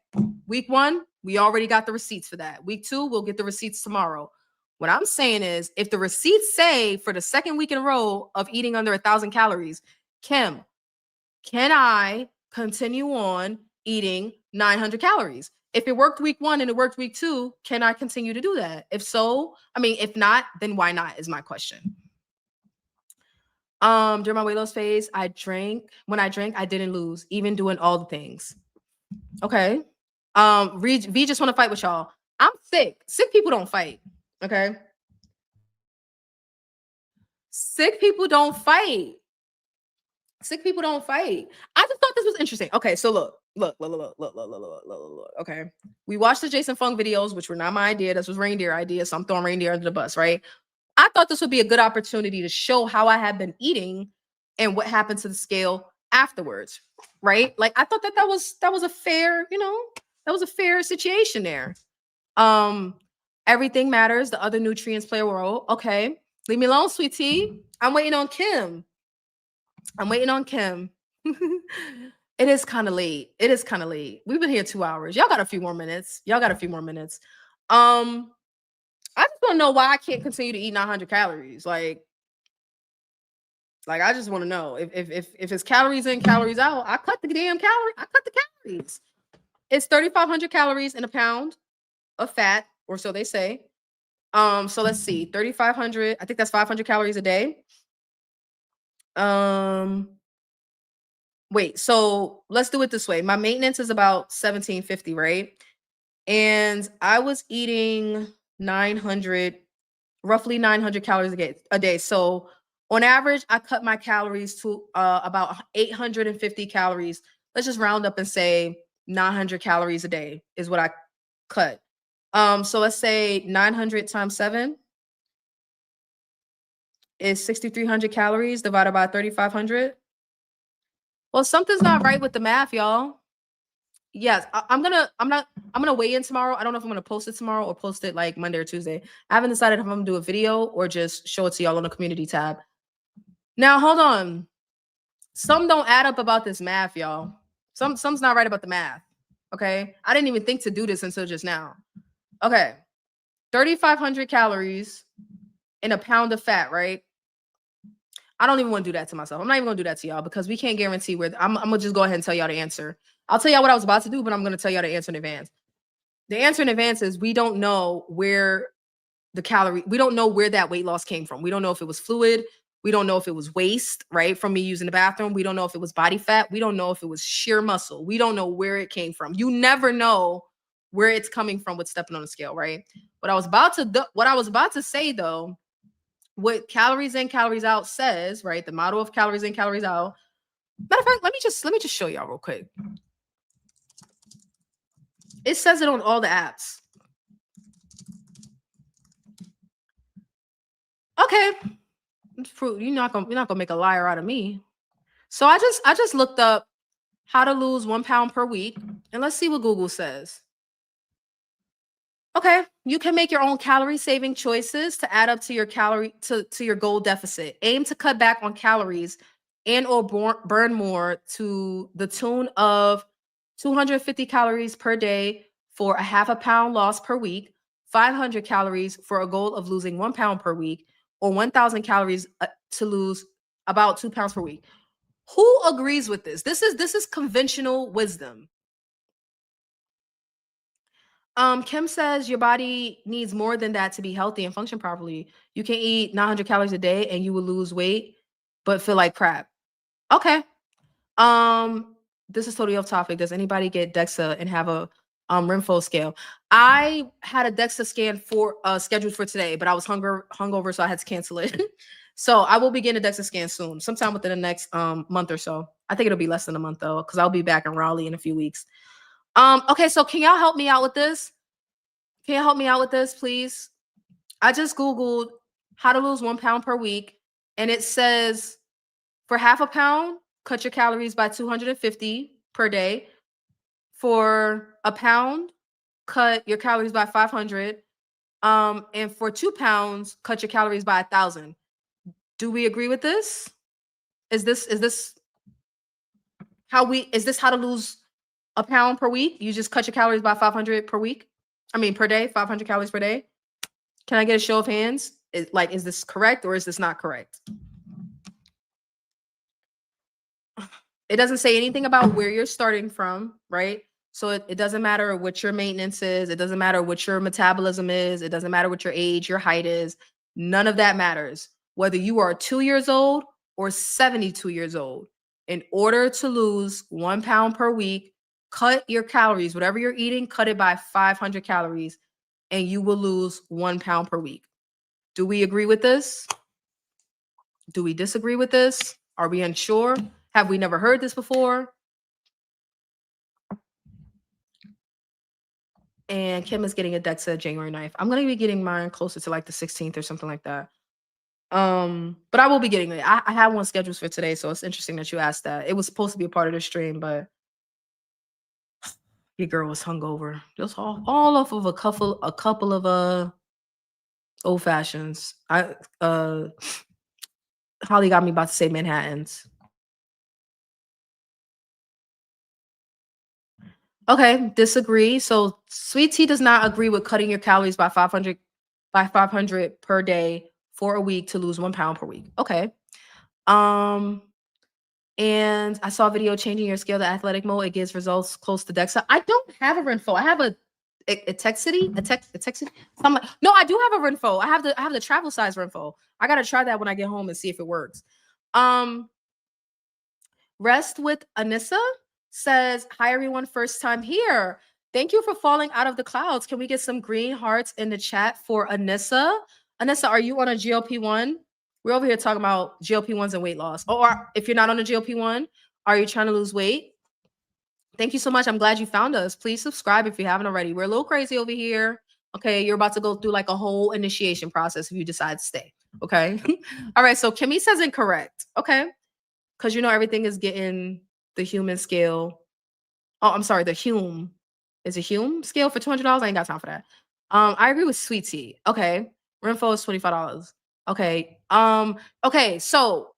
week 1, we already got the receipts for that. Week 2, we'll get the receipts tomorrow. What I'm saying is if the receipts say for the second week in a row of eating under 1,000 calories, Kim, can I continue on eating 900 calories? If it worked week 1 and it worked week 2, can I continue to do that? If so, if not, then why not is my question. During my weight loss phase, when I drank, I didn't lose, even doing all the things. Okay. V just want to fight with y'all. I'm sick. Sick people don't fight. Okay. Sick people don't fight. Sick people don't fight. I just thought this was interesting. Okay, so look. Okay, we watched the Jason Fung videos, which were not my idea. This was reindeer idea, so I'm throwing reindeer under the bus, right? I thought this would be a good opportunity to show how I had been eating and what happened to the scale afterwards, right? Like I thought that was a fair, that was a fair situation there. Everything matters. The other nutrients play a role. Okay, leave me alone, sweetie. I'm waiting on Kim. It is kind of late. We've been here 2 hours. Y'all got a few more minutes. I just want to know why I can't continue to eat 900 calories. Like I just want to know if it's calories in, calories out. I cut the calories. It's 3,500 calories in a pound of fat, or so they say. So let's see, 3,500. I think that's 500 calories a day. Wait. So let's do it this way. My maintenance is about 1,750, right? And I was eating roughly 900 calories a day. So on average, I cut my calories to about 850 calories. Let's just round up and say 900 calories a day is what I cut. So let's say 900 times 7 is 6,300 calories divided by 3,500. Well, something's not right with the math, y'all. Yes, I'm gonna weigh in tomorrow. I don't know if I'm gonna post it tomorrow or post it like Monday or Tuesday. I haven't decided if I'm gonna do a video or just show it to y'all on the community tab. Now, hold on. Some don't add up about this math, y'all. Some's not right about the math. Okay, I didn't even think to do this until just now. Okay, 3,500 calories in a pound of fat, right? I don't even want to do that to myself. I'm not even gonna do that to y'all because we can't guarantee where I'm gonna just go ahead and tell y'all the answer. I'll tell y'all what I was about to do, but I'm gonna tell y'all the answer in advance. The answer in advance is we don't know where we don't know where that weight loss came from. We don't know if it was fluid. We don't know if it was waste, right? From me using the bathroom. We don't know if it was body fat. We don't know if it was sheer muscle. We don't know where it came from. You never know where it's coming from with stepping on the scale, right? What I was about to say though, what calories in, calories out says, right? The model of calories in, calories out. Matter of fact, let me just show y'all real quick. It says it on all the apps. Okay, you're not gonna make a liar out of me. So I just looked up how to lose 1 pound per week, and let's see what Google says. Okay, you can make your own calorie saving choices to add up to your to your goal deficit. Aim to cut back on calories and or burn more to the tune of 250 calories per day for a half a pound loss per week, 500 calories for a goal of losing 1 pound per week, or 1,000 calories to lose about 2 pounds per week. Who agrees with this? This is conventional wisdom. Kim says your body needs more than that to be healthy and function properly. You can eat 900 calories a day and you will lose weight, but feel like crap. Okay. This is totally off topic. Does anybody get DEXA and have a Renfro scale? I had a DEXA scan scheduled for today, but I was hungover, so I had to cancel it. So I will begin a DEXA scan soon, sometime within the next month or so. I think it'll be less than a month though, because I'll be back in Raleigh in a few weeks. Okay, so can y'all help me out with this? Can you help me out with this, please? I just Googled how to lose 1 pound per week, and it says for half a pound, cut your calories by 250 per day. For a pound, cut your calories by 500. And for 2 pounds, cut your calories by 1,000. Do we agree with this? Is this how to lose a pound per week? You just cut your calories by 500 per week? Per day, 500 calories per day. Can I get a show of hands? Is this correct or is this not correct? It doesn't say anything about where you're starting from, right? So it doesn't matter what your maintenance is. It doesn't matter what your metabolism is. It doesn't matter what your age, your height is. None of that matters. Whether you are 2 years old or 72 years old, in order to lose 1 pound per week, cut your calories, whatever you're eating, cut it by 500 calories, and you will lose 1 pound per week. Do we agree with this? Do we disagree with this? Are we unsure? Have we never heard this before? And Kim is getting a DEXA January 9th. I'm going to be getting mine closer to like the 16th or something like that. But I will be getting it. I have one scheduled for today, so it's interesting that you asked that. It was supposed to be a part of the stream, but your girl was hungover. Just all off of a couple of old fashions. Holly got me about to say Manhattans. Okay, disagree. So Sweet Tea does not agree with cutting your calories by 500 per day for a week to lose 1 pound per week. Okay. And I saw a video changing your scale to athletic mode. It gives results close to DEXA. I don't have a Renfo. I have a Texity. No, I do have a Renfo. I have the travel size Renfo. I gotta try that when I get home and see if it works. Rest with Anissa says, hi everyone, first time here. Thank you for falling out of the clouds. Can we get some green hearts in the chat for Anissa? Anissa, are you on a GLP-1? We're over here talking about GLP-1s and weight loss. Or if you're not on a GLP-1, are you trying to lose weight? Thank you so much. I'm glad you found us. Please subscribe if you haven't already. We're a little crazy over here. Okay, you're about to go through like a whole initiation process if you decide to stay. Okay. All right, so Kimmy says incorrect. Okay. Because you know everything is getting the human scale. Oh, I'm sorry, the Hume. Is a Hume scale for $200? I ain't got time for that. I agree with Sweet Tea. Okay. Renfo is $25. Okay. Okay, so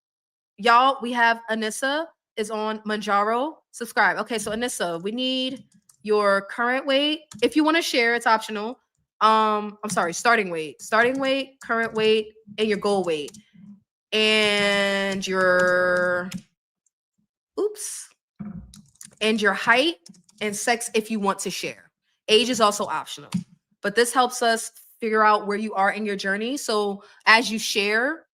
y'all, we have Anissa is on Manjaro. Subscribe. Okay, so Anissa, we need your current weight. If you want to share, it's optional. I'm sorry, starting weight, current weight, and your goal weight. And your and your height and sex if you want to share. Age is also optional, but this helps us figure out where you are in your journey. So as you share,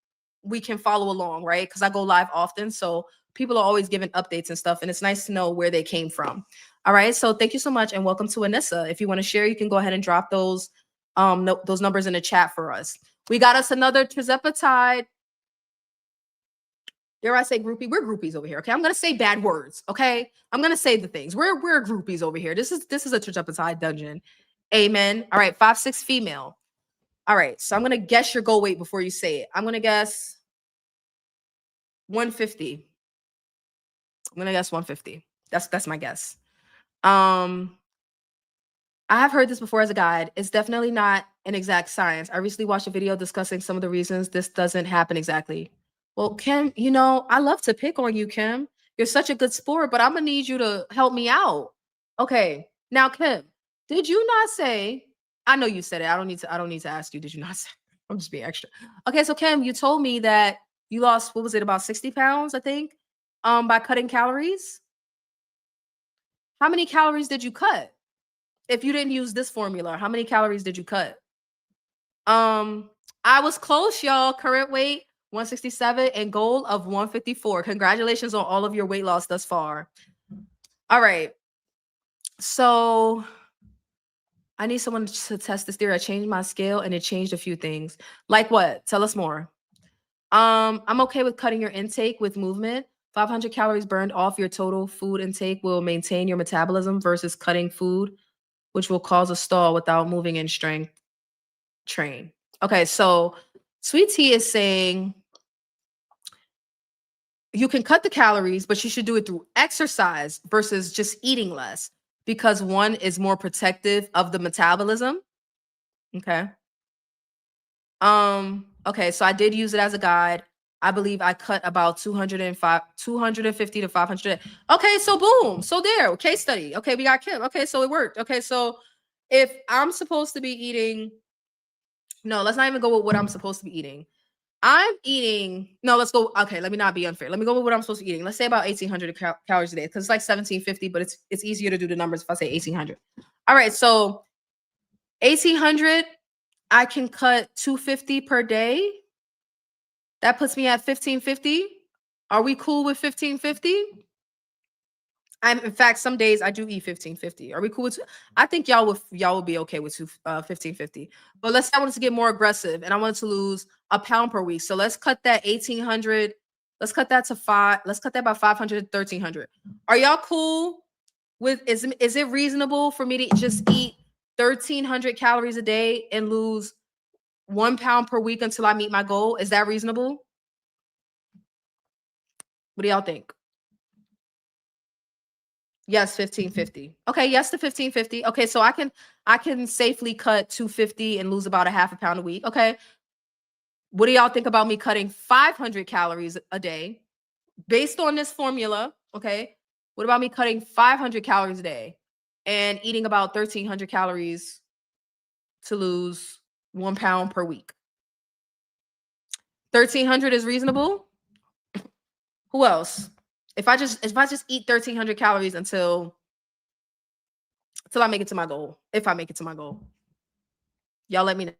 we can follow along, right? Because I go live often, so people are always giving updates and stuff, and it's nice to know where they came from. All right, so thank you so much, and welcome to Anissa. If you want to share, you can go ahead and drop those numbers in the chat for us. We got us another Trizepatide. Dare I say groupie? We're groupies over here. Okay, I'm gonna say bad words. Okay, I'm gonna say the things. We're groupies over here. This is a Trizepatide dungeon. Amen. All right, 5'6" female. All right, so I'm gonna guess your goal weight before you say it. I'm gonna guess 150. I'm gonna guess 150. That's my guess. I have heard this before as a guide. It's definitely not an exact science. I recently watched a video discussing some of the reasons this doesn't happen exactly. Well, Kim, you know, I love to pick on you, Kim. You're such a good sport, but I'm gonna need you to help me out. Okay. Now, Kim, did you not say? I know you said it. I don't need to ask you. Did you not say? I'm just being extra. Okay, so Kim, you told me that you lost, what was it, about 60 pounds, I think, by cutting calories. How many calories did you cut? If you didn't use this formula, how many calories did you cut? I was close, y'all. Current weight 167 and goal of 154. Congratulations on all of your weight loss thus far. All right. So I need someone to test this theory. I changed my scale and it changed a few things. Like what? Tell us more. I'm okay with cutting your intake with movement. 500 calories burned off your total food intake will maintain your metabolism versus cutting food, which will cause a stall without moving in strength train. Okay, so Sweet Tea is saying you can cut the calories, but you should do it through exercise versus just eating less because one is more protective of the metabolism. Okay. Okay, so I did use it as a guide. I believe I cut about 250 to 500. Okay, so boom. So there, case study. Okay, we got Kim. Okay, so it worked. Okay, so if I'm supposed to be eating, no, let's not even go with what I'm supposed to be eating. I'm eating, no, let's go. Okay, let me not be unfair. Let me go with what I'm supposed to be eating. Let's say about 1,800 calories a day because it's like 1,750, but it's easier to do the numbers if I say 1,800. All right, so 1,800, I can cut 250 per day. That puts me at 1,550. Are we cool with 1,550? In fact, some days I do eat 1550. Are we cool with? I think y'all would be okay with 1550. But let's say I wanted to get more aggressive and I wanted to lose a pound per week. So let's cut that 1800. Let's cut that to 5. Let's cut that by 500 to 1300. Are y'all cool with? Is it reasonable for me to just eat 1300 calories a day and lose 1 pound per week until I meet my goal? Is that reasonable? What do y'all think? Yes, 1550. Okay, yes to 1550. Okay, so I can safely cut 250 and lose about a half a pound a week. Okay. What do y'all think about me cutting 500 calories a day based on this formula? Okay. What about me cutting 500 calories a day and eating about 1300 calories to lose 1 pound per week? 1300 is reasonable. Who else? If I just eat 1300 calories until I make it to my goal. If I make it to my goal. Y'all let me know.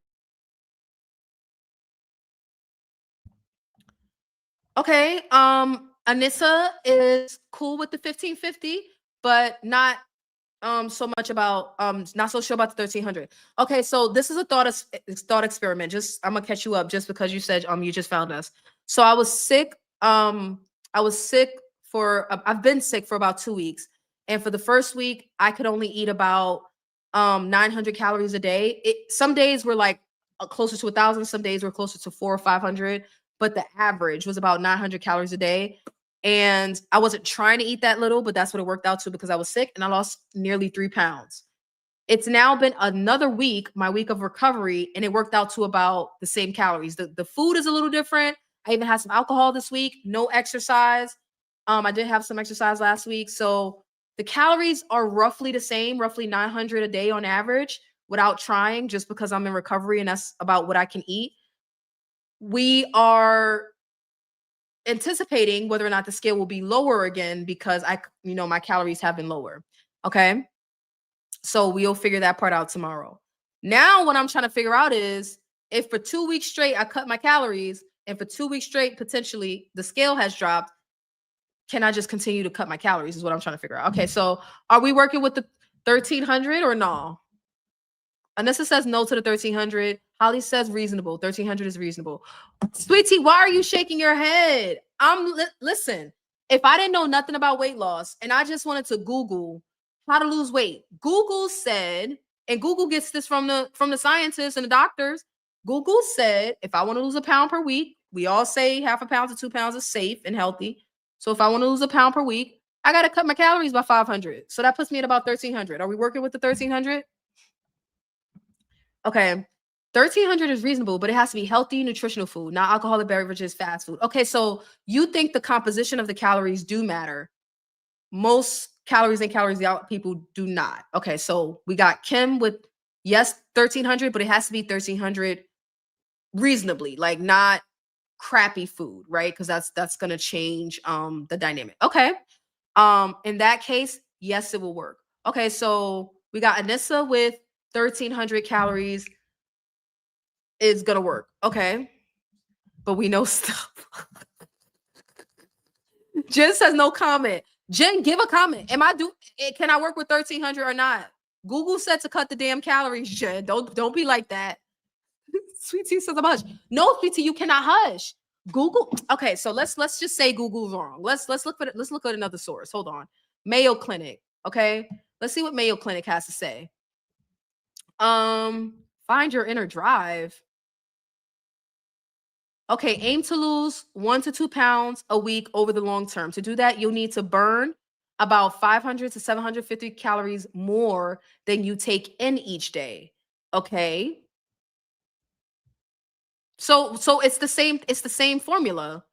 Okay. Anissa is cool with the 1550, but not so much about not so sure about the 1300. Okay, so this is a thought experiment. Just I'm gonna catch you up just because you said you just found us. So I was sick. I've been sick for about 2 weeks. And for the first week, I could only eat about 900 calories a day. Some days were like closer to 1,000, some days were closer to 400 or 500, but the average was about 900 calories a day. And I wasn't trying to eat that little, but that's what it worked out to because I was sick and I lost nearly 3 pounds. It's now been another week, my week of recovery, and it worked out to about the same calories. The food is a little different. I even had some alcohol this week, no exercise. I did have some exercise last week. So the calories are roughly the same, roughly 900 a day on average without trying, just because I'm in recovery and that's about what I can eat. We are anticipating whether or not the scale will be lower again because my calories have been lower. Okay. So we'll figure that part out tomorrow. Now, what I'm trying to figure out is if for 2 weeks straight I cut my calories and for 2 weeks straight, potentially the scale has dropped, can I just continue to cut my calories? Is what I'm trying to figure out. Okay. So are we working with the 1300 or no? Anissa says no to the 1300. Holly says reasonable. 1300 is reasonable. Sweetie, why are you shaking your head? Listen, if I didn't know nothing about weight loss and I just wanted to Google how to lose weight, Google said, and Google gets this from the scientists and the doctors. Google said, if I want to lose a pound per week, we all say half a pound to 2 pounds is safe and healthy. So if I want to lose a pound per week, I got to cut my calories by 500. So that puts me at about 1300. Are we working with the 1300? Okay. 1300 is reasonable, but it has to be healthy, nutritional food, not alcoholic beverages, fast food. Okay, so you think the composition of the calories do matter. Most calories in calories out people do not. Okay, so we got Kim with yes, 1300, but it has to be 1300 reasonably, like not crappy food, right? Because that's gonna change the dynamic. Okay. In that case, yes, it will work. Okay, so we got Anissa with 1300 calories is gonna work. Okay. But we know stuff. Jen says no comment. Jen, give a comment. Can I work with 1300 or not? Google said to cut the damn calories, Jen. Don't be like that. Sweet Tea says I'm hush. No, Sweet Tea, you cannot hush. Google. Okay, so let's just say Google's wrong. Let's look at another source. Hold on. Mayo Clinic. Okay. Let's see what Mayo Clinic has to say. Find your inner drive. Okay, aim to lose 1 to 2 pounds a week over the long term. To do that, you'll need to burn about 500 to 750 calories more than you take in each day. Okay. So it's the same formula.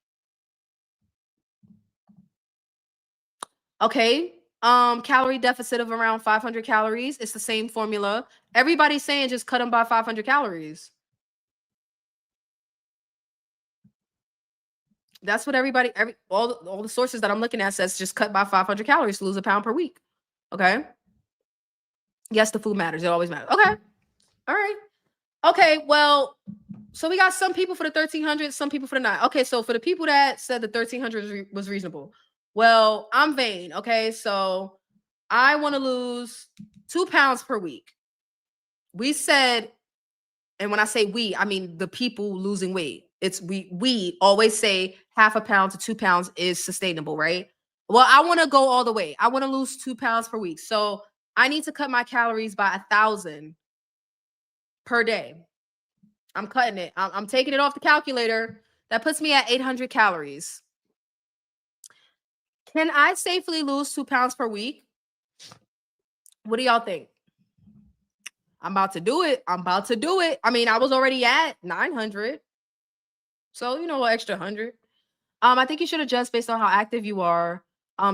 Okay. Calorie deficit of around 500 calories. It's the same formula. Everybody's saying just cut them by 500 calories. That's what all the sources that I'm looking at says just cut by 500 calories to lose a pound per week. Okay. Yes, the food matters. It always matters. Okay. All right. Okay. Well, so we got some people for the 1300, some people for the 9. Okay. So for the people that said the 1300 was reasonable, Well, I'm vain. Okay. So I want to lose 2 pounds per week. We said, and when I say we, I mean the people losing weight. It's we always say half a pound to 2 pounds is sustainable, right? Well, I want to go all the way. I want to lose 2 pounds per week. So I need to cut my calories by 1,000 per day. I'm cutting it. I'm taking it off the calculator. That puts me at 800 calories. Can I safely lose 2 pounds per week? What do y'all think? I'm about to do it. I'm about to do it. I mean, I was already at 900. So, an extra 100. I think you should adjust based on how active you are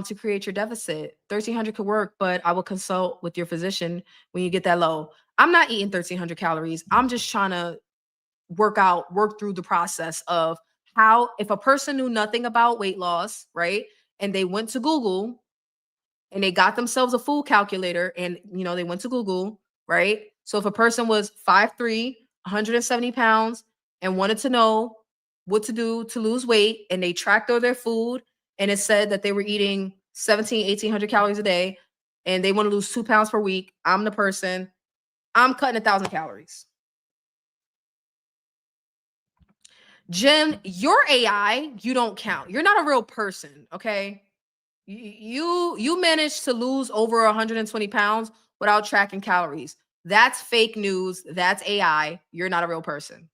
to create your deficit. 1,300 could work, but I will consult with your physician when you get that low. I'm not eating 1,300 calories. I'm just trying to work through the process of how, if a person knew nothing about weight loss, right? And they went to Google and they got themselves a food calculator and, they went to Google, right? So if a person was 5'3", 170 pounds and wanted to know what to do to lose weight, and they tracked all their food and it said that they were eating 1,800 calories a day and they want to lose 2 pounds per week, I'm the person. I'm cutting 1,000 calories. Jen, your AI, you don't count. You're not a real person, okay? You managed to lose over 120 pounds without tracking calories. That's fake news. That's AI. You're not a real person.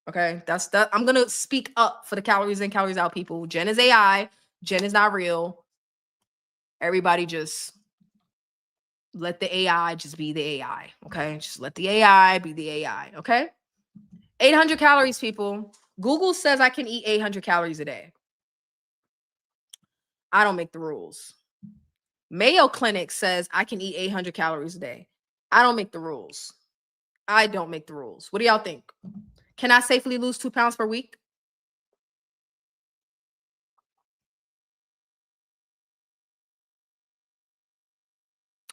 Okay, that's that. I'm gonna speak up for the calories in, calories out people. Jen is AI. Jen is not real. Everybody just let the AI just be the AI. Okay, just let the AI be the AI. Okay, 800 calories, people. Google says I can eat 800 calories a day. I don't make the rules. Mayo Clinic says I can eat 800 calories a day. I don't make the rules. I don't make the rules. What do y'all think? Can I safely lose 2 pounds per week?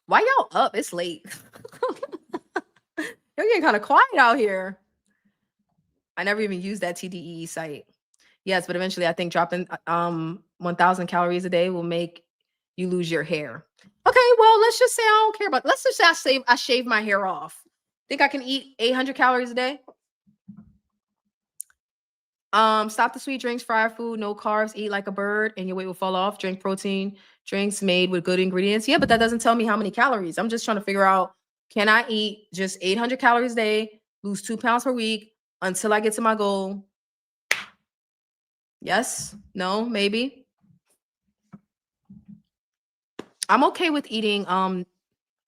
Why y'all up? It's late. You're getting kind of quiet out here. I never even used that TDEE site. Yes, but eventually I think dropping 1,000 calories a day will make you lose your hair. Okay, well, let's just say I don't care about. Let's just say I shave my hair off. Think I can eat 800 calories a day? Stop the sweet drinks, fried food, no carbs, eat like a bird, and your weight will fall off. Drink protein drinks made with good ingredients. Yeah, but that doesn't tell me how many calories. I'm just trying to figure out, can I eat just 800 calories a day, lose 2 pounds per week until I get to my goal? Yes, no, maybe. I'm okay with eating, I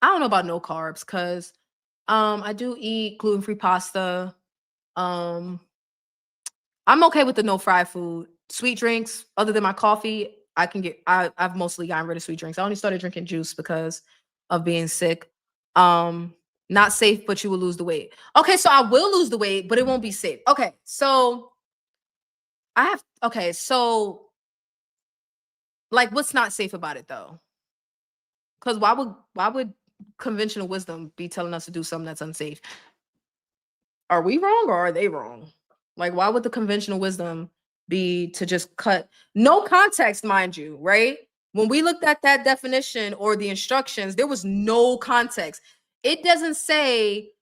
don't know about no carbs because I do eat gluten-free pasta. I'm okay with the no fried food. Sweet drinks, other than my coffee, I've mostly gotten rid of sweet drinks. I only started drinking juice because of being sick. Not safe, but you will lose the weight. Okay, so I will lose the weight, but it won't be safe. Okay, so so like what's not safe about it though? Because why would conventional wisdom be telling us to do something that's unsafe? Are we wrong or are they wrong? Like, why would the conventional wisdom be to just cut? No context, mind you, right? When we looked at that definition or the instructions, there was no context. It doesn't say,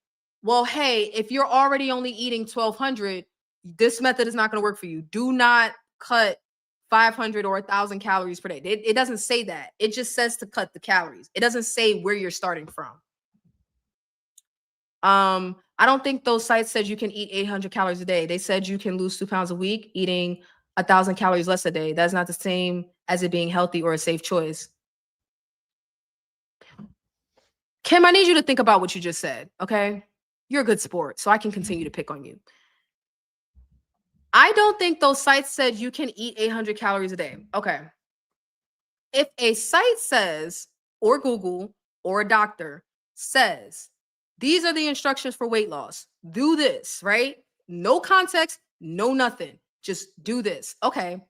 well, hey, if you're already only eating 1,200, this method is not going to work for you. Do not cut 500 or 1,000 calories per day. It doesn't say that. It just says to cut the calories. It doesn't say where you're starting from. I don't think those sites said you can eat 800 calories a day. They said you can lose 2 pounds a week eating 1,000 calories less a day. That's not the same as it being healthy or a safe choice. Kim, I need you to think about what you just said, okay? You're a good sport, so I can continue to pick on you. I don't think those sites said you can eat 800 calories a day. Okay. If a site says, or Google, or a doctor says, these are the instructions for weight loss, do this, right? No context, no nothing. Just do this. Okay.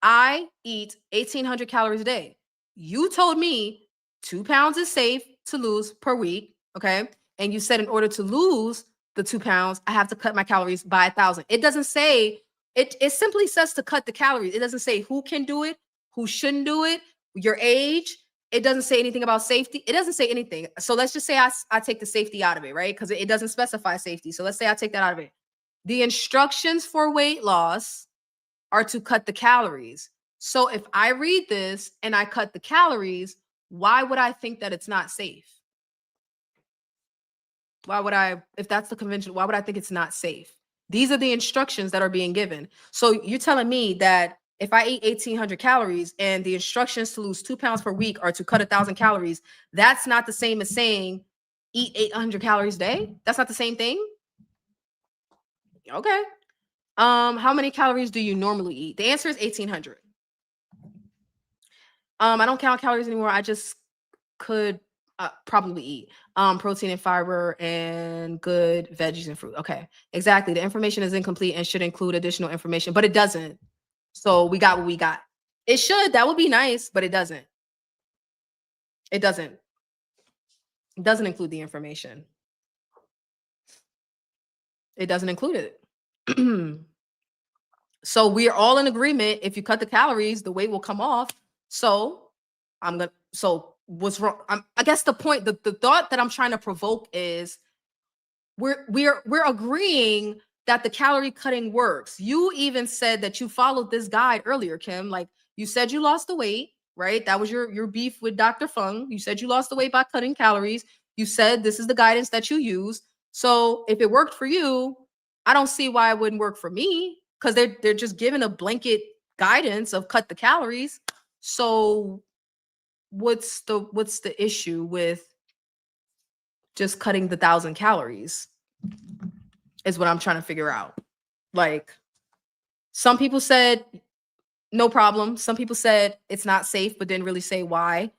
I eat 1,800 calories a day. You told me 2 pounds is safe to lose per week. Okay. And you said in order to lose the 2 pounds, I have to cut my calories by 1,000. It doesn't say, it simply says to cut the calories. It doesn't say who can do it, who shouldn't do it, your age. It doesn't say anything about safety. It doesn't say anything. So let's just say I take the safety out of it, right? Because it doesn't specify safety. So let's say I take that out of it. The instructions for weight loss are to cut the calories. So if I read this and I cut the calories, why would I think that it's not safe? Why would I, if that's the convention, why would I think it's not safe? These are the instructions that are being given. So you're telling me that if I eat 1,800 calories and the instructions to lose 2 pounds per week are to cut 1,000 calories, that's not the same as saying eat 800 calories a day? That's not the same thing? Okay. How many calories do you normally eat? The answer is 1,800. I don't count calories anymore. I just could probably eat protein and fiber and good veggies and fruit. Okay, exactly. The information is incomplete and should include additional information, but it doesn't. So we got what we got. It should. That would be nice, but it doesn't. It doesn't. It doesn't include the information. It doesn't include it. So we're all in agreement. If you cut the calories, the weight will come off. So what's wrong? I guess the point, the thought that I'm trying to provoke is we're agreeing that the calorie cutting works. You even said that you followed this guide earlier, Kim. Like you said you lost the weight, right? That was your beef with Dr. Fung. You said you lost the weight by cutting calories. You said this is the guidance that you use. So if it worked for you, I don't see why it wouldn't work for me, because they're just giving a blanket guidance of cut the calories. So what's the issue with just cutting the 1,000 calories is what I'm trying to figure out. Like, some people said no problem. Some people said it's not safe, but didn't really say why.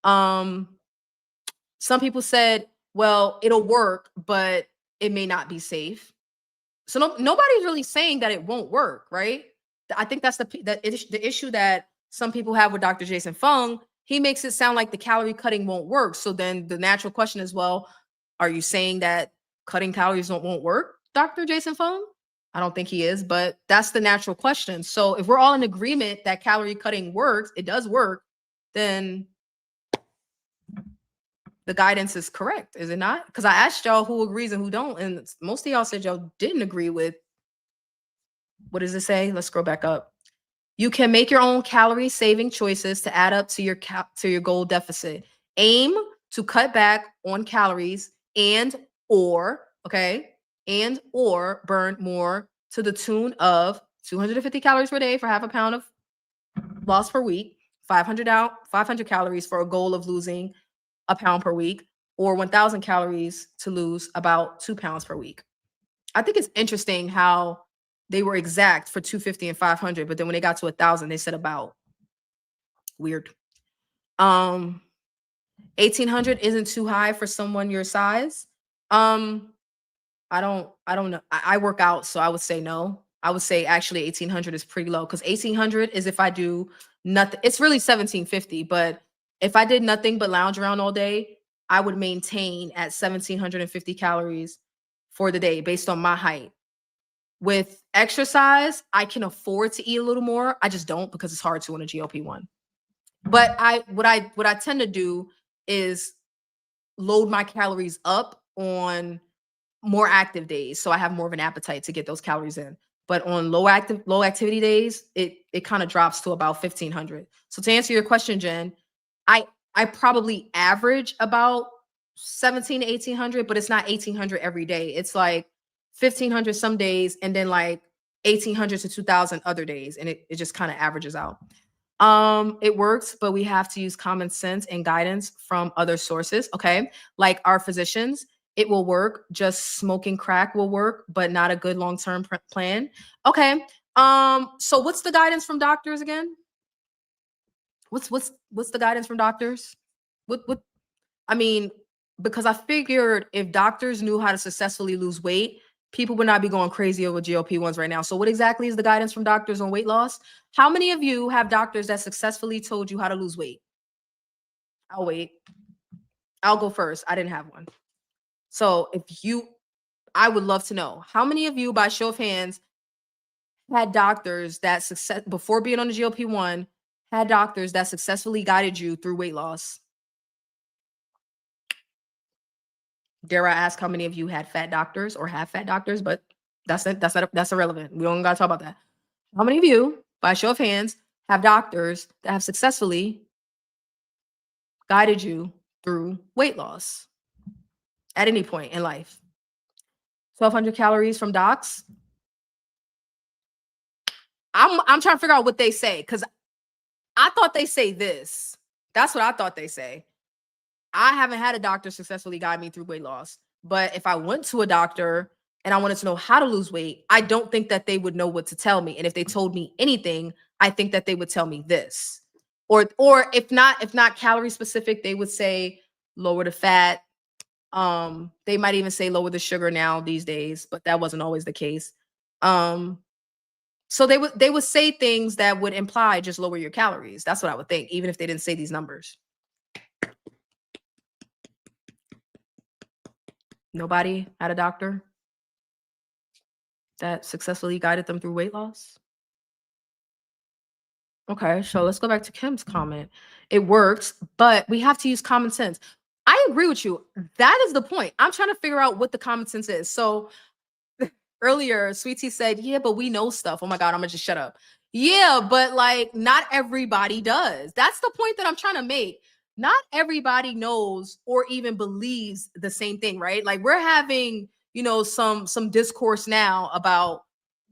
Some people said, well, it'll work, but it may not be safe. So nobody's really saying that it won't work, right? I think that's the issue that some people have with Dr. Jason Fung. He makes it sound like the calorie cutting won't work. So then the natural question is, well, are you saying that cutting calories won't work, Dr. Jason Fung? I don't think he is, but that's the natural question. So if we're all in agreement that calorie cutting works, it does work, then the guidance is correct, is it not? Because I asked y'all who agrees and who don't, and most of y'all said y'all didn't agree with. What does it say? Let's scroll back up. You can make your own calorie saving choices to add up to your goal deficit. Aim to cut back on calories and or burn more to the tune of 250 calories per day for half a pound of loss per week, 500 calories for a goal of losing a pound per week, or 1,000 calories to lose about 2 pounds per week. I think it's interesting how they were exact for 250 and 500, but then when they got to 1,000, they said about. Weird. 1,800 isn't too high for someone your size. I don't know. I work out, so I would say no. I would say actually 1,800 is pretty low, because 1,800 is if I do nothing. It's really 1,750, but if I did nothing but lounge around all day, I would maintain at 1,750 calories for the day based on my height. With exercise, I can afford to eat a little more. I just don't, because it's hard to on a GLP-1. But what I tend to do is load my calories up on more active days, so I have more of an appetite to get those calories in. But on low activity days, it kind of drops to about 1,500. So to answer your question, Jen, I probably average about 1,700 to 1,800, but it's not 1,800 every day. It's like 1,500 some days, and then like 1,800 to 2,000 other days, and it just kind of averages out. It works, but we have to use common sense and guidance from other sources. Okay, like our physicians. It will work. Just smoking crack will work, but not a good long-term plan. Okay. So what's the guidance from doctors again? What's the guidance from doctors? What I mean, because I figured if doctors knew how to successfully lose weight, people would not be going crazy over GLP-1s right now. So what exactly is the guidance from doctors on weight loss? How many of you have doctors that successfully told you how to lose weight? I'll wait. I'll go first. I didn't have one. So I would love to know how many of you, by show of hands, had doctors that before being on the GLP-1 had doctors that successfully guided you through weight loss? Dare I ask how many of you had fat doctors or have fat doctors? But that's irrelevant. We don't gotta talk about that. How many of you, by show of hands, have doctors that have successfully guided you through weight loss at any point in life? 1,200 calories from docs. I'm trying to figure out what they say, because I thought they say this. That's what I thought they say. I haven't had a doctor successfully guide me through weight loss. But if I went to a doctor and I wanted to know how to lose weight, I don't think that they would know what to tell me. And if they told me anything, I think that they would tell me this. Or if not calorie specific, they would say lower the fat. They might even say lower the sugar now these days, but that wasn't always the case. So they would say things that would imply just lower your calories. That's what I would think, even if they didn't say these numbers. Nobody had a doctor that successfully guided them through weight loss? Okay, so let's go back to Kim's comment. It works, but we have to use common sense. I agree with you. That is the point. I'm trying to figure out what the common sense is. So earlier, Sweetie said, yeah, but we know stuff. Oh my God, I'm gonna just shut up. Yeah, but like not everybody does. That's the point that I'm trying to make. Not everybody knows or even believes the same thing, right? Like we're having, some discourse now about,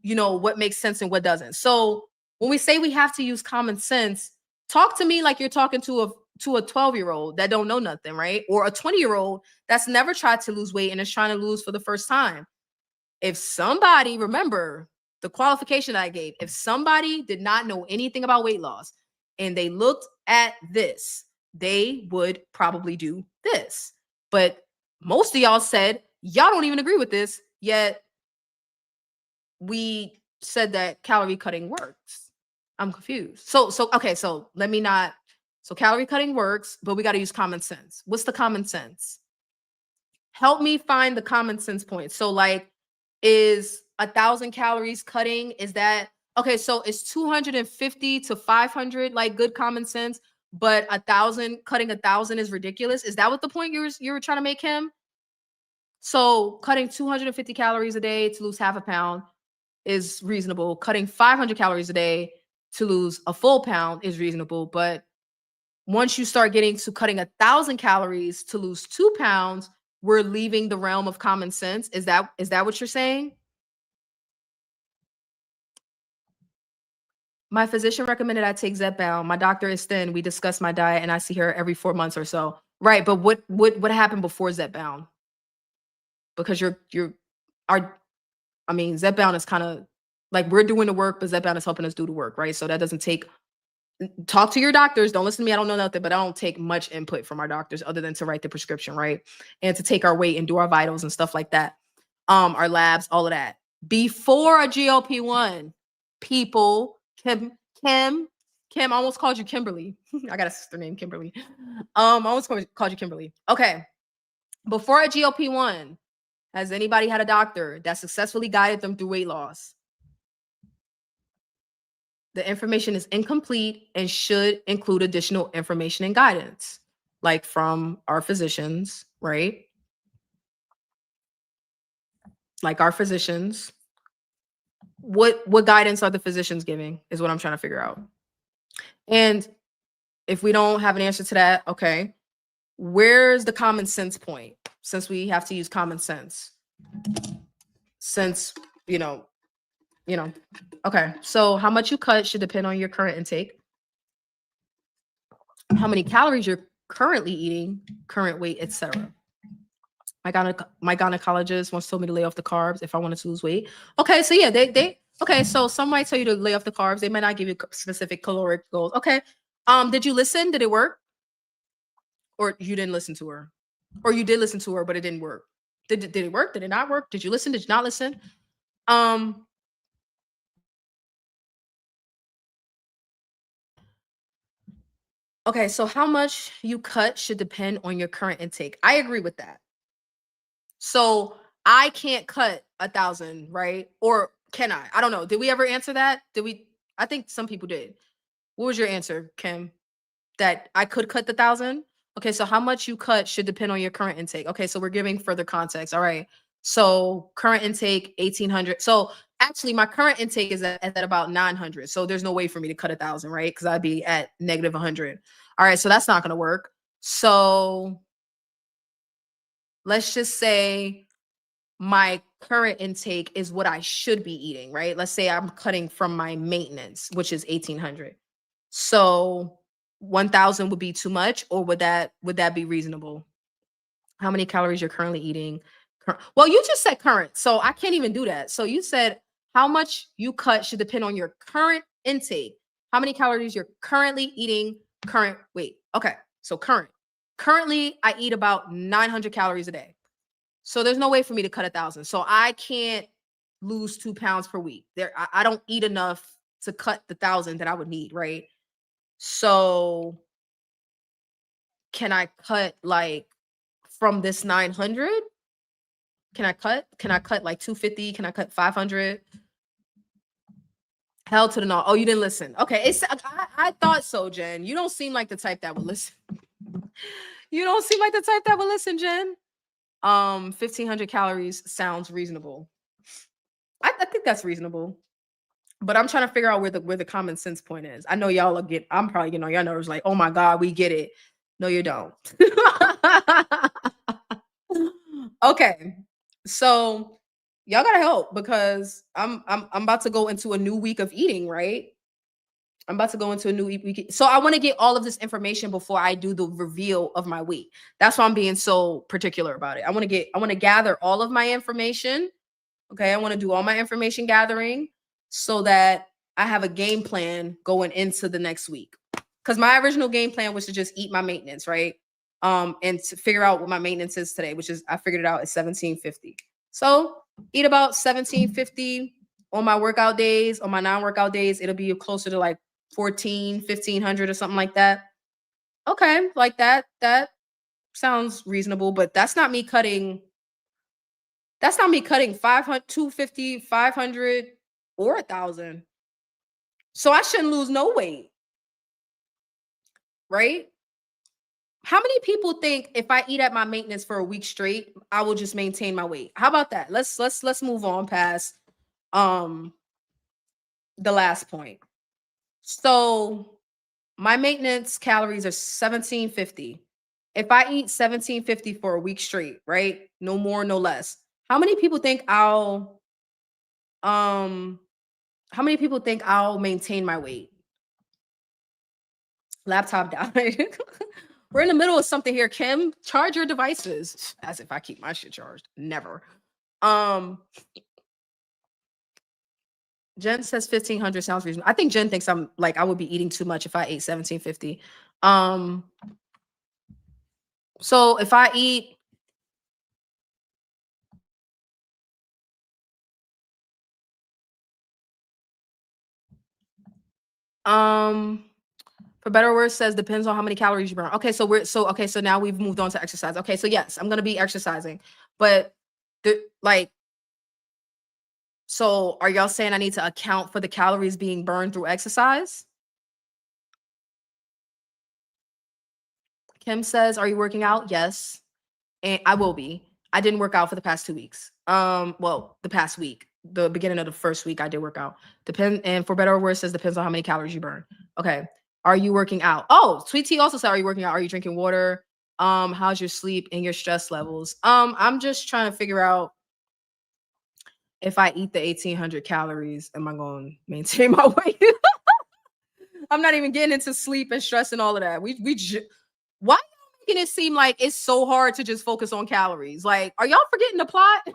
what makes sense and what doesn't. So when we say we have to use common sense, talk to me like you're talking to a 12-year-old that don't know nothing, right? Or a 20-year-old that's never tried to lose weight and is trying to lose for the first time. If somebody, remember the qualification I gave, if somebody did not know anything about weight loss and they looked at this, they would probably do this. But most of y'all said, y'all don't even agree with this, yet we said that calorie cutting works. I'm confused. So let me not. So calorie cutting works, but we got to use common sense. What's the common sense? Help me find the common sense point. So like, is 1,000 calories cutting? Is that okay? So it's 250 to 500 like good common sense, but 1,000 cutting 1,000 is ridiculous. Is that what the point you were trying to make him? So cutting 250 calories a day to lose half a pound is reasonable. Cutting 500 calories a day to lose a full pound is reasonable. But once you start getting to cutting 1,000 calories to lose 2 pounds, we're leaving the realm of common sense. Is that what you're saying? My physician recommended I take Zepbound. My doctor is thin. We discuss my diet and I see her every 4 months or so. Right. But what happened before Zepbound? Because Zepbound is kind of like we're doing the work, but Zepbound is helping us do the work. Right. So that doesn't take. Talk to your doctors. Don't listen to me. I don't know nothing, but I don't take much input from our doctors other than to write the prescription, right? And to take our weight and do our vitals and stuff like that. Our labs, all of that. Before a GLP-1, people, Kim, I almost called you Kimberly. I got a sister named Kimberly. I almost called you Kimberly. Okay. Before a GLP-1, has anybody had a doctor that successfully guided them through weight loss? The information is incomplete and should include additional information and guidance, like from our physicians, right? Like our physicians. What guidance are the physicians giving is what I'm trying to figure out. And if we don't have an answer to that, okay, where's the common sense point? Since we have to use common sense. Since, okay, so how much you cut should depend on your current intake. How many calories you're currently eating, current weight, etc. My gynecologist once told me to lay off the carbs if I wanted to lose weight. Okay, so yeah, okay, so some might tell you to lay off the carbs. They might not give you specific caloric goals. Okay, did you listen? Did it work? Or you didn't listen to her? Or you did listen to her, but it didn't work? Did it work? Did it not work? Did you listen? Did you not listen? Okay, so how much you cut should depend on your current intake. I agree with that. So I can't cut 1,000, right? Or can I? I don't know. Did we ever answer that? I think some people did. What was your answer, Kim? That I could cut the 1,000? Okay, so how much you cut should depend on your current intake. Okay, so we're giving further context. All right. So current intake 1,800. So actually, my current intake is at about 900. So there's no way for me to cut 1,000, right? Because I'd be at negative 100. All right, so that's not going to work. So let's just say my current intake is what I should be eating, right? Let's say I'm cutting from my maintenance, which is 1,800. So 1,000 would be too much, or would that be reasonable? How many calories you're currently eating? Well, you just said current, so I can't even do that. So you said how much you cut should depend on your current intake. How many calories you're currently eating? Current. Wait. Okay. So current. Currently, I eat about 900 calories a day. So there's no way for me to cut 1,000. So I can't lose 2 pounds per week. I don't eat enough to cut the 1,000 that I would need, right? So can I cut like from this 900? Can I cut like 250? Can I cut 500? Hell to the no. Oh, you didn't listen. Okay. I thought so, Jen. You don't seem like the type that would listen. You don't seem like the type that would listen, Jen. 1,500 calories sounds reasonable. I think that's reasonable. But I'm trying to figure out where the common sense point is. I know y'all will I'm probably getting on your nerves like, oh my God, we get it. No, you don't. Okay. So y'all gotta help because I'm about to go into a new week of eating, right? I'm about to go into a new week. So I want to get all of this information before I do the reveal of my week. That's why I'm being so particular about it. I want to gather all of my information. Okay. I want to do all my information gathering so that I have a game plan going into the next week. Because my original game plan was to just eat my maintenance, right? And to figure out what my maintenance is today, which is I figured it out at 1,750. So eat about 1,750 on my workout days, on my non-workout days. It'll be closer to like 1,500 or something like that. Okay, like that sounds reasonable, but that's not me cutting 500, 250, 500 or 1,000. So I shouldn't lose no weight. Right? How many people think if I eat at my maintenance for a week straight, I will just maintain my weight? How about that? Let's move on past the last point. So my maintenance calories are 1,750. If I eat 1,750 for a week straight, right? No more, no less. How many people think I'll maintain my weight? Laptop died. We're in the middle of something here. Kim, charge your devices. As if I keep my shit charged. Never. Jen says 1,500 sounds reasonable. I think Jen thinks I would be eating too much if I ate 1,750. So if I eat for better or worse says depends on how many calories you burn. Okay, so now we've moved on to exercise. Okay, so yes, I'm gonna be exercising, but so are y'all saying I need to account for the calories being burned through exercise? Kim says, are you working out? Yes, and I will be. I didn't work out for the past 2 weeks. Well, the past week, the beginning of the first week, I did work out. And for better or worse says depends on how many calories you burn. Okay. Are you working out? Oh, Sweet Tea also said, are you working out? Are you drinking water? How's your sleep and your stress levels? I'm just trying to figure out if I eat the 1,800 calories, am I going to maintain my weight? I'm not even getting into sleep and stress and all of that. Why are y'all making it seem like it's so hard to just focus on calories? Like, are y'all forgetting the plot?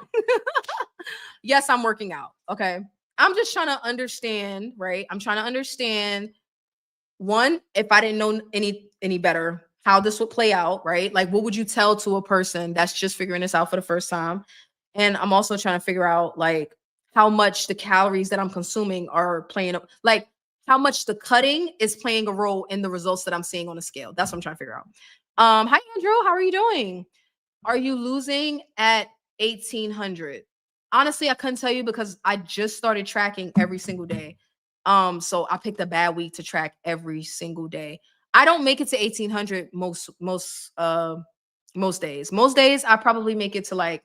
Yes, I'm working out. Okay. I'm just trying to understand, right? I'm trying to understand one, if I didn't know any better, how this would play out, right? Like, what would you tell to a person that's just figuring this out for the first time? And I'm also trying to figure out like how much the calories that I'm consuming are playing, like how much the cutting is playing a role in the results that I'm seeing on the scale. That's what I'm trying to figure out. Hi Andrew, how are you doing? Are you losing at 1,800? Honestly, I couldn't tell you because I just started tracking every single day. So I picked a bad week to track every single day. I don't make it to 1800 most days. Most days I probably make it to like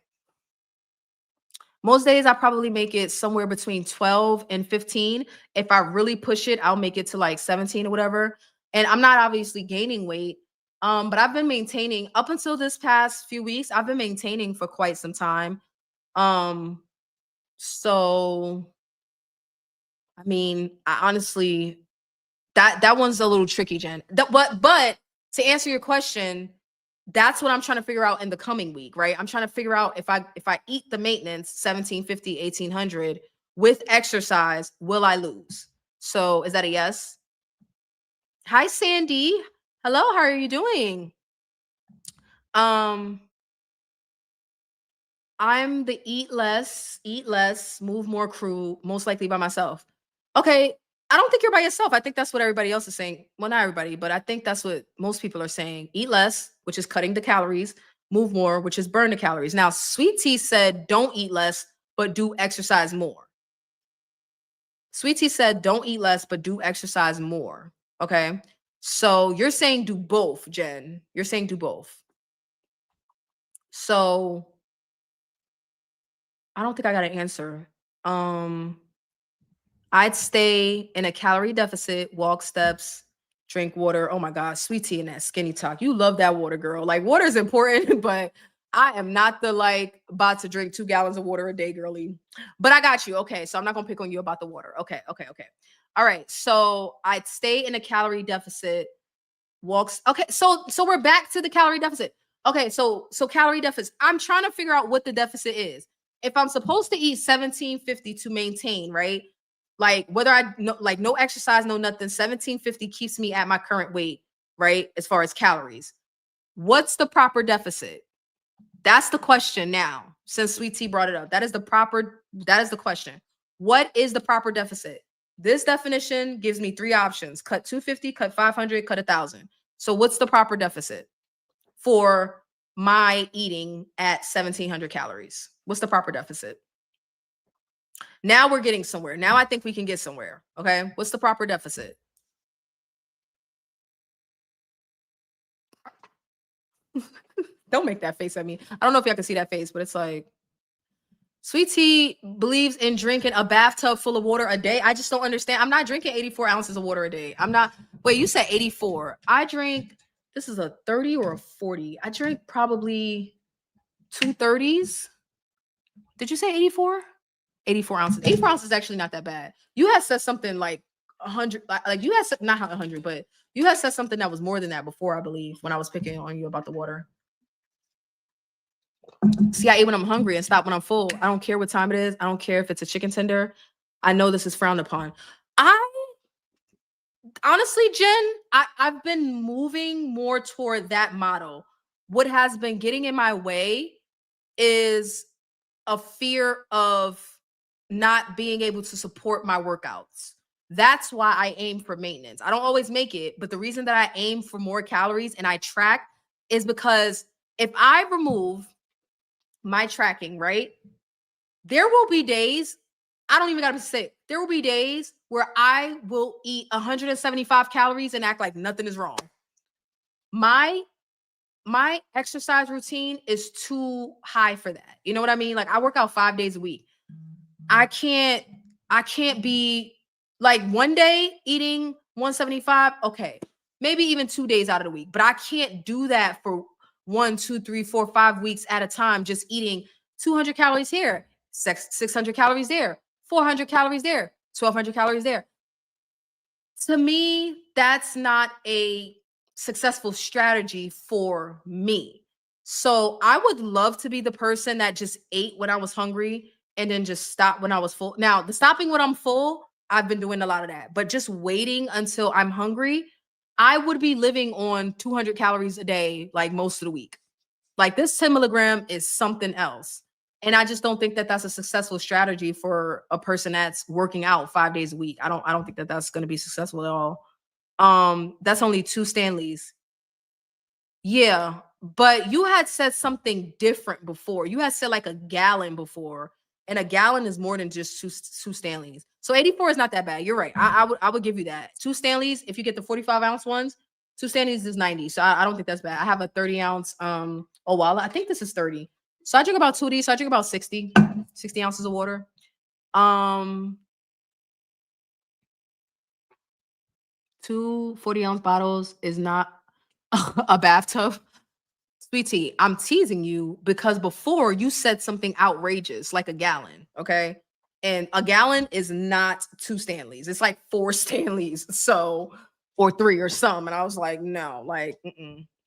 most days I probably make it somewhere between 12 and 15. If I really push it, I'll make it to like 17 or whatever. And I'm not obviously gaining weight. But I've been maintaining up until this past few weeks. I've been maintaining for quite some time. So I mean, I honestly that one's a little tricky, Jen. But to answer your question, that's what I'm trying to figure out in the coming week, right? I'm trying to figure out if I eat the maintenance 1750, 1800 with exercise, will I lose? So is that a yes? Hi, Sandy. Hello, how are you doing? I'm the eat less, move more crew, most likely by myself. Okay, I don't think you're by yourself. I think that's what everybody else is saying. Well, not everybody, but I think that's what most people are saying. Eat less, which is cutting the calories, move more, which is burn the calories. Now, Sweet Tea said don't eat less, but do exercise more. Sweet Tea said don't eat less, but do exercise more. Okay. So you're saying do both, Jen. You're saying do both. So I don't think I got an answer. I'd stay in a calorie deficit, walk steps, drink water. Oh my God, Sweet Tea and that skinny talk. You love that water, girl. Like water is important, but I am not the like about to drink 2 gallons of water a day, girly. But I got you. Okay, so I'm not gonna pick on you about the water. Okay. All right. So I'd stay in a calorie deficit, walks. Okay, so we're back to the calorie deficit. Okay, so calorie deficit. I'm trying to figure out what the deficit is. If I'm supposed to eat 1750 to maintain, right? Like whether I like no exercise, no nothing, 1750 keeps me at my current weight, right? As far as calories. What's the proper deficit? That's the question now. Since Sweet Tea brought it up. That is the question. What is the proper deficit? This definition gives me 3 options. Cut 250, cut 500, cut 1,000. So what's the proper deficit for my eating at 1,700 calories? What's the proper deficit? Now we're getting somewhere. Now I think we can get somewhere. Okay. What's the proper deficit? Don't make that face at me. I don't know if y'all can see that face, but it's like Sweet Tea believes in drinking a bathtub full of water a day. I just don't understand. I'm not drinking 84 ounces of water a day. I'm not. Wait, you said 84. I drink, this is a 30 or a 40. I drink probably 2 30s. Did you say 84? 84 ounces. 84 ounces is actually not that bad. You had said something like 100, like you had said, not 100, but you had said something that was more than that before, I believe, when I was picking on you about the water. See, I eat when I'm hungry and stop when I'm full. I don't care what time it is. I don't care if it's a chicken tender. I know this is frowned upon. I honestly, Jen, I've been moving more toward that model. What has been getting in my way is a fear of not being able to support my workouts. That's why I aim for maintenance. I don't always make it, but the reason that I aim for more calories and I track is because if I remove my tracking, right? There will be days, I don't even gotta be sick. There will be days where I will eat 175 calories and act like nothing is wrong. My exercise routine is too high for that. You know what I mean? Like I work out 5 days a week. I can't be like one day eating 175. Okay. Maybe even 2 days out of the week, but I can't do that for 1, 2, 3, 4, 5 weeks at a time, just eating 200 calories here, 600 calories there, 400 calories there, 1,200 calories there. To me, that's not a successful strategy for me. So I would love to be the person that just ate when I was hungry and then just stopped when I was full. Now, the stopping when I'm full, I've been doing a lot of that, but just waiting until I'm hungry, I would be living on 200 calories a day like most of the week. Like this 10 milligram is something else. And I just don't think that that's a successful strategy for a person that's working out 5 days a week. I don't think that that's going to be successful at all. That's only 2 Stanleys. Yeah, but you had said something different before. You had said like a gallon before. and a gallon is more than just two Stanleys. So 84 is not that bad. You're right. I would give you that. 2 Stanleys, if you get the 45-ounce ones, 2 Stanleys is 90. So I don't think that's bad. I have a 30-ounce Owala. I think this is 30. So I drink about 2 of these. So I drink about 60 ounces of water. 2 40-ounce bottles is not a bathtub. Sweetie, I'm teasing you because before you said something outrageous like a gallon, okay? And a gallon is not 2 Stanleys. It's like 4 Stanleys. So, or 3 or some. And I was like, no, like,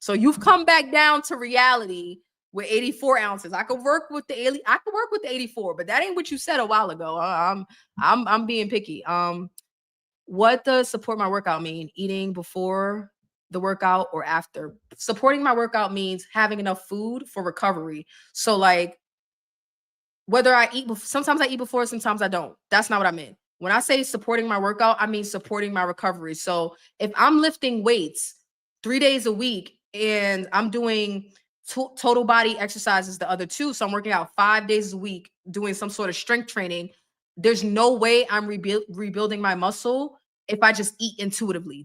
So you've come back down to reality with 84 ounces. I could work with the 84, but that ain't what you said a while ago. I'm being picky. What does support my workout mean? Eating before the workout or after? Supporting my workout means having enough food for recovery. So like whether I eat, sometimes I eat before, sometimes I don't. That's not what I meant. When I say supporting my workout, I mean supporting my recovery. So if I'm lifting weights 3 days a week and I'm doing total body exercises the other 2, so I'm working out 5 days a week doing some sort of strength training, there's no way I'm rebuilding my muscle if I just eat intuitively.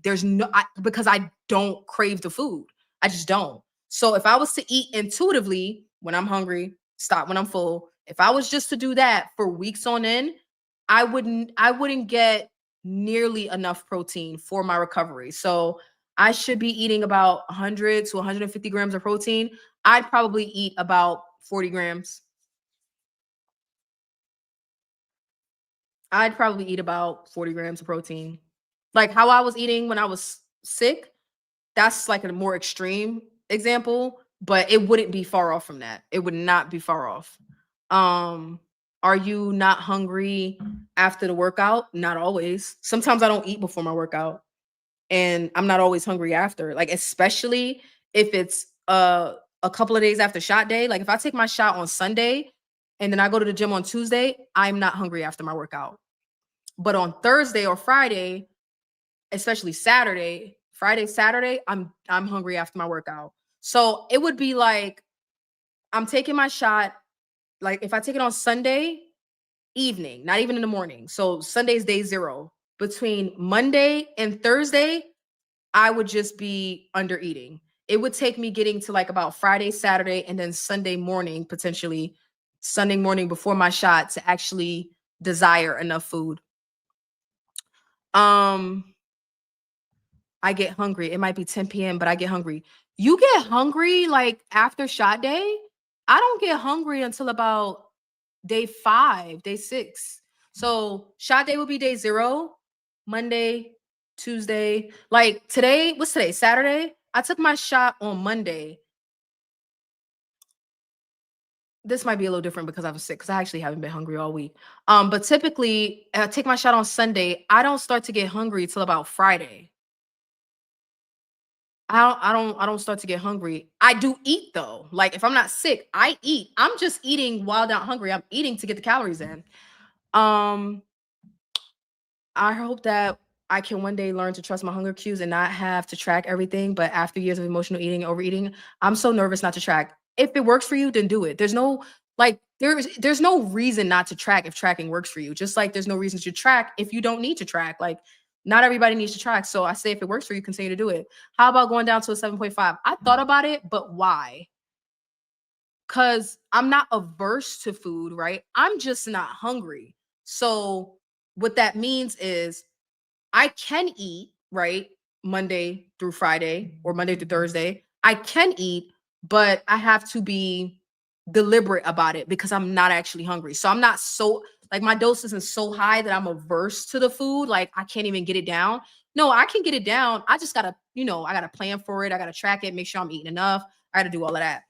Because I don't crave the food. I just don't. So if I was to eat intuitively when I'm hungry, stop when I'm full, if I was just to do that for weeks on end, I wouldn't get nearly enough protein for my recovery. So I should be eating about 100 to 150 grams of protein. I'd probably eat about 40 grams. I'd probably eat about 40 grams of protein. Like how I was eating when I was sick, that's like a more extreme example, but it wouldn't be far off from that. It would not be far off. Are you not hungry after the workout? Not always. Sometimes I don't eat before my workout and I'm not always hungry after. Like especially if it's a couple of days after shot day. Like if I take my shot on Sunday and then I go to the gym on Tuesday, I'm not hungry after my workout. But on Thursday or Friday, especially Saturday, Saturday, I'm hungry after my workout. So it would be like I'm taking my shot. Like if I take it on Sunday evening, not even in the morning. So Sunday's day 0. Between Monday and Thursday, I would just be under eating. It would take me getting to like about Friday, Saturday, and then Sunday morning, potentially Sunday morning before my shot to actually desire enough food. I get hungry. It might be 10 p.m., but I get hungry. You get hungry like after shot day? I don't get hungry until about day 5, day 6. So shot day will be day 0, Monday, Tuesday. Like today, what's today? Saturday? I took my shot on Monday. This might be a little different because I was sick because I actually haven't been hungry all week. But typically I take my shot on Sunday. I don't start to get hungry till about Friday. I don't start to get hungry. I do eat though. Like if I'm not sick, I eat. I'm just eating while not hungry. I'm eating to get the calories in. I hope that I can one day learn to trust my hunger cues and not have to track everything. But after years of emotional eating and overeating, I'm so nervous not to track. If it works for you, then do it. There's no there's no reason not to track if tracking works for you. Just like there's no reason to track if you don't need to track. Like not everybody needs to track. So I say if it works for you, continue to do it. How about going down to a 7.5? I thought about it, but why? Because I'm not averse to food, right? I'm just not hungry. So what that means is I can eat, right? Monday through Friday or Monday through Thursday. I can eat, but I have to be deliberate about it because I'm not actually hungry. So I'm not so like my dose isn't so high that I'm averse to the food. Like I can't even get it down. No, I can get it down. I just gotta, I gotta plan for it. I gotta track it, make sure I'm eating enough. I gotta do all of that.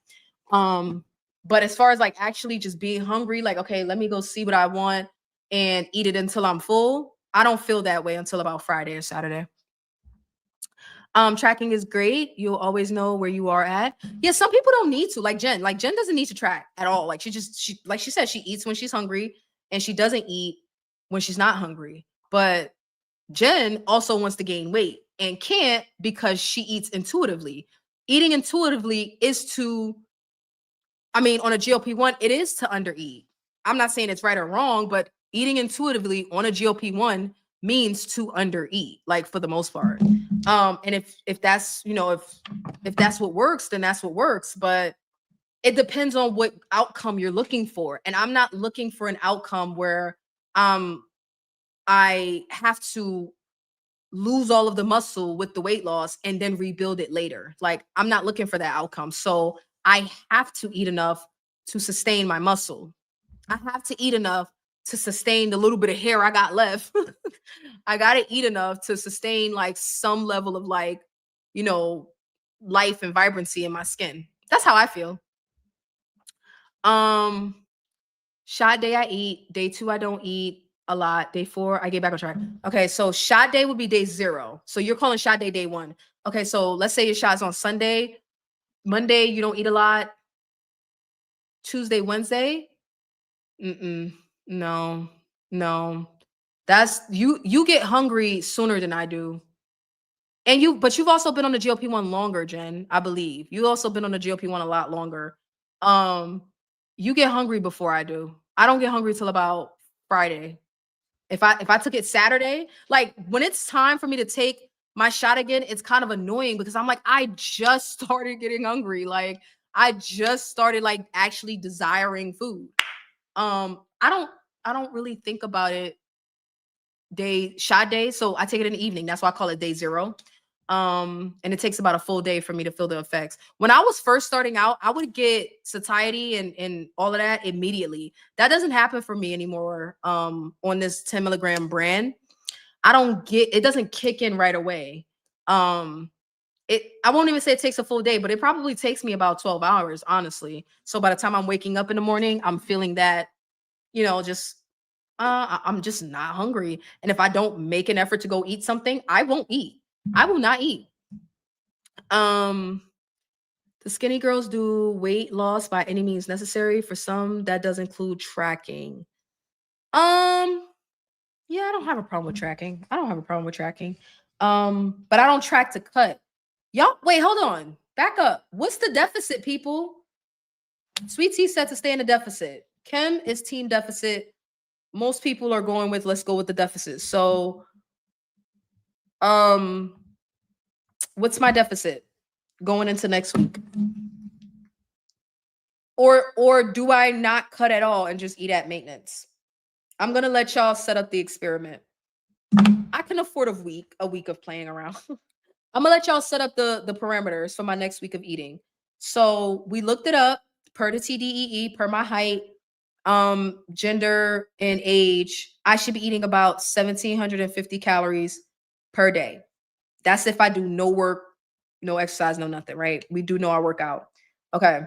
But as far as like actually just being hungry, like, okay, let me go see what I want and eat it until I'm full. I don't feel that way until about Friday or Saturday. Tracking is great. You'll always know where you are at. Yeah, some people don't need to. Like Jen doesn't need to track at all. Like she like she said, she eats when she's hungry and she doesn't eat when she's not hungry. But Jen also wants to gain weight and can't because she eats intuitively. Eating intuitively is to, on a GLP-1, it is to undereat. I'm not saying it's right or wrong, but eating intuitively on a GLP-1 means to undereat, like for the most part. And if that's, you know, if that's what works, then that's what works. But it depends on what outcome you're looking for. And I'm not looking for an outcome where I have to lose all of the muscle with the weight loss and then rebuild it later. Like, I'm not looking for that outcome. So I have to eat enough to sustain my muscle. I have to eat enough to sustain the little bit of hair I got left. I got to eat enough to sustain like some level of like, you know, life and vibrancy in my skin. That's how I feel. Shot day I eat, day 2 I don't eat a lot, day 4 I get back on track. Okay, so shot day would be day 0. So you're calling shot day day 1. Okay, so let's say your shot's on Sunday, Monday you don't eat a lot, Tuesday, Wednesday, no, no. That's you get hungry sooner than I do. And but you've also been on the GLP-1 longer, Jen, I believe. You also been on the GLP-1 a lot longer. You get hungry before I do. I don't get hungry till about Friday. If I took it Saturday, like when it's time for me to take my shot again, it's kind of annoying because I'm like, I just started getting hungry. Like I just started like actually desiring food. I don't really think about it shot day. So I take it in the evening. That's why I call it day 0. And it takes about a full day for me to feel the effects. When I was first starting out, I would get satiety and all of that immediately. That doesn't happen for me anymore. On this 10 milligram brand, it doesn't kick in right away. I won't even say it takes a full day, but it probably takes me about 12 hours, honestly. So by the time I'm waking up in the morning, I'm feeling that, you know, just I'm just not hungry. And if I don't make an effort to go eat something, I won't eat. I will not eat. The skinny girls do weight loss by any means necessary. For some, that does include tracking. Yeah, I don't have a problem with tracking. I don't have a problem with tracking. But I don't track to cut. Y'all, wait, hold on. Back up. What's the deficit, people? Sweet Tea said to stay in the deficit. Kim is team deficit. Most people are going with let's go with the deficit. So, what's my deficit going into next week? Or do I not cut at all and just eat at maintenance? I'm gonna let y'all set up the experiment. I can afford a week of playing around. I'm gonna let y'all set up the parameters for my next week of eating. So we looked it up per the TDEE, per my height, gender, and age. I should be eating about 1,750 calories per day. That's if I do no work, no exercise, no nothing, right? We do know I work out. Okay.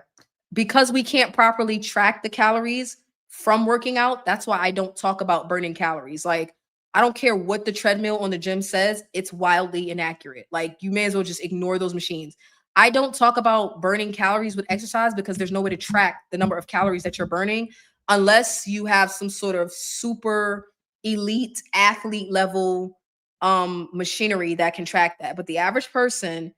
Because we can't properly track the calories from working out, that's why I don't talk about burning calories. Like, I don't care what the treadmill on the gym says, it's wildly inaccurate. Like, you may as well just ignore those machines. I don't talk about burning calories with exercise because there's no way to track the number of calories that you're burning unless you have some sort of super elite athlete level machinery that can track that. But the average person,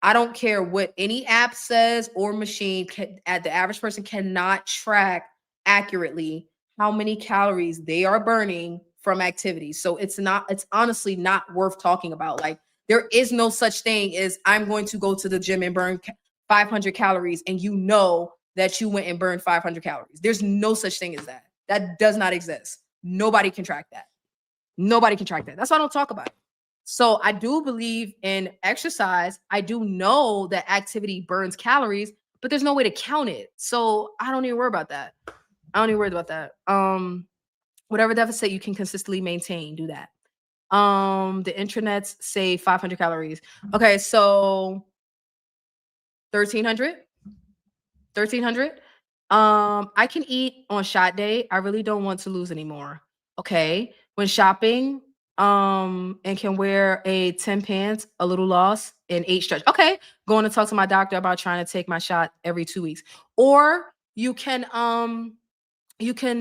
I don't care what any app says or machine, the average person cannot track accurately how many calories they are burning from activities. So it's honestly not worth talking about. Like, there is no such thing as I'm going to go to the gym and burn 500 calories and you know that you went and burned 500 calories. There's no such thing as that. That does not exist. Nobody can track that. Nobody can track that. That's why I don't talk about it. So I do believe in exercise. I do know that activity burns calories, but there's no way to count it. So I don't even worry about that. I don't even worry about that. Whatever deficit you can consistently maintain, do that. The intranets say 500 calories. Okay, so 1,300. I can eat on shot day. I really don't want to lose anymore. Okay. When shopping, and can wear a 10 pants, a little loss, and 8 stretch. Okay. Going to talk to my doctor about trying to take my shot every 2 weeks. Or you can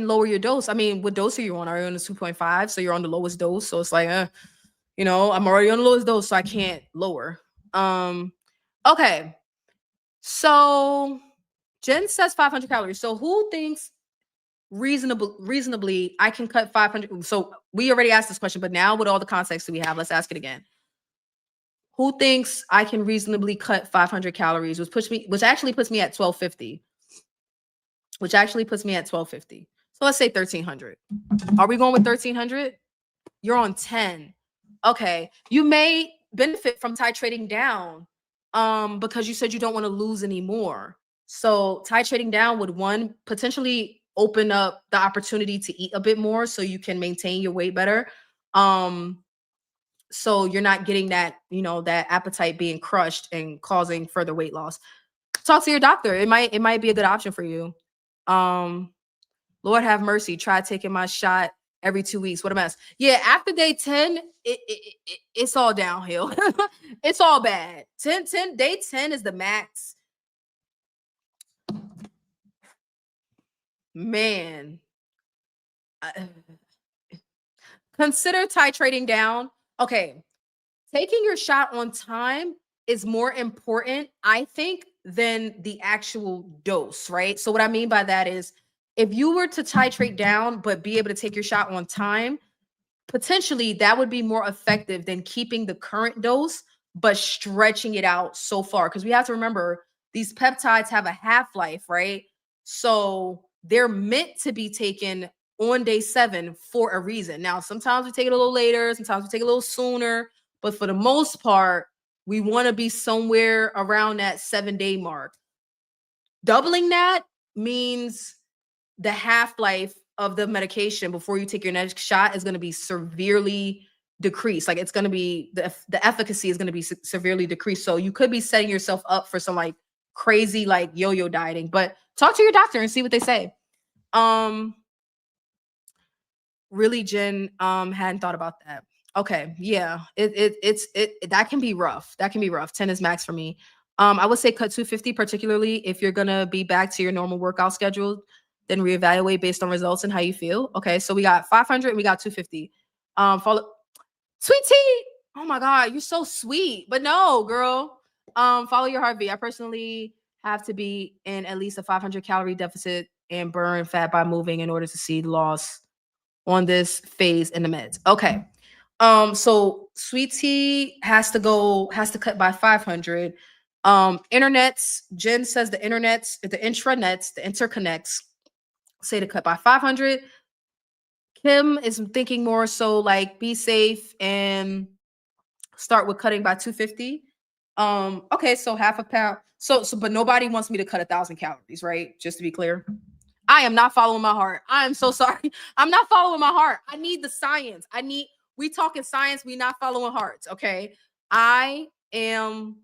lower your dose. I mean, what dose are you on? Are you on the 2.5? So you're on the lowest dose. So it's like, I'm already on the lowest dose, so I can't lower. Okay. So Jen says 500 calories. So who thinks reasonably, I can cut 500. So we already asked this question, but now with all the context that we have, let's ask it again. Who thinks I can reasonably cut 500 calories, which actually puts me at 1250, So let's say 1300. Are we going with 1300? You're on 10. Okay. You may benefit from titrating down because you said you don't want to lose any more. So titrating down would, one, potentially open up the opportunity to eat a bit more so you can maintain your weight better. So you're not getting that, that appetite being crushed and causing further weight loss. Talk to your doctor. It might be a good option for you. Lord have mercy. Try taking my shot every 2 weeks. What a mess. Yeah, after day 10, it's all downhill. It's all bad. Day 10 is the max. Man. Consider titrating down. Okay. Taking your shot on time is more important, I think, than the actual dose, right? So what I mean by that is, if you were to titrate down but be able to take your shot on time, potentially that would be more effective than keeping the current dose but stretching it out so far. Because we have to remember, these peptides have a half-life, right? So they're meant to be taken on day 7 for a reason. Now, sometimes we take it a little later, sometimes we take it a little sooner, but for the most part, we want to be somewhere around that 7-day mark. Doubling that means the half-life of the medication before you take your next shot is going to be severely decreased. Like, it's going to be, the efficacy is going to be severely decreased. So you could be setting yourself up for some like crazy like yo-yo dieting. But talk to your doctor and see what they say. Really, Jen, hadn't thought about that. Okay, yeah, it's that can be rough. 10 is max for me. I would say cut 250, particularly if you're gonna be back to your normal workout schedule. Then reevaluate based on results and how you feel. Okay, so we got 500 and we got 250. Follow, sweet tea. Oh my God, you're so sweet. But no, girl. Follow your heartbeat. I personally have to be in at least a 500 calorie deficit and burn fat by moving in order to see loss on this phase in the meds. Okay. So sweet tea has to cut by 500. Internets, Jen says the interconnects say to cut by 500. Kim is thinking more so like be safe and start with cutting by 250. Okay, so half a pound. So but nobody wants me to cut 1,000 calories, right? Just to be clear. I am not following my heart. I am so sorry. I'm not following my heart. I need the science. We talking science. We not following hearts. Okay. I am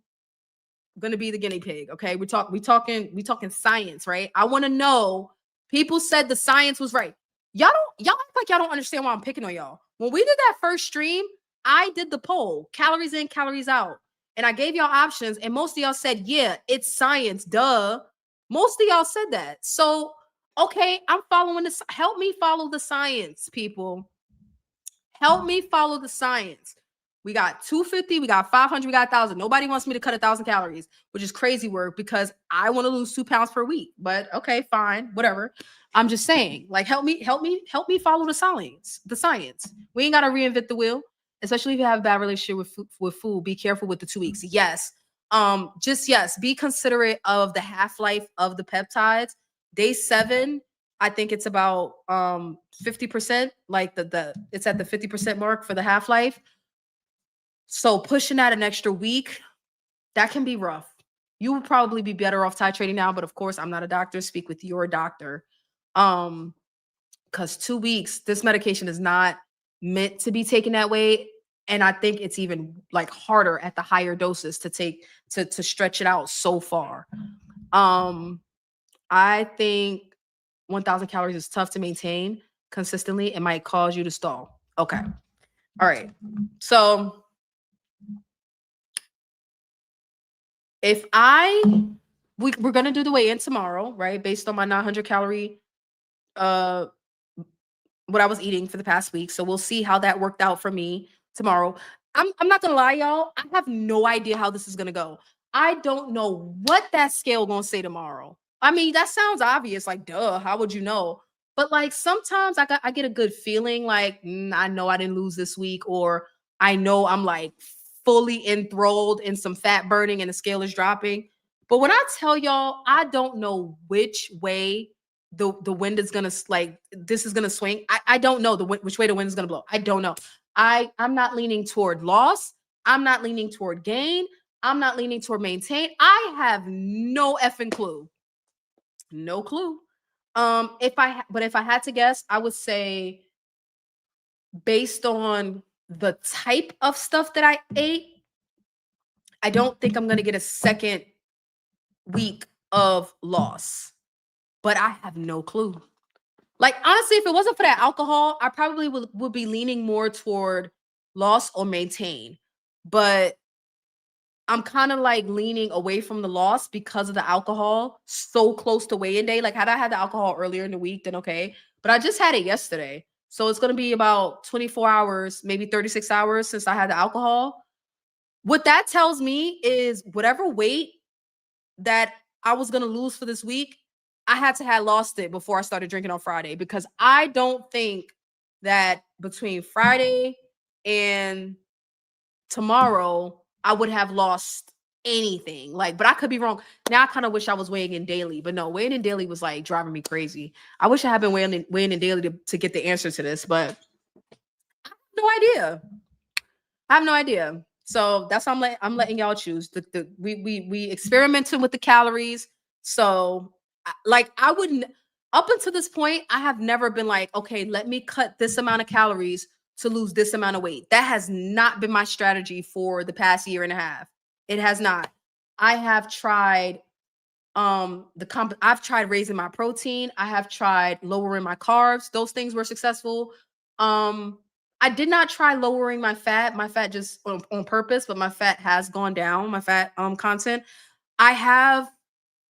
going to be the guinea pig. Okay. We talking science, right? I want to know, people said the science was right. Y'all act like y'all don't understand why I'm picking on y'all. When we did that first stream, I did the poll, calories in, calories out. And I gave y'all options. And most of y'all said, yeah, it's science. Duh. Most of y'all said that. So, okay, I'm following this. Help me follow the science, people. Help me follow the science. We got 250, we got 500, we got 1,000. Nobody wants me to cut 1,000 calories, which is crazy work because I want to lose 2 pounds per week. But okay, fine, whatever. I'm just saying, like, help me follow the science. We ain't got to reinvent the wheel, especially if you have a bad relationship with food. Be careful with the 2 weeks. Yes. Be considerate of the half-life of the peptides. Day 7, I think it's about 50%, like it's at the 50% mark for the half-life. So pushing that an extra week, that can be rough. You would probably be better off titrating now, but of course, I'm not a doctor. Speak with your doctor. Because 2 weeks, this medication is not meant to be taken that way. And I think it's even like harder at the higher doses to take to stretch it out so far. I think 1,000 calories is tough to maintain consistently. It might cause you to stall. Okay. All right. So if we're going to do the weigh-in tomorrow, right? Based on my 900 calorie, what I was eating for the past week. So we'll see how that worked out for me tomorrow. I'm not going to lie, y'all. I have no idea how this is going to go. I don't know what that scale going to say tomorrow. I mean, that sounds obvious. Like, duh, how would you know? But like sometimes I get a good feeling like I know I didn't lose this week, or I know I'm like fully enthralled in some fat burning and the scale is dropping. But when I tell y'all, I don't know which way the wind is gonna like this is gonna swing. I don't know which way the wind is gonna blow. I don't know. I'm not leaning toward loss. I'm not leaning toward gain. I'm not leaning toward maintain. I have no effing clue. No clue. If I had to guess, I would say based on the type of stuff that I ate, I don't think I'm gonna get a second week of loss. But I have no clue. Like honestly, if it wasn't for that alcohol, I probably would be leaning more toward loss or maintain. But I'm kind of like leaning away from the loss because of the alcohol so close to weigh-in day. Like, had I had the alcohol earlier in the week, then okay. But I just had it yesterday. So it's going to be about 24 hours, maybe 36 hours since I had the alcohol. What that tells me is whatever weight that I was going to lose for this week, I had to have lost it before I started drinking on Friday, because I don't think that between Friday and tomorrow I would have lost anything. Like, but I could be wrong. Now I kind of wish I was weighing in daily, but no, weighing in daily was like driving me crazy. I wish I had been weighing in daily to get the answer to this, but I have no idea. I have no idea. So that's how I'm letting y'all choose. We experimented with the calories. So like I wouldn't, up until this point, I have never been like, okay, let me cut this amount of calories to lose this amount of weight. That has not been my strategy for the past year and a half. It has not. I have tried I've tried raising my protein. I have tried lowering my carbs. Those things were successful. I did not try lowering my fat. My fat just on purpose, but my fat has gone down, my fat content. I have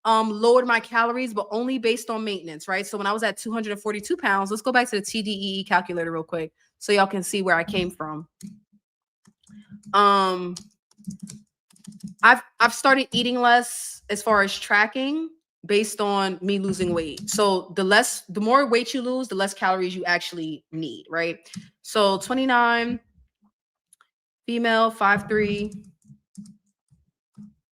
lowered my calories, but only based on maintenance, right? So when I was at 242 pounds, let's go back to the TDEE calculator real quick so y'all can see where I came from. I've started eating less as far as tracking based on me losing weight. So the more weight you lose, the less calories you actually need, right? So 29, female, 5'3",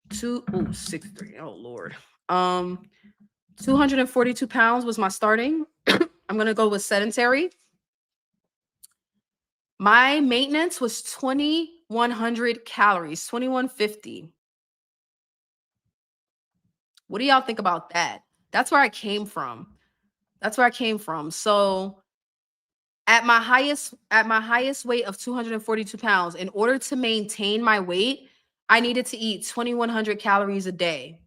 6'3". Oh Lord. 242 pounds was my starting. I'm gonna go with sedentary. My maintenance was 2,100 calories, 2,150. What do y'all think about that? That's where I came from. So at my highest weight of 242 pounds, in order to maintain my weight, I needed to eat 2,100 calories a day.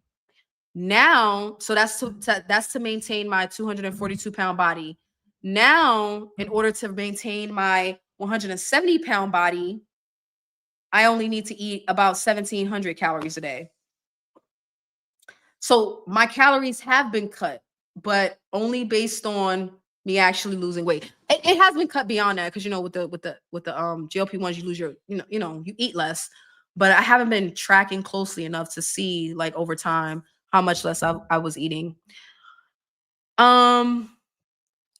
Now, so that's to maintain my 242-pound body. Now, in order to maintain my 170-pound body, I only need to eat about 1,700 calories a day. So my calories have been cut, but only based on me actually losing weight. It has been cut beyond that because with the GLP-1s, you lose your you eat less. But I haven't been tracking closely enough to see like over time how much less I was eating.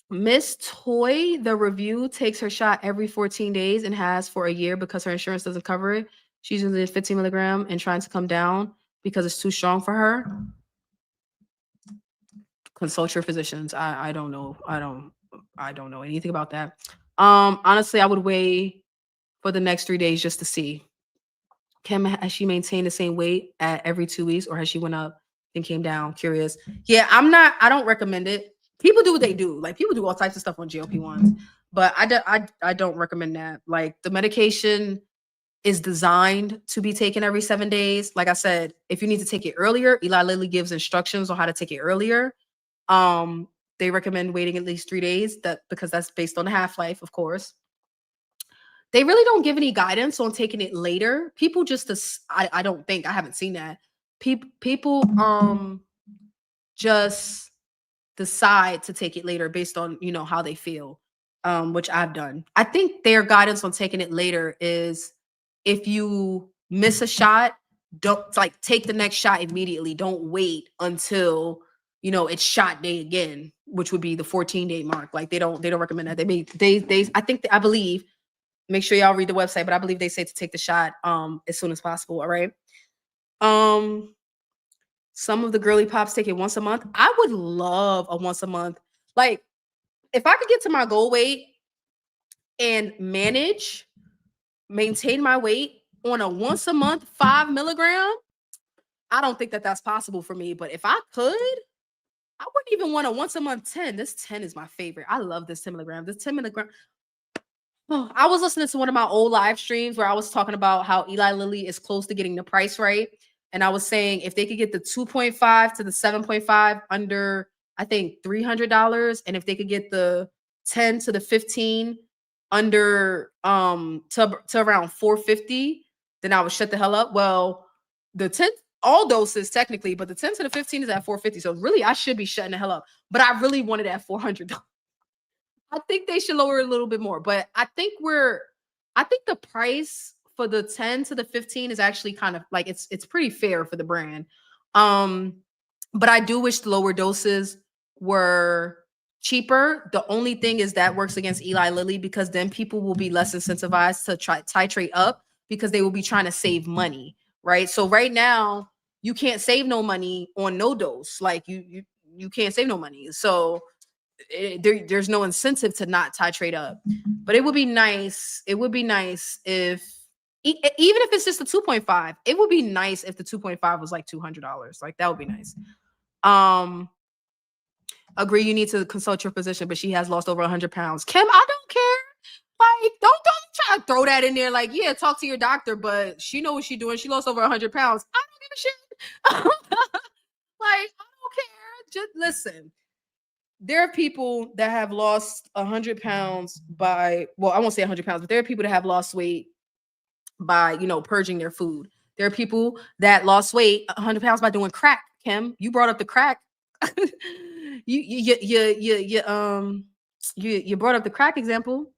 Miss Toy, the review, takes her shot every 14 days and has for a year because her insurance doesn't cover it. She's using 15 milligram and trying to come down because it's too strong for her. Consult your physicians. I don't know. I don't know anything about that. Honestly, I would wait for the next 3 days just to see. Has she maintained the same weight at every 2 weeks, or has she went up and came down? Curious. Yeah, I don't recommend it. People do what they do. Like people do all types of stuff on GLP-1s, but I don't recommend that. Like the medication is designed to be taken every 7 days. Like I said, if you need to take it earlier, Eli Lilly gives instructions on how to take it earlier. They recommend waiting at least 3 days because that's based on the half-life, of course. They really don't give any guidance on taking it later. People just, I don't think, I haven't seen that. People just decide to take it later based on, how they feel, which I've done. I think their guidance on taking it later is if you miss a shot, don't take the next shot immediately. Don't wait until it's shot day again, which would be the 14-day mark. Like they don't recommend that. I believe, make sure y'all read the website, but I believe they say to take the shot as soon as possible. All right. Some of the girly pops take it once a month. I would love a once a month. Like, if I could get to my goal weight and maintain my weight on a once a month 5 milligram, I don't think that that's possible for me. But if I could, I wouldn't even want a once a month 10. This 10 is my favorite. I love this 10 milligram. This 10 milligram. Oh, I was listening to one of my old live streams where I was talking about how Eli Lilly is close to getting the price right. And I was saying if they could get the 2.5 to the 7.5 under, I think, $300, and if they could get the 10 to the 15 under to around 450, then I would shut the hell up. Well, the 10, all doses technically, but the 10 to the 15 is at 450. So really, I should be shutting the hell up. But I really wanted at $400. I think they should lower it a little bit more, but I think the price for the 10 to the 15 is actually kind of like it's pretty fair for the brand. But I do wish the lower doses were cheaper. The only thing is that works against Eli Lilly because then people will be less incentivized to try titrate up because they will be trying to save money, right? So right now you can't save no money on no dose. Like you can't save no money. So there's no incentive to not titrate up. But it would be nice. It would be nice if even if it's just a 2.5, it would be nice if the 2.5 was like $200. Like that would be nice. Agree, you need to consult your physician, but she has lost over 100 pounds. Kim, I don't care. Like, don't try to throw that in there. Like, yeah, talk to your doctor, but she knows what she's doing. She lost over 100 pounds. I don't give a shit. Like, I don't care. Just listen. There are people that have lost 100 pounds by, well, I won't say 100 pounds, but there are people that have lost weight by, purging their food. There are people that lost weight 100 pounds by doing crack. Kim, you brought up the crack. You brought up the crack example.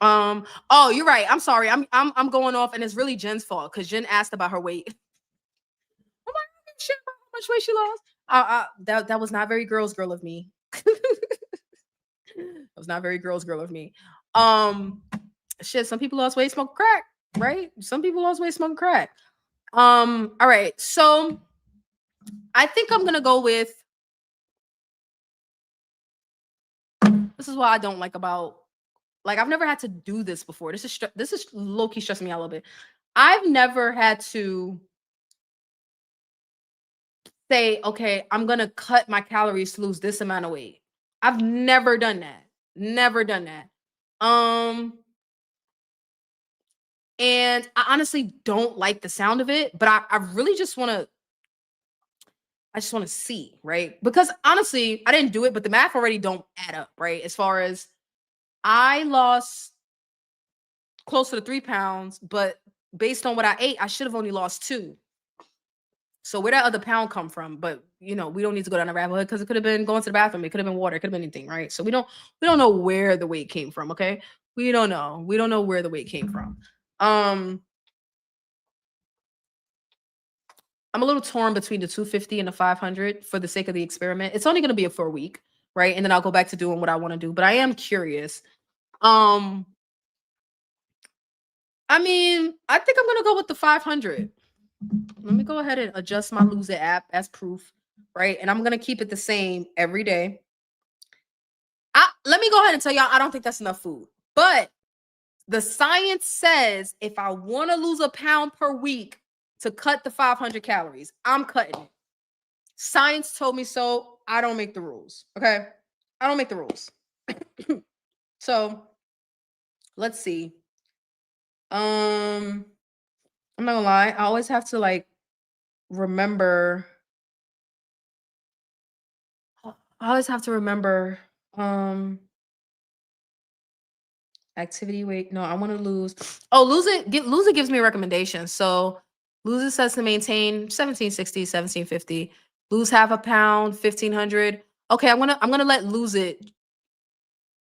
Oh, you're right. I'm sorry. I'm going off, and it's really Jen's fault because Jen asked about her weight. I'm like, shit, how much weight she lost? That was not very girl of me. That was not very girl of me. Shit, some people lost weight smoking crack, right? Some people lost weight smoking crack. All right. So I think I'm gonna go with, this is what I don't like about, like, I've never had to do this before. This is low-key stressing me out a little bit. I've never had to say, okay, I'm gonna cut my calories to lose this amount of weight. I've never done that. Never done that. And I honestly don't like the sound of it, but I really just want to, see, right? Because honestly, I didn't do it, but the math already don't add up, right? As far as I lost closer to 3 pounds, but based on what I ate, I should have only lost 2. So where that other pound come from? But we don't need to go down the rabbit hole because it could have been going to the bathroom. It could have been water. It could have been anything, right? So we don't know where the weight came from. Okay, we don't know. We don't know where the weight came from. I'm a little torn between the 250 and the 500 for the sake of the experiment. It's only going to be for a week, right? And then I'll go back to doing what I want to do. But I am curious. I mean, I think I'm going to go with the 500. Let me go ahead and adjust my Lose It app as proof, right? And I'm going to keep it the same every day. Let me go ahead and tell y'all, I don't think that's enough food. But the science says if I want to lose a pound per week to cut the 500 calories, I'm cutting it. Science told me so. I don't make the rules, okay? I don't make the rules. So, let's see. I'm not gonna lie. I always have to remember. Activity weight. No, I want to lose. Oh, Lose It gives me a recommendation. So Lose It says to maintain 1760, 1750. Lose half a pound, 1500. Okay, I'm gonna let Lose It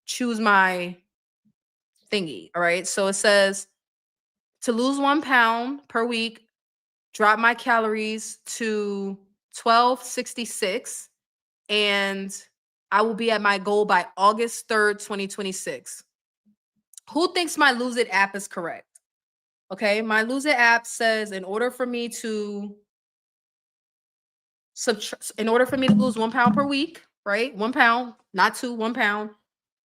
choose my thingy. All right. So it says to lose 1 pound per week, drop my calories to 1266 and I will be at my goal by August 3rd, 2026. Who thinks my Lose It app is correct? Okay, my Lose It app says in order for me to lose 1 pound per week, right? 1 pound, not 2, 1 pound.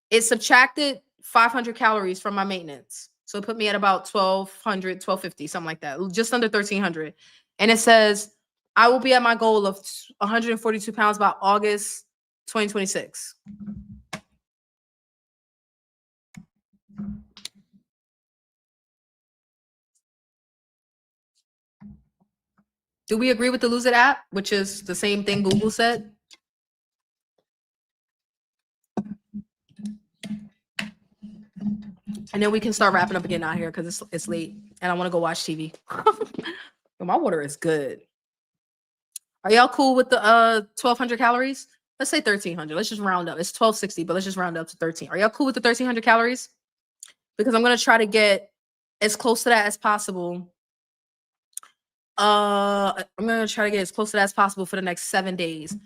It subtracted 500 calories from my maintenance. So it put me at about 1,200, 1,250, something like that, just under 1,300. And it says, I will be at my goal of 142 pounds by August 2026. Do we agree with the Lose It app, which is the same thing Google said? And then we can start wrapping up again out here because it's late and I want to go watch TV. My water is good. Are y'all cool with the 1,200 calories? Let's say 1,300. Let's just round up. It's 1,260, but let's just round up to 13. Are y'all cool with the 1,300 calories? Because I'm going to try to get as close to that as possible. I'm going to try to get as close to that as possible for the next 7 days.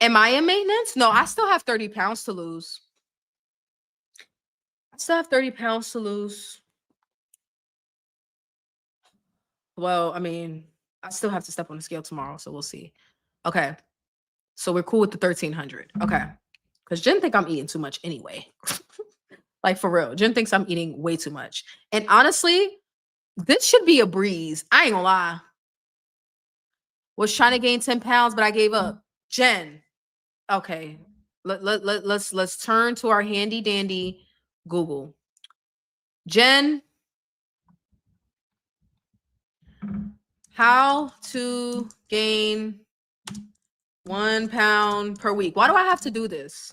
Am I in maintenance? No, I still have 30 pounds to lose. I still have 30 pounds to lose. Well, I mean, I still have to step on the scale tomorrow, so we'll see. Okay. So we're cool with the 1,300. Okay. Because Jen think I'm eating too much anyway. Like, for real. Jen thinks I'm eating way too much. And honestly, this should be a breeze. I ain't gonna lie. Was trying to gain 10 pounds, but I gave up. Jen. Okay. Let's turn to our handy dandy Google. Jen, how to gain 1 pound per week. Why do I have to do this?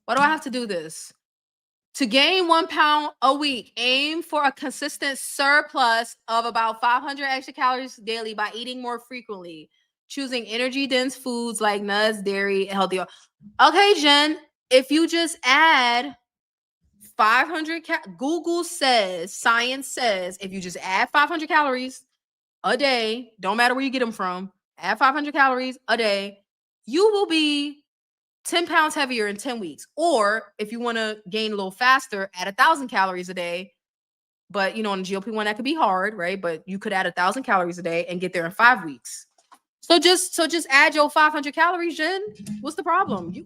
Why do I have to do this? To gain 1 pound a week, aim for a consistent surplus of about 500 extra calories daily by eating more frequently, choosing energy-dense foods like nuts, dairy, and healthy. Okay, Jen, if you just add 500, Google says, science says, if you just add 500 calories a day, don't matter where you get them from, add 500 calories a day, you will be 10 pounds heavier in 10 weeks. Or if you want to gain a little faster, add 1,000 calories a day. But, you know, on the GLP-1, that could be hard, right? But you could add 1,000 calories a day and get there in 5 weeks. So just add your 500 calories, Jen. What's the problem? You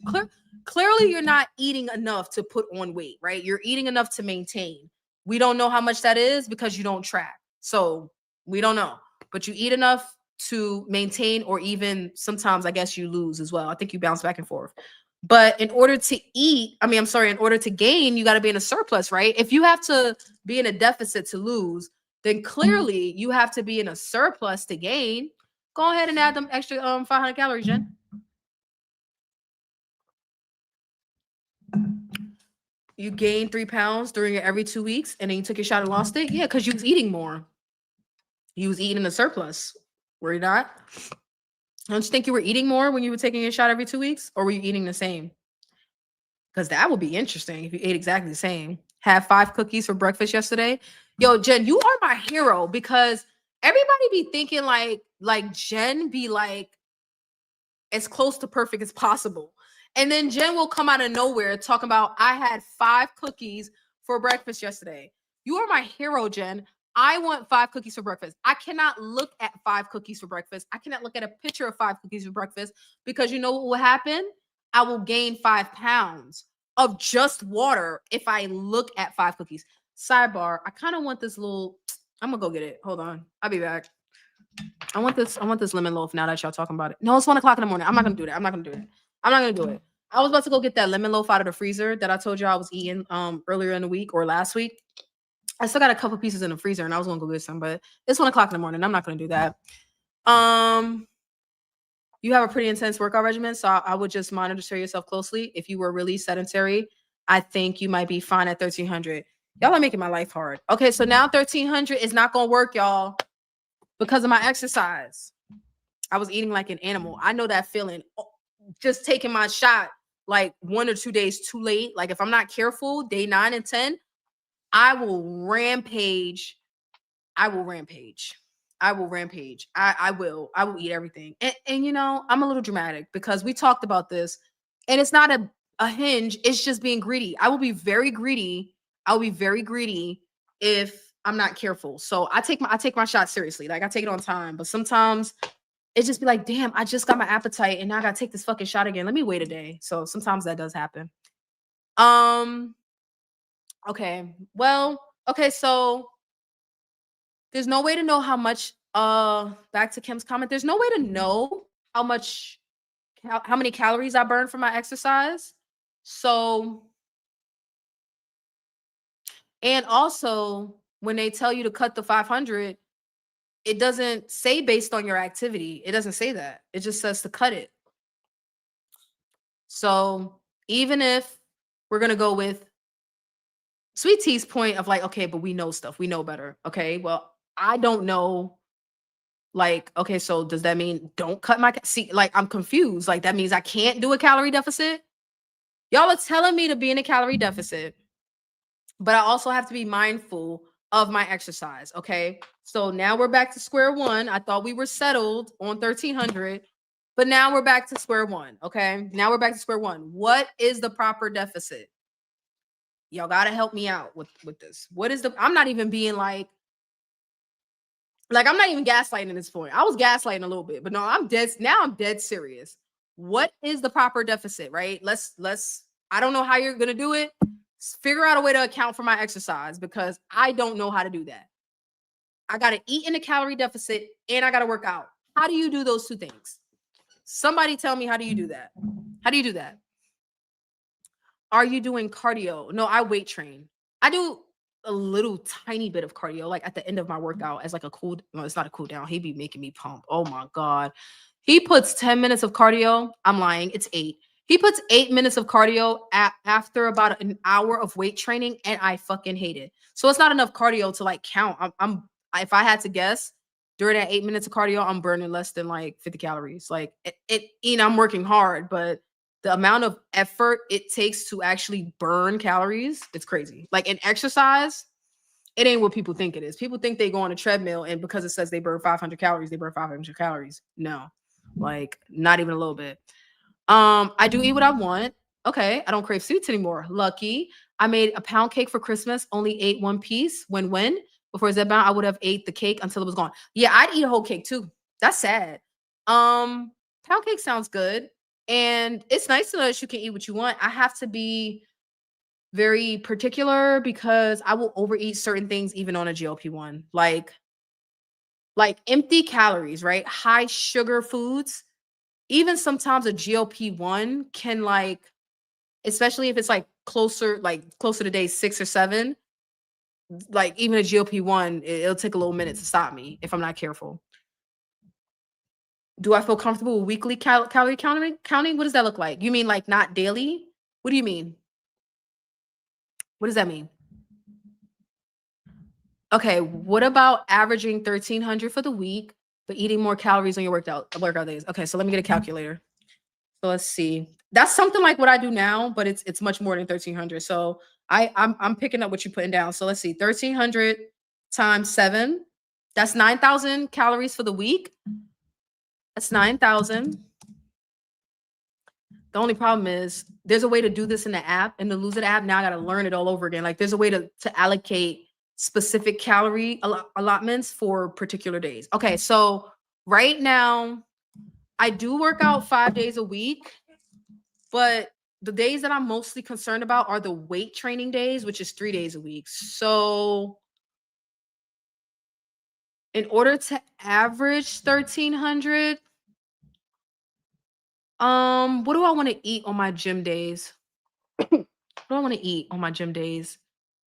clearly you're not eating enough to put on weight, right? You're eating enough to maintain. We don't know how much that is because you don't track. So we don't know. But you eat enough to maintain, or even sometimes I guess you lose as well. I think you bounce back and forth. But in order to in order to gain, you got to be in a surplus, right? If you have to be in a deficit to lose, then clearly you have to be in a surplus to gain. Go ahead and add them extra 500 calories, Jen. You gained 3 pounds during your every 2 weeks, and then you took your shot and lost it? Yeah, because you was eating more. You was eating in a surplus. Were you not? Don't you think you were eating more when you were taking your shot every 2 weeks? Or were you eating the same? Because that would be interesting if you ate exactly the same. Had 5 cookies for breakfast yesterday. Yo, Jen, you are my hero, because everybody be thinking like Jen be like as close to perfect as possible. And then Jen will come out of nowhere talking about, I had 5 cookies for breakfast yesterday. You are my hero, Jen. I want 5 cookies for breakfast. I cannot look at 5 cookies for breakfast. I cannot look at a picture of 5 cookies for breakfast, because you know what will happen? I will gain 5 pounds of just water if I look at 5 cookies. Sidebar, I kind of want this little, I'm gonna go get it. Hold on. I'll be back. I want this lemon loaf now that y'all talking about it. No, it's 1 o'clock in the morning. I'm not gonna do that. I'm not gonna do it. I was about to go get that lemon loaf out of the freezer that I told you I was eating earlier in the week or last week. I still got a couple pieces in the freezer and I was gonna go get some, but it's 1 o'clock in the morning. I'm not gonna do that. You have a pretty intense workout regimen, so I would just monitor yourself closely. If you were really sedentary, I think you might be fine at 1,300. Y'all are making my life hard. Okay, so now 1,300 is not gonna work, y'all, because of my exercise. I was eating like an animal. I know that feeling. Just taking my shot like 1 or 2 days too late. Like if I'm not careful, day 9 and 10, I will rampage. I will rampage. I will eat everything. And you know, I'm a little dramatic because we talked about this, and it's not a hinge, it's just being greedy. I will be very greedy. I will be very greedy if I'm not careful. So I take my shot seriously. Like I take it on time, but sometimes it just be like, damn, I just got my appetite and now I gotta take this fucking shot again. Let me wait a day. So sometimes that does happen. Okay. Well, okay, so there's no way to know how much back to Kim's comment. There's no way to know how much how many calories I burn from my exercise. So, and also when they tell you to cut the 500, it doesn't say based on your activity. It doesn't say that. It just says to cut it. So, even if we're going to go with Sweet Tea's point of like, okay, but we know stuff. We know better. Okay. Well, I don't know. Like, okay, so does that mean don't cut my see? Like, I'm confused. Like, that means I can't do a calorie deficit. Y'all are telling me to be in a calorie deficit, but I also have to be mindful of my exercise. Okay, so now we're back to square one. I thought we were settled on 1300, but now we're back to square one. Okay, now we're back to square one. What is the proper deficit? Y'all gotta help me out with this. What is the? I'm not even being like I'm not even gaslighting at this point. I was gaslighting a little bit, but no, I'm dead. Now I'm dead serious. What is the proper deficit, right? Let's, I don't know how you're going to do it. Figure out a way to account for my exercise because I don't know how to do that. I got to eat in a calorie deficit and I got to work out. How do you do those two things? Somebody tell me, how do you do that? How do you do that? Are you doing cardio? No, I weight train. I do a little tiny bit of cardio, like at the end of my workout as like a cool, no, it's not a cool down. He be making me pump. Oh my God. He puts 10 minutes of cardio. I'm lying. It's 8. He puts 8 minutes of cardio after about an hour of weight training, and I fucking hate it. So it's not enough cardio to like count. If I had to guess, during that 8 minutes of cardio, I'm burning less than like 50 calories. Like you know, I'm working hard, but the amount of effort it takes to actually burn calories, it's crazy. Like in exercise, it ain't what people think it is. People think they go on a treadmill and because it says they burn 500 calories, they burn 500 calories. No, like not even a little bit. I do eat what I want. Okay, I don't crave sweets anymore. Lucky. I made a pound cake for Christmas, only ate one piece. Win-win. Before Zepbound, I would have ate the cake until it was gone. Yeah, I'd eat a whole cake too. That's sad. Pound cake sounds good. And it's nice to know that you can eat what you want. I have to be very particular because I will overeat certain things even on a GLP-1. Like empty calories, right? High sugar foods. Even sometimes a GLP-1 can like, especially if it's like closer to day 6 or 7, like even a GLP-1, it'll take a little minute to stop me if I'm not careful. Do I feel comfortable with weekly calorie counting? What does that look like? You mean like not daily? What do you mean? What does that mean? Okay, what about averaging 1300 for the week, but eating more calories on your workout days? Okay, so let me get a calculator. So let's see. That's something like what I do now, but it's much more than 1300. So I'm picking up what you're putting down. So let's see, 1300 times 7. That's 9,000 calories for the week. That's 9,000. The only problem is there's a way to do this in the app, and to lose it app, now I got to learn it all over again. Like there's a way to allocate specific calorie allotments for particular days. Okay, so right now I do work out 5 days a week, but the days that I'm mostly concerned about are the weight training days, which is 3 days a week. So in order to average 1300, what do I want to eat on my gym days? What do I want to eat on my gym days?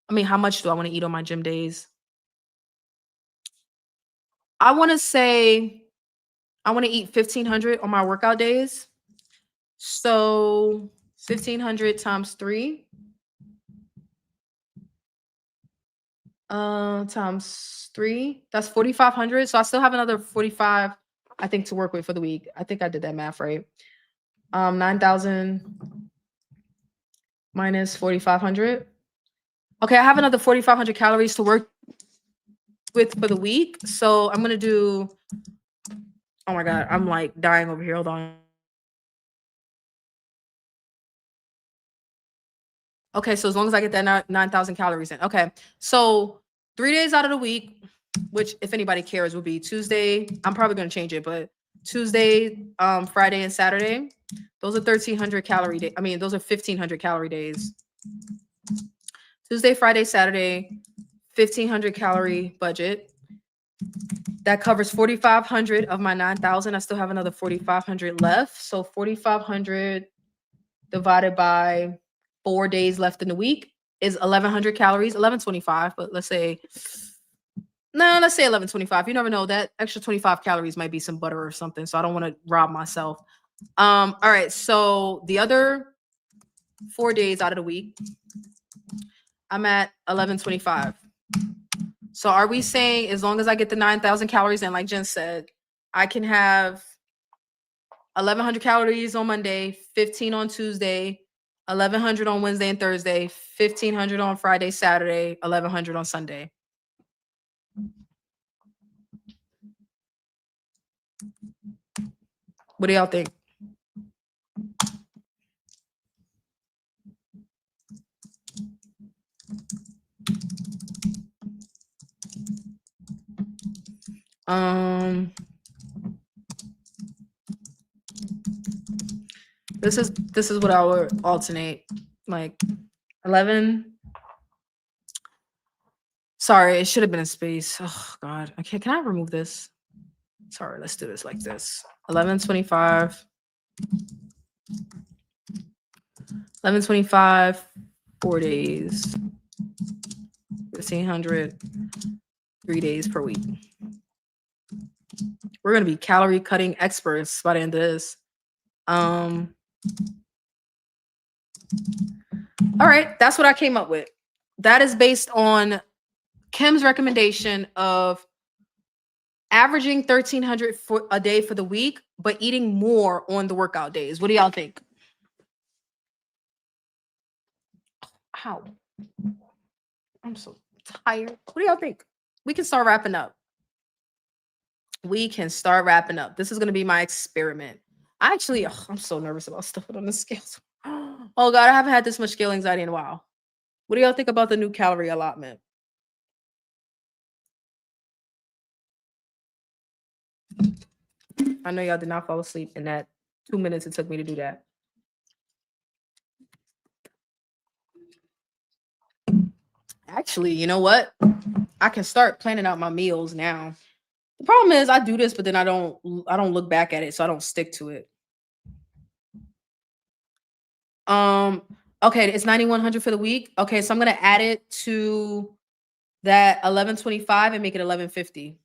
I mean, how much do I want to eat on my gym days? I want to say I want to eat 1500 on my workout days. So 1500 times 3 times 3, that's 4500. So I still have another 45, I think, to work with for the week. I think I did that math right. 9,000 minus 4500. Okay, I have another 4500 calories to work with for the week. So I'm gonna do. Oh my god, I'm like dying over here. Hold on. Okay, so as long as I get that 9,000 calories in. Okay, so 3 days out of the week, which if anybody cares would be Tuesday. I'm probably gonna change it, but Tuesday, Friday, and Saturday. Those are 1,300 calorie days. I mean, those are 1,500 calorie days. Tuesday, Friday, Saturday, 1,500 calorie budget. That covers 4,500 of my 9,000. I still have another 4,500 left. So 4,500 divided by 4 days left in the week is 1,100 calories, 1,125. But let's say 1,125. You never know. That extra 25 calories might be some butter or something. So I don't want to rob myself. All right. So the other 4 days out of the week, I'm at 1,125. So are we saying as long as I get the 9,000 calories in, like Jen said, I can have 1,100 calories on Monday, 15 on Tuesday, 1,100 on Wednesday and Thursday, 1,500 on Friday, Saturday, 1,100 on Sunday. What do y'all think? This is what I would alternate, like 11. Sorry, it should have been a space. Oh God, can I remove this? Sorry, let's do this like this. 1125. 1125, 4 days, 1,500, 3 days per week. We're gonna be calorie cutting experts by the end of this. All right, that's what I came up with. That is based on Kim's recommendation of averaging 1,300 for a day for the week, but eating more on the workout days. What do y'all think? How? I'm so tired. What do y'all think? We can start wrapping up. We can start wrapping up. This is going to be my experiment. Actually, I'm so nervous about stuff on the scales. Oh God, I haven't had this much scale anxiety in a while. What do y'all think about the new calorie allotment? I know y'all did not fall asleep in that 2 minutes it took me to do that. Actually, you know what? I can start planning out my meals now. The problem is I do this, but then I don't look back at it, so I don't stick to it. Okay, it's 9,100 for the week. Okay, so I'm gonna add it to that 1,125 and make it 1,150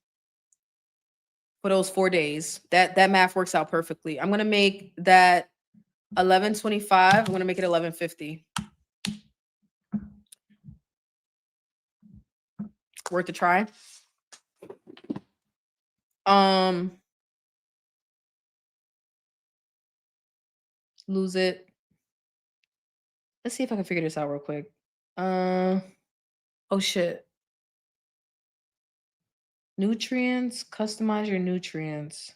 for those 4 days. That math works out perfectly. I'm gonna make that 1,125. I'm gonna make it 1,150. Worth a try. Lose it. Let's see if I can figure this out real quick. Oh shit. Nutrients, customize your nutrients.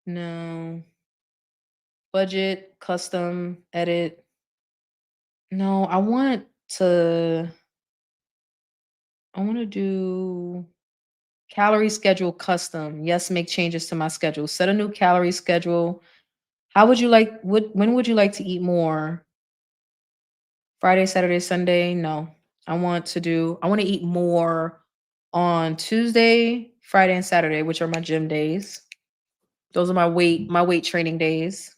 No. Budget, custom, edit. No, I want to do calorie schedule custom. Yes, make changes to my schedule. Set a new calorie schedule. When would you like to eat more? Friday, Saturday, Sunday? No. I want to eat more on Tuesday, Friday, and Saturday, which are my gym days. Those are my weight training days.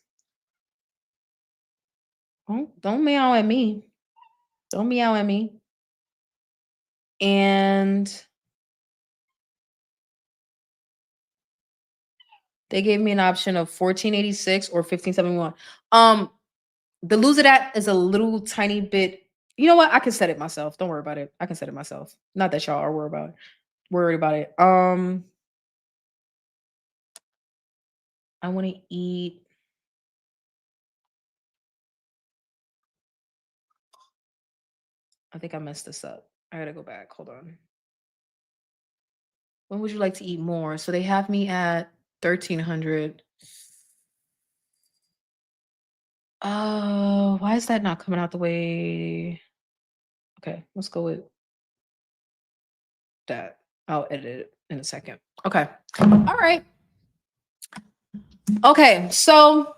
Don't meow at me. Don't meow at me. And they gave me an option of 1486 or 1571. The lose it at is a little tiny bit. You know what? I can set it myself. Don't worry about it. I can set it myself. Not that y'all are worried about it. I want to eat. I think I messed this up. I gotta go back. Hold on. When would you like to eat more? So they have me at 1300. Why is that not coming out the way? Okay, let's go with that. I'll edit it in a second. Okay. All right. Okay, so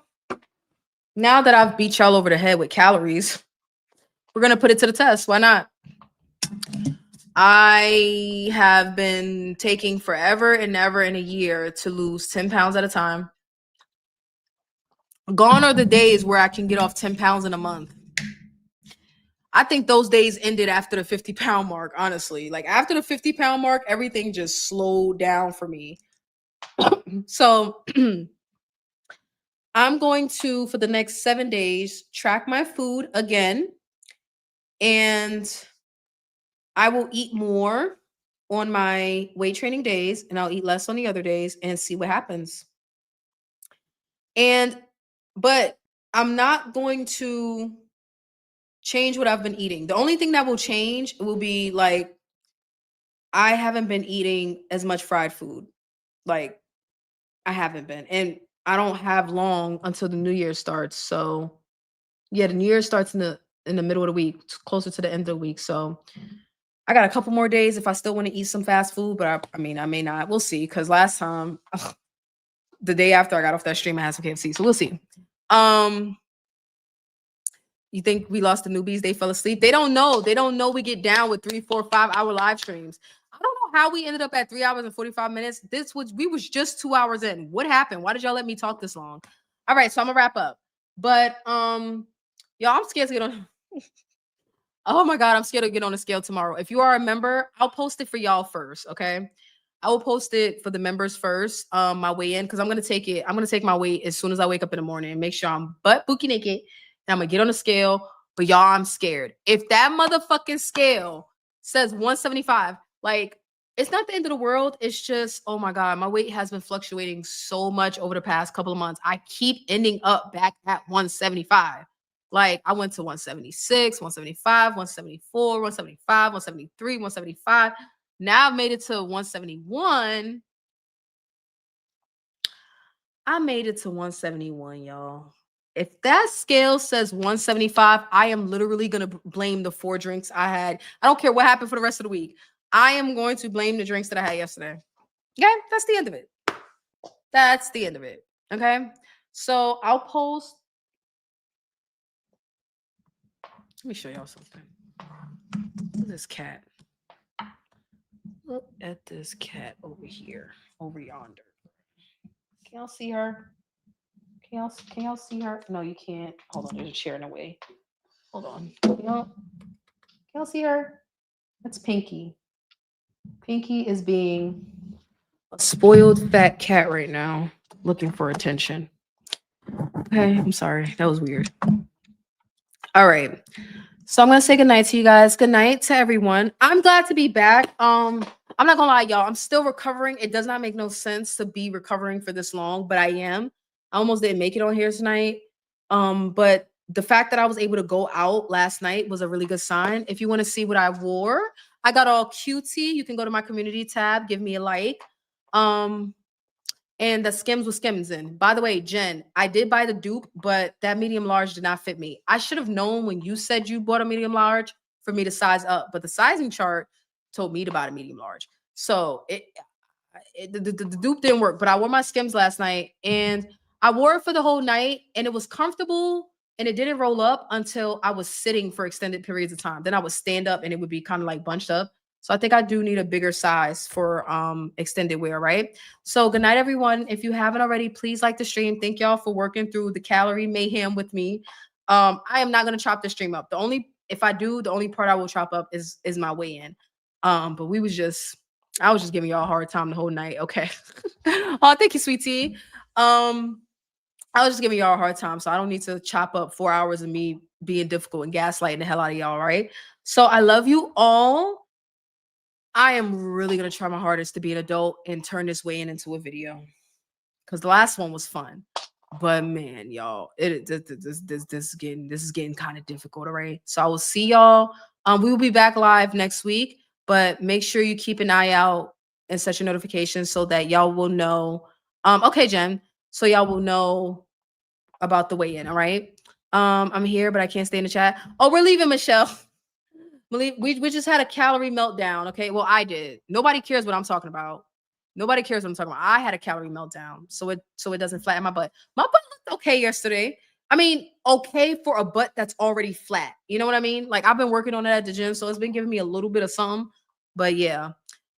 now that I've beat y'all over the head with calories, we're gonna put it to the test. Why not? I have been taking forever and ever in a year to lose 10 pounds at a time. Gone are the days where I can get off 10 pounds in a month. I think those days ended after the 50-pound mark, honestly. Like after the 50-pound mark, everything just slowed down for me. So I'm going to, for the next 7 days, track my food again. And I will eat more on my weight training days and I'll eat less on the other days and see what happens. But I'm not going to change what I've been eating. The only thing that will change will be like, I haven't been eating as much fried food. Like I haven't been. And I don't have long until the new year starts. So yeah, the new year starts in the middle of the week, closer to the end of the week. So I got a couple more days if I still want to eat some fast food, but I mean, I may not. We'll see. Because last time, the day after I got off that stream, I had some KFC. So we'll see. You think we lost the newbies? They fell asleep. They don't know. They don't know we get down with 3, 4, 5 hour live streams. I don't know how we ended up at 3 hours and 45 minutes. We was just 2 hours in. What happened? Why did y'all let me talk this long? All right, so I'm gonna wrap up. But y'all, I'm scared to get on. Oh my God, I'm scared to get on the scale tomorrow. If you are a member, I'll post it for y'all first. Okay. I will post it for the members first. My weigh in, because I'm gonna take my weight as soon as I wake up in the morning and make sure I'm butt bookie naked. And I'm gonna get on the scale. But y'all, I'm scared. If that motherfucking scale says 175, like it's not the end of the world. It's just, oh my God, my weight has been fluctuating so much over the past couple of months. I keep ending up back at 175. Like I went to 176, 175, 174, 175, 173, 175. Now I've made it to 171. I made it to 171, y'all. If that scale says 175, I am literally going to blame the 4 drinks I had. I don't care what happened for the rest of the week. I am going to blame the drinks that I had yesterday. Okay, that's the end of it. That's the end of it. Okay, so I'll post. Let me show y'all something. Look at this cat. Look at this cat over here, over yonder. Can y'all see her? Can y'all see her? No, you can't. Hold on, there's a chair in the way. Hold on. Can y'all see her? That's Pinky. Pinky is being a spoiled fat cat right now, looking for attention. Okay, I'm sorry. That was weird. All right. So I'm gonna say goodnight to you guys. Good night to everyone. I'm glad to be back. I'm not gonna lie, y'all. I'm still recovering. It does not make no sense to be recovering for this long, but I am. I almost didn't make it on here tonight. But the fact that I was able to go out last night was a really good sign. If you want to see what I wore, I got all cutie. You can go to my community tab, give me a like. And the Skims with Skims in. By the way, Jen, I did buy the dupe, but that medium large did not fit me. I should have known when you said you bought a medium large for me to size up, but the sizing chart told me to buy a medium large. So the dupe didn't work, but I wore my Skims last night and I wore it for the whole night and it was comfortable and it didn't roll up until I was sitting for extended periods of time. Then I would stand up and it would be kind of like bunched up. So I think I do need a bigger size for extended wear, right? So good night, everyone. If you haven't already, please like the stream. Thank y'all for working through the calorie mayhem with me. I am not gonna chop the stream up. If I do, the only part I will chop up is my weigh-in. But I was just giving y'all a hard time the whole night. Okay. Oh, thank you, sweetie. I was just giving y'all a hard time, so I don't need to chop up 4 hours of me being difficult and gaslighting the hell out of y'all, right? So I love you all. I am really gonna try my hardest to be an adult and turn this weigh-in into a video because the last one was fun, but man, y'all, this is getting kind of difficult. All right, so I will see y'all. We will be back live next week, but make sure you keep an eye out and set your notifications so that y'all will know. Okay, Jen. So y'all will know about the weigh-in. All right. I'm here, but I can't stay in the chat. Oh, we're leaving, Michelle. We just had a calorie meltdown. Okay. Well, I did. Nobody cares what I'm talking about. Nobody cares what I'm talking about. I had a calorie meltdown. So it doesn't flatten my butt. My butt looked okay yesterday. I mean, okay for a butt that's already flat. You know what I mean? Like I've been working on it at the gym, so it's been giving me a little bit of something. But yeah.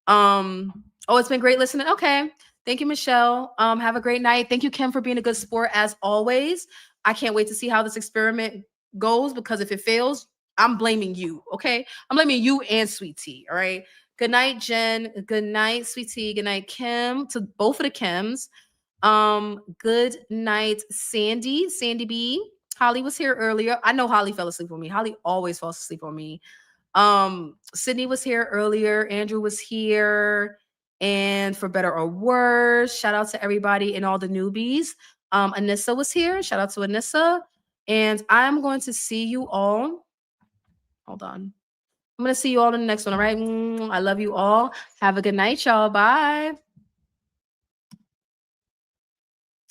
Oh, it's been great listening. Okay. Thank you, Michelle. Have a great night. Thank you, Kim, for being a good sport as always. I can't wait to see how this experiment goes because if it fails, I'm blaming you. Okay. I'm blaming you and Sweet Tea. All right. Good night, Jen. Good night, Sweet Tea. Good night, Kim. To both of the Kims. Good night, Sandy. Sandy B. Holly was here earlier. I know Holly fell asleep on me. Holly always falls asleep on me. Sydney was here earlier. Andrew was here. And for better or worse, shout out to everybody and all the newbies. Anissa was here. Shout out to Anissa. And I'm going to see you all. Hold on. I'm going to see you all in the next one. All right. I love you all. Have a good night, y'all. Bye.